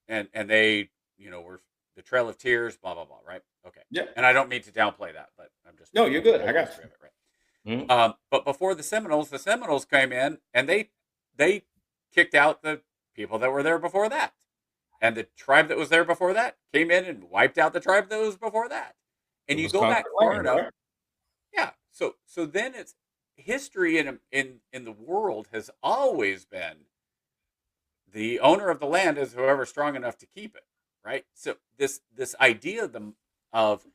and they, were the Trail of Tears, blah, blah, blah, right? Okay. Yeah. And I don't mean to downplay that, but I'm just... No, you're good. I got you. Right? But before the Seminoles came in and they kicked out the people that were there before that. And the tribe that was there before that came in and wiped out the tribe that was before that. And you go back far enough. Right? Yeah. So then it's history in the world has always been the owner of the land is whoever's strong enough to keep it. Right. So this idea of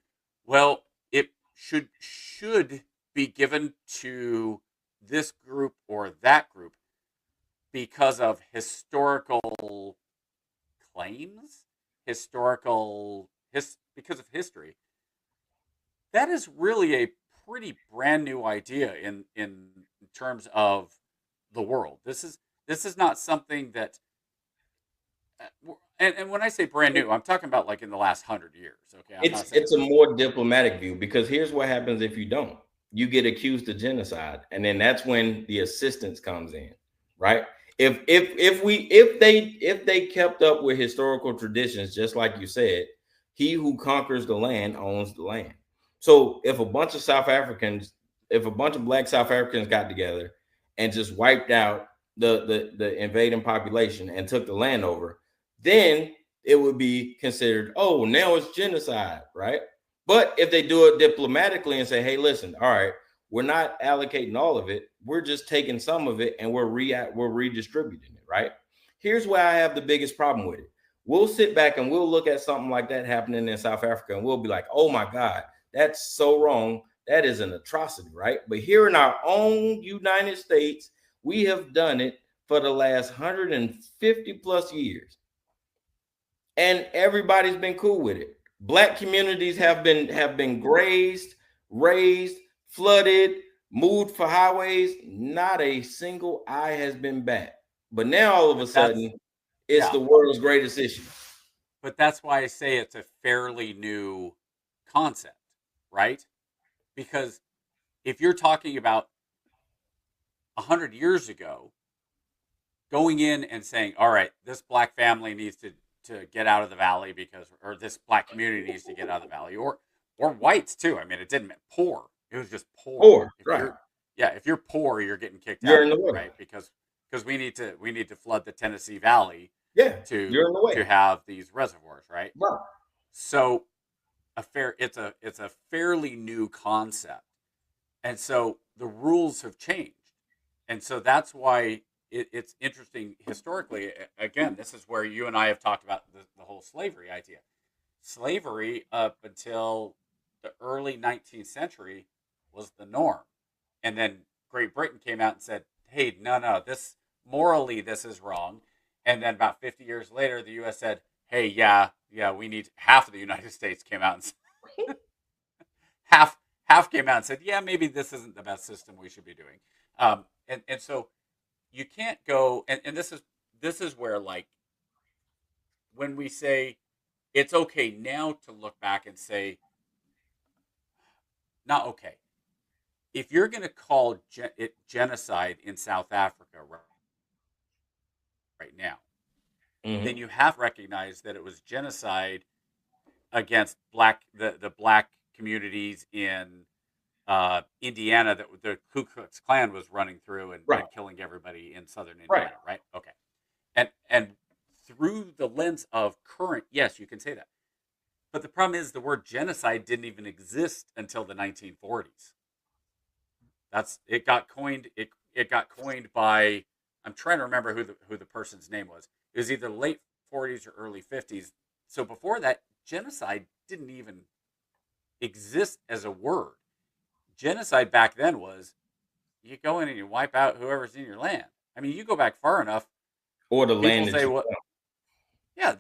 well, it should be given to this group or that group because of historical claims, because of history. That is really a pretty brand new idea in terms of the world. This is not something that, and when I say brand new, I'm talking about like in the last 100 years. Okay, it's a more diplomatic view, because here's what happens if you don't. You get accused of genocide, and then that's when the assistance comes in, right? If they kept up with historical traditions, just like you said, He who conquers the land owns the land. So if a bunch of black South Africans got together and just wiped out the invading population and took the land over, then it would be considered, oh, now it's genocide, right? But if they do it diplomatically and say, hey, listen, all right, we're not allocating all of it, we're just taking some of it and we're redistributing it, right? Here's where I have the biggest problem with it. We'll sit back and we'll look at something like that happening in South Africa and we'll be like, oh my God, that's so wrong. That is an atrocity, right? But here in our own United States, we have done it for the last 150 plus years. And everybody's been cool with it. Black communities have been grazed, raised, flooded, moved for highways. Not a single eye has been bat. But now all of a sudden, it's the world's greatest issue. But that's why I say it's a fairly new concept, right? Because if you're talking about 100 years ago, going in and saying, all right, this black family needs to get out of the valley or this black community needs to get out of the valley, or whites too. I mean, it didn't mean poor. It was just poor. Poor, right. If you're poor, you're getting kicked you're out, in the way. right? Because we need to flood the Tennessee Valley to have these reservoirs, right? Right. So it's a fairly new concept. And so the rules have changed. And so that's why it's interesting historically. Again, this is where you and I have talked about the whole slavery idea. Slavery up until the early 19th century was the norm. And then Great Britain came out and said, hey, no, this morally, this is wrong. And then about 50 years later, the U.S. said, hey, yeah, we need half of the United States came out and said, half came out and said, yeah, maybe this isn't the best system we should be doing. And so you can't go, and this is where, like, when we say it's okay now to look back and say, not okay. If you're going to call it genocide in South Africa right now, then you have recognized that it was genocide against the black communities in Indiana that the Ku Klux Klan was running through and killing everybody in southern Indiana, right? Okay. And through the lens of current, yes, you can say that. But the problem is the word genocide didn't even exist until the 1940s. It got coined by, I'm trying to remember who the person's name was. It was either late 40s or early 50s. So before that, genocide didn't even exist as a word. Genocide back then was you go in and you wipe out whoever's in your land. I mean, you go back far enough, or the land. Say, well, yeah,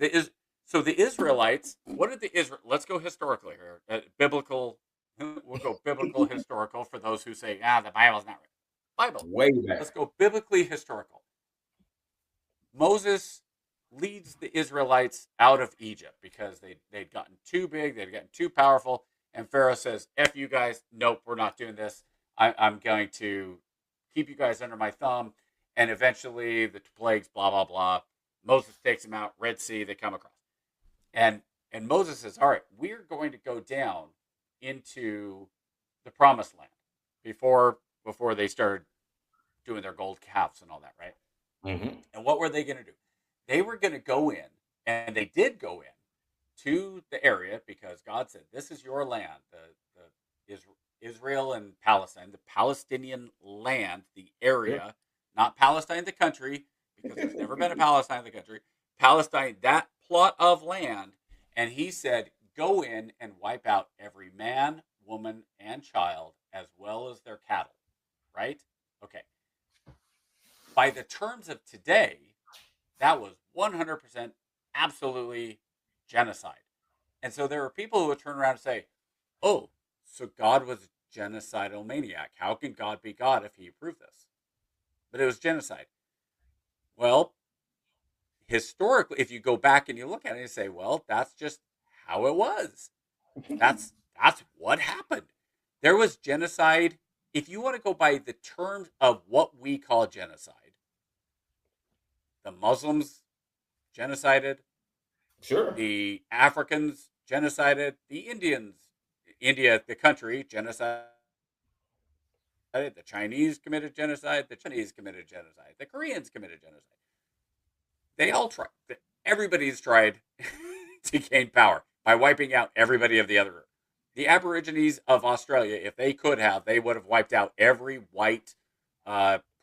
so the Israelites. What did let's go historically here. Biblical. We'll go biblical historical for those who say, the Bible's not right. Bible. Way back. Let's go biblically historical. Moses leads the Israelites out of Egypt because they'd gotten too big, they'd gotten too powerful, and Pharaoh says, F you guys, nope, we're not doing this. I'm going to keep you guys under my thumb, and eventually the plagues, blah, blah, blah. Moses takes them out, Red Sea, they come across. And Moses says, all right, we're going to go down into the promised land before they started doing their gold calves and all that, right? Mm-hmm. And what were they going to do? They were going to go in, and they did go in to the area because God said, this is your land, the Israel and Palestine, the Palestinian land, the area, not Palestine, the country, because there's never been a Palestine, the country, Palestine, that plot of land. And he said, go in and wipe out every man, woman, and child, as well as their cattle, right? Okay. By the terms of today, that was 100% absolutely genocide. And so there are people who would turn around and say, oh, so God was a genocidal maniac. How can God be God if he approved this? But it was genocide. Well, historically, if you go back and you look at it and say, well, that's just how it was. That's what happened. There was genocide. If you want to go by the terms of what we call genocide, the Muslims genocided. Sure. The Africans genocided the Indians. India, the country, genocide. The Chinese committed genocide. The Chinese committed genocide. The Koreans committed genocide. They all tried. Everybody's tried to gain power by wiping out everybody of the other group. The Aborigines of Australia, if they could have, they would have wiped out every white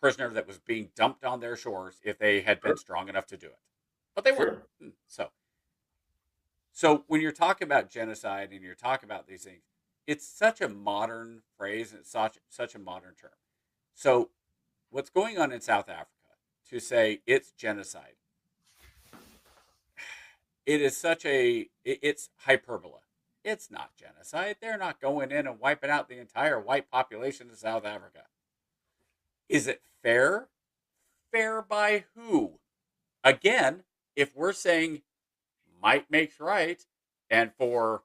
prisoner that was being dumped on their shores if they had been strong enough to do it. But they weren't. So when you're talking about genocide and you're talking about these things, it's such a modern phrase and it's such a modern term. So what's going on in South Africa to say it's genocide, it is it's hyperbole. It's not genocide. They're not going in and wiping out the entire white population of South Africa. Is it fair? Fair by who? Again, if we're saying might makes right, and for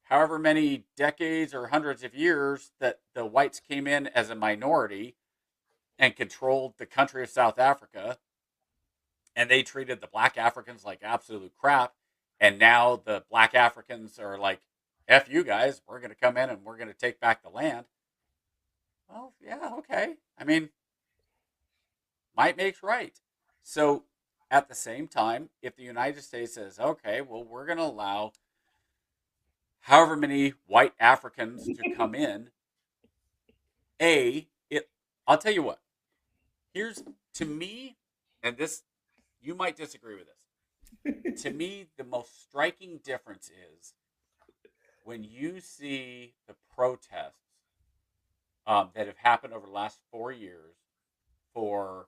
however many decades or hundreds of years that the whites came in as a minority and controlled the country of South Africa, and they treated the black Africans like absolute crap, and now the black Africans are like, F you guys, we're going to come in and we're going to take back the land. Well, yeah, okay. I mean, might makes right. So at the same time, if the United States says, okay, well, we're going to allow however many white Africans to come in, I'll tell you what, here's, to me, and this, you might disagree with this. To me, the most striking difference is when you see the protests that have happened over the last 4 years for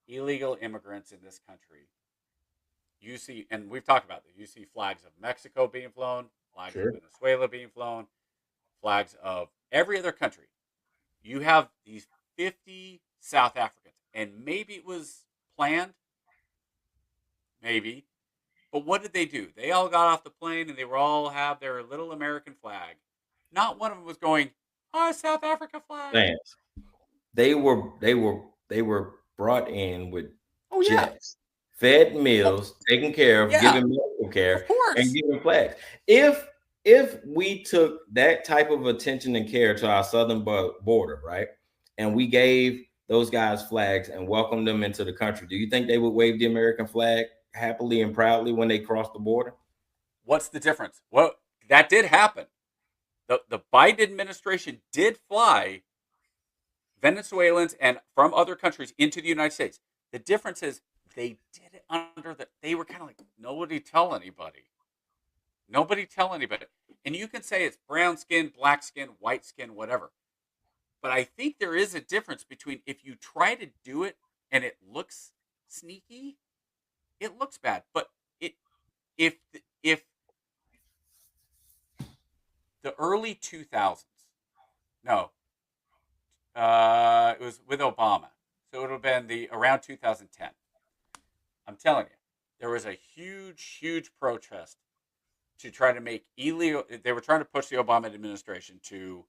illegal immigrants in this country. You see, and we've talked about this, you see flags of Mexico being flown, flags of Venezuela being flown, flags of every other country. You have these 50 South Africans, and maybe it was planned, maybe, but what did they do? They all got off the plane and they were all have their little American flag. Not one of them was going, "Oh, South Africa flag." Thanks. They were brought in with jets, fed meals, taken care of, given medical care, and given flags. If we took that type of attention and care to our southern border, right, and we gave those guys flags and welcomed them into the country, do you think they would wave the American flag happily and proudly when they crossed the border? What's the difference? Well, that did happen. The Biden administration did fly Venezuelans and from other countries into the United States. The difference is they did it they were kind of like, nobody tell anybody. Nobody tell anybody. And you can say it's brown skin, black skin, white skin, whatever. But I think there is a difference between if you try to do it and it looks sneaky, it looks bad. But if the early 2000s, no, it was with Obama. So it would have been around 2010. I'm telling you, there was a huge protest to try to make illegal. They were trying to push the Obama administration to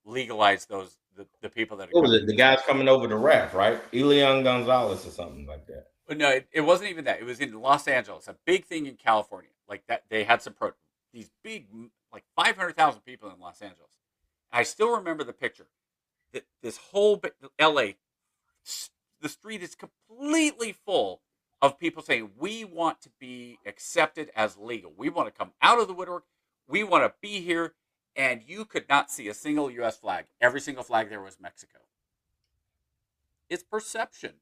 legalize the people that. What was it? The guys coming over the raft, right? Elian Gonzalez or something like that. But no, it wasn't even that. It was in Los Angeles, a big thing in California. Like that, they had these big, like 500,000 people in Los Angeles. I still remember the picture. This whole LA, the street is completely full of people saying, we want to be accepted as legal. We want to come out of the woodwork. We want to be here. And you could not see a single U.S. flag. Every single flag there was Mexico. It's perception.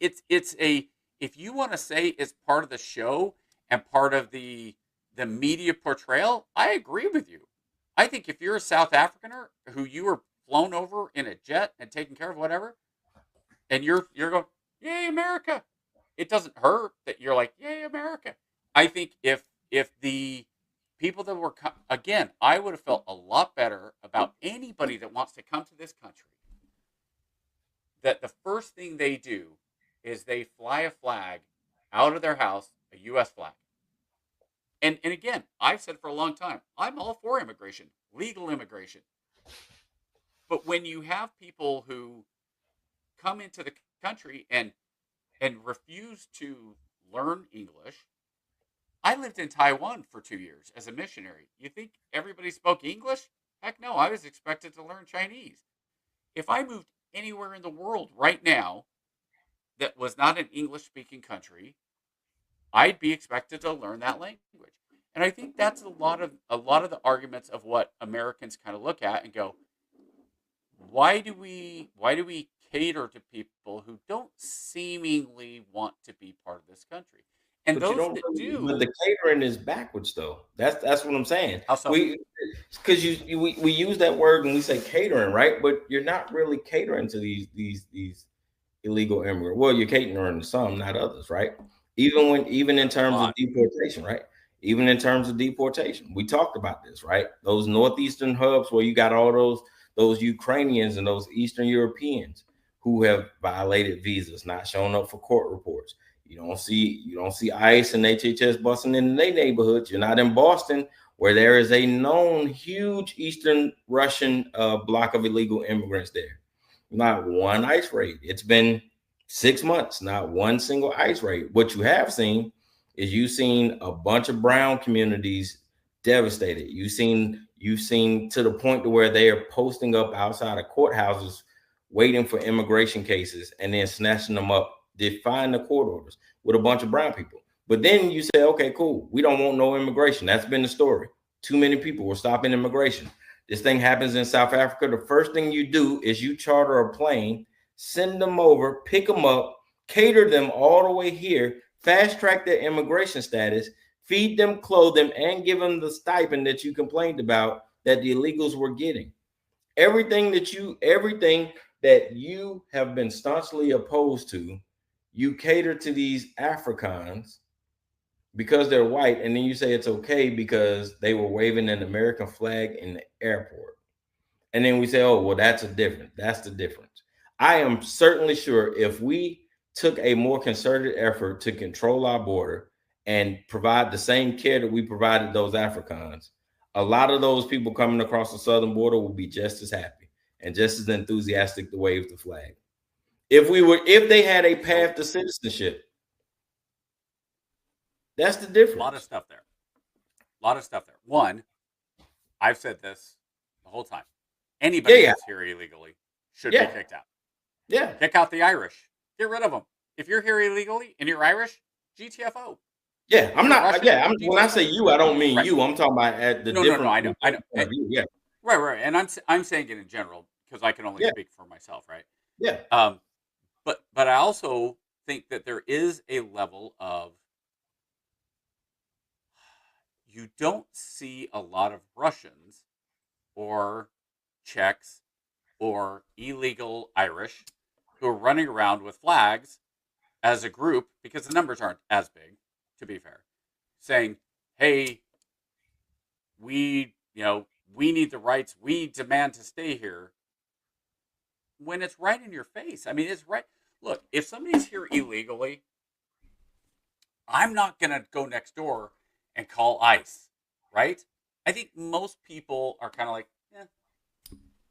If you want to say it's part of the show and part of the media portrayal, I agree with you. I think if you're a South Africaner who you were flown over in a jet and taken care of whatever, and you're going, yay, America. It doesn't hurt that you're like, yay, America. I think if the people that were, again, I would have felt a lot better about anybody that wants to come to this country, that the first thing they do is they fly a flag out of their house, a U.S. flag. And again, I've said for a long time, I'm all for immigration, legal immigration. But when you have people who come into the country and refuse to learn English, I lived in Taiwan for 2 years as a missionary. You think everybody spoke English? Heck no, I was expected to learn Chinese. If I moved anywhere in the world right now that was not an English speaking country, I'd be expected to learn that language. And I think that's a lot of the arguments of what Americans kind of look at and go, why do we cater to people who don't seemingly want to be part of this country? And But you those don't that really, but do, the catering is backwards though. That's what I'm saying. how so? Because we use that word and we say catering, right? But you're not really catering to these illegal immigrants. Well, you're catering to some, not others, right? Even in terms of deportation, right? Even in terms of deportation, we talked about this, right? Those northeastern hubs where you got all those Ukrainians and those Eastern Europeans who have violated visas, not showing up for court reports. You don't see ICE and HHS busting in their neighborhoods. You're not in Boston, where there is a known huge Eastern Russian block of illegal immigrants there. Not one ICE raid. It's been 6 months, not one single ICE raid. What you have seen is you've seen a bunch of brown communities devastated. You've seen to the point to where they are posting up outside of courthouses, waiting for immigration cases, and then snatching them up, defying the court orders with a bunch of brown people. But then you say, okay, cool, we don't want no immigration. That's been the story. Too many people were stopping immigration. This thing happens in South Africa. The first thing you do is you charter a plane, send them over, pick them up, cater them all the way here, fast track their immigration status, feed them, clothe them, and give them the stipend that you complained about that the illegals were getting. Everything that you have been staunchly opposed to, you cater to these Africans because they're white, and then you say it's okay because they were waving an American flag in the airport. And then we say, oh, well, that's the difference. I am certainly sure if we took a more concerted effort to control our border and provide the same care that we provided those Africans, a lot of those people coming across the southern border will be just as happy and just as enthusiastic to wave the flag. If they had a path to citizenship, that's the difference. A lot of stuff there. One, I've said this the whole time. Anybody that's here illegally should be kicked out. Yeah. Kick out the Irish. Get rid of them. If you're here illegally and you're Irish, GTFO. Yeah, I'm not. Russian, yeah, when I say you, I don't mean you. I'm talking about at the different. No, I know. Yeah. Right. And I'm saying it in general because I can only speak for myself, right? Yeah. But I also think that there is a level of, you don't see a lot of Russians or Czechs or illegal Irish who are running around with flags as a group, because the numbers aren't as big, to be fair, saying, hey, we need the rights, we demand to stay here, when it's right in your face. I mean, it's right. Look, if somebody's here illegally, I'm not going to go next door and call ICE, right? I think most people are kind of like,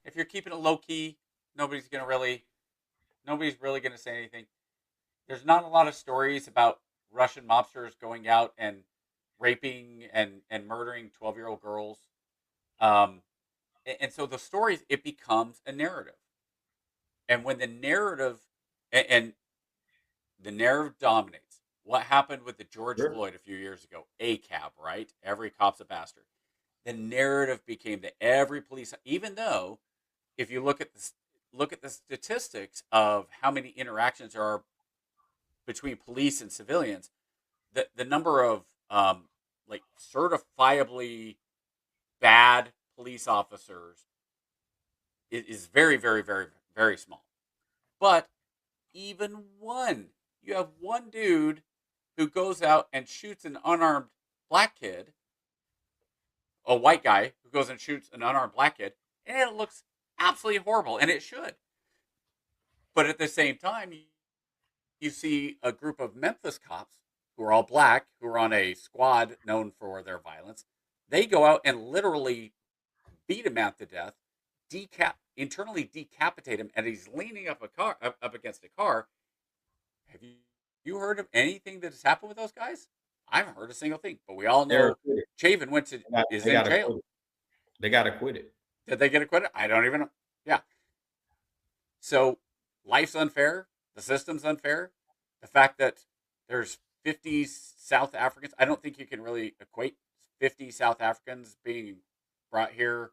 if you're keeping it low key, nobody's really going to say anything. There's not a lot of stories about Russian mobsters going out and raping and murdering 12-year-old girls. And so the stories, it becomes a narrative. And when the narrative and the narrative dominates, what happened with the George Floyd a few years ago? ACAB, right? Every cop's a bastard. The narrative became that every police, even though if you look at the statistics of how many interactions there are between police and civilians, the number of like certifiably bad police officers is very, very, very, very small. But even you have one dude who goes out and shoots an unarmed black kid, a white guy who goes and shoots an unarmed black kid, and it looks absolutely horrible, and it should. But at the same time, you see a group of Memphis cops who are all black, who are on a squad known for their violence. They go out and literally beat him out to death, internally decapitate him, and he's leaning up against a car. Have you heard of anything that has happened with those guys? I haven't heard a single thing. But we all They're know acquitted. Chafin went to is They in got jail. acquitted. They got acquitted. Did they get acquitted? I don't even know. Yeah. So life's unfair. The system's unfair. The fact that there's 50 South Africans, I don't think you can really equate 50 South Africans being brought here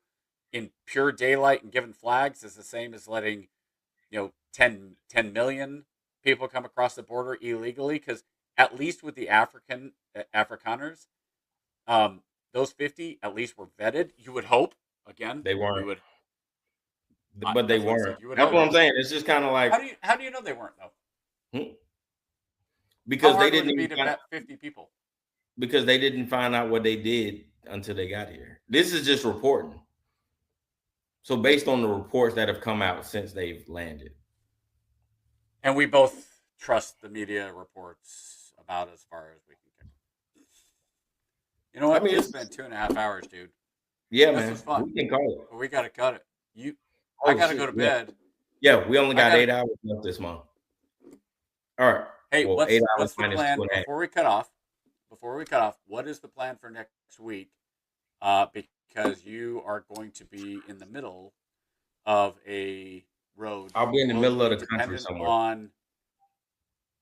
in pure daylight and given flags is the same as letting, 10 million people come across the border illegally. Because at least with the Afrikaners, those 50 at least were vetted. You would hope. Again, They weren't. You would, But they that's what I said, weren't. you would That's hope. what I'm saying. It's just kind of like How do you know they weren't though? because How they hard would didn't it be even to find, vet 50 people? because they didn't find out what they did until they got here. This is just reporting. So based on the reports that have come out since they've landed. And we both trust the media reports about as far as we can get. You know what? I mean, It's been 2.5 hours, dude. Yeah, This man. was fun. We can call it. But we got to cut it. Oh, I got to shit, go to yeah. bed. Yeah, we only I got gotta- 8 hours left this month. All right. Hey, Well, what's 8 hours the minus plan 2.5. before we cut off? What is the plan for next week? Because you are going to be in the middle of a road. I'll be in the Will middle it of be the country dependent somewhere.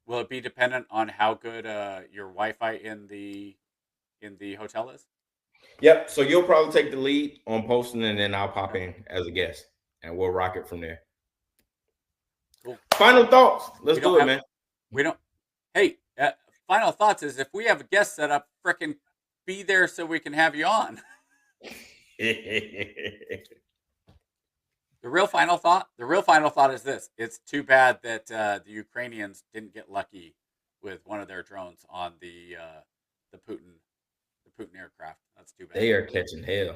Will it be dependent on how good your Wi-Fi in the hotel is? Yep. So you'll probably take the lead on posting, and then I'll pop in as a guest, and we'll rock it from there. Cool. Final thoughts. Let's We don't do it, have- man. We don't. Hey, final thoughts is if we have a guest set up, frickin' be there so we can have you on. The real final thought is this: it's too bad that the Ukrainians didn't get lucky with one of their drones on the Putin aircraft. That's too bad. They are catching hell.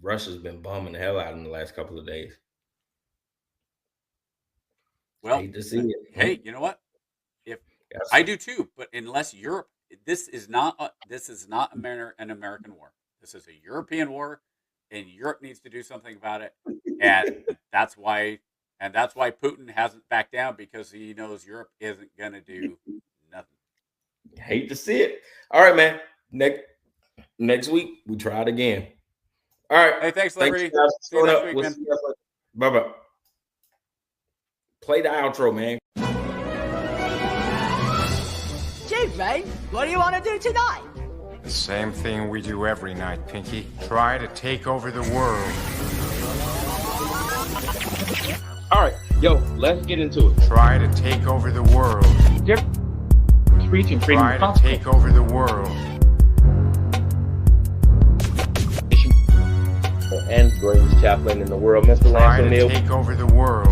Russia's been bombing the hell out in the last couple of days. Well, Hate to see it. hey, you know what? Yes. I do too, but unless Europe, this is not an American war. This is a European war, and Europe needs to do something about it. And that's why Putin hasn't backed down, because he knows Europe isn't gonna do nothing. Hate to see it. All right, man. Next week we try it again. All right. Hey, thanks, Liberty. guys for See you showing next up. week, We'll man. see you guys later. Bye-bye. Play the outro, man. Gee, Ray, what do you want to do tonight? The same thing we do every night, Pinky. Try to take over the world. All right. Yo, let's get into it. Try to take over the world. Speech and freedom Try of to conscience. take over the world. And greatest chaplain in the world, Mr. Try Lance to O'Neill. take over the world.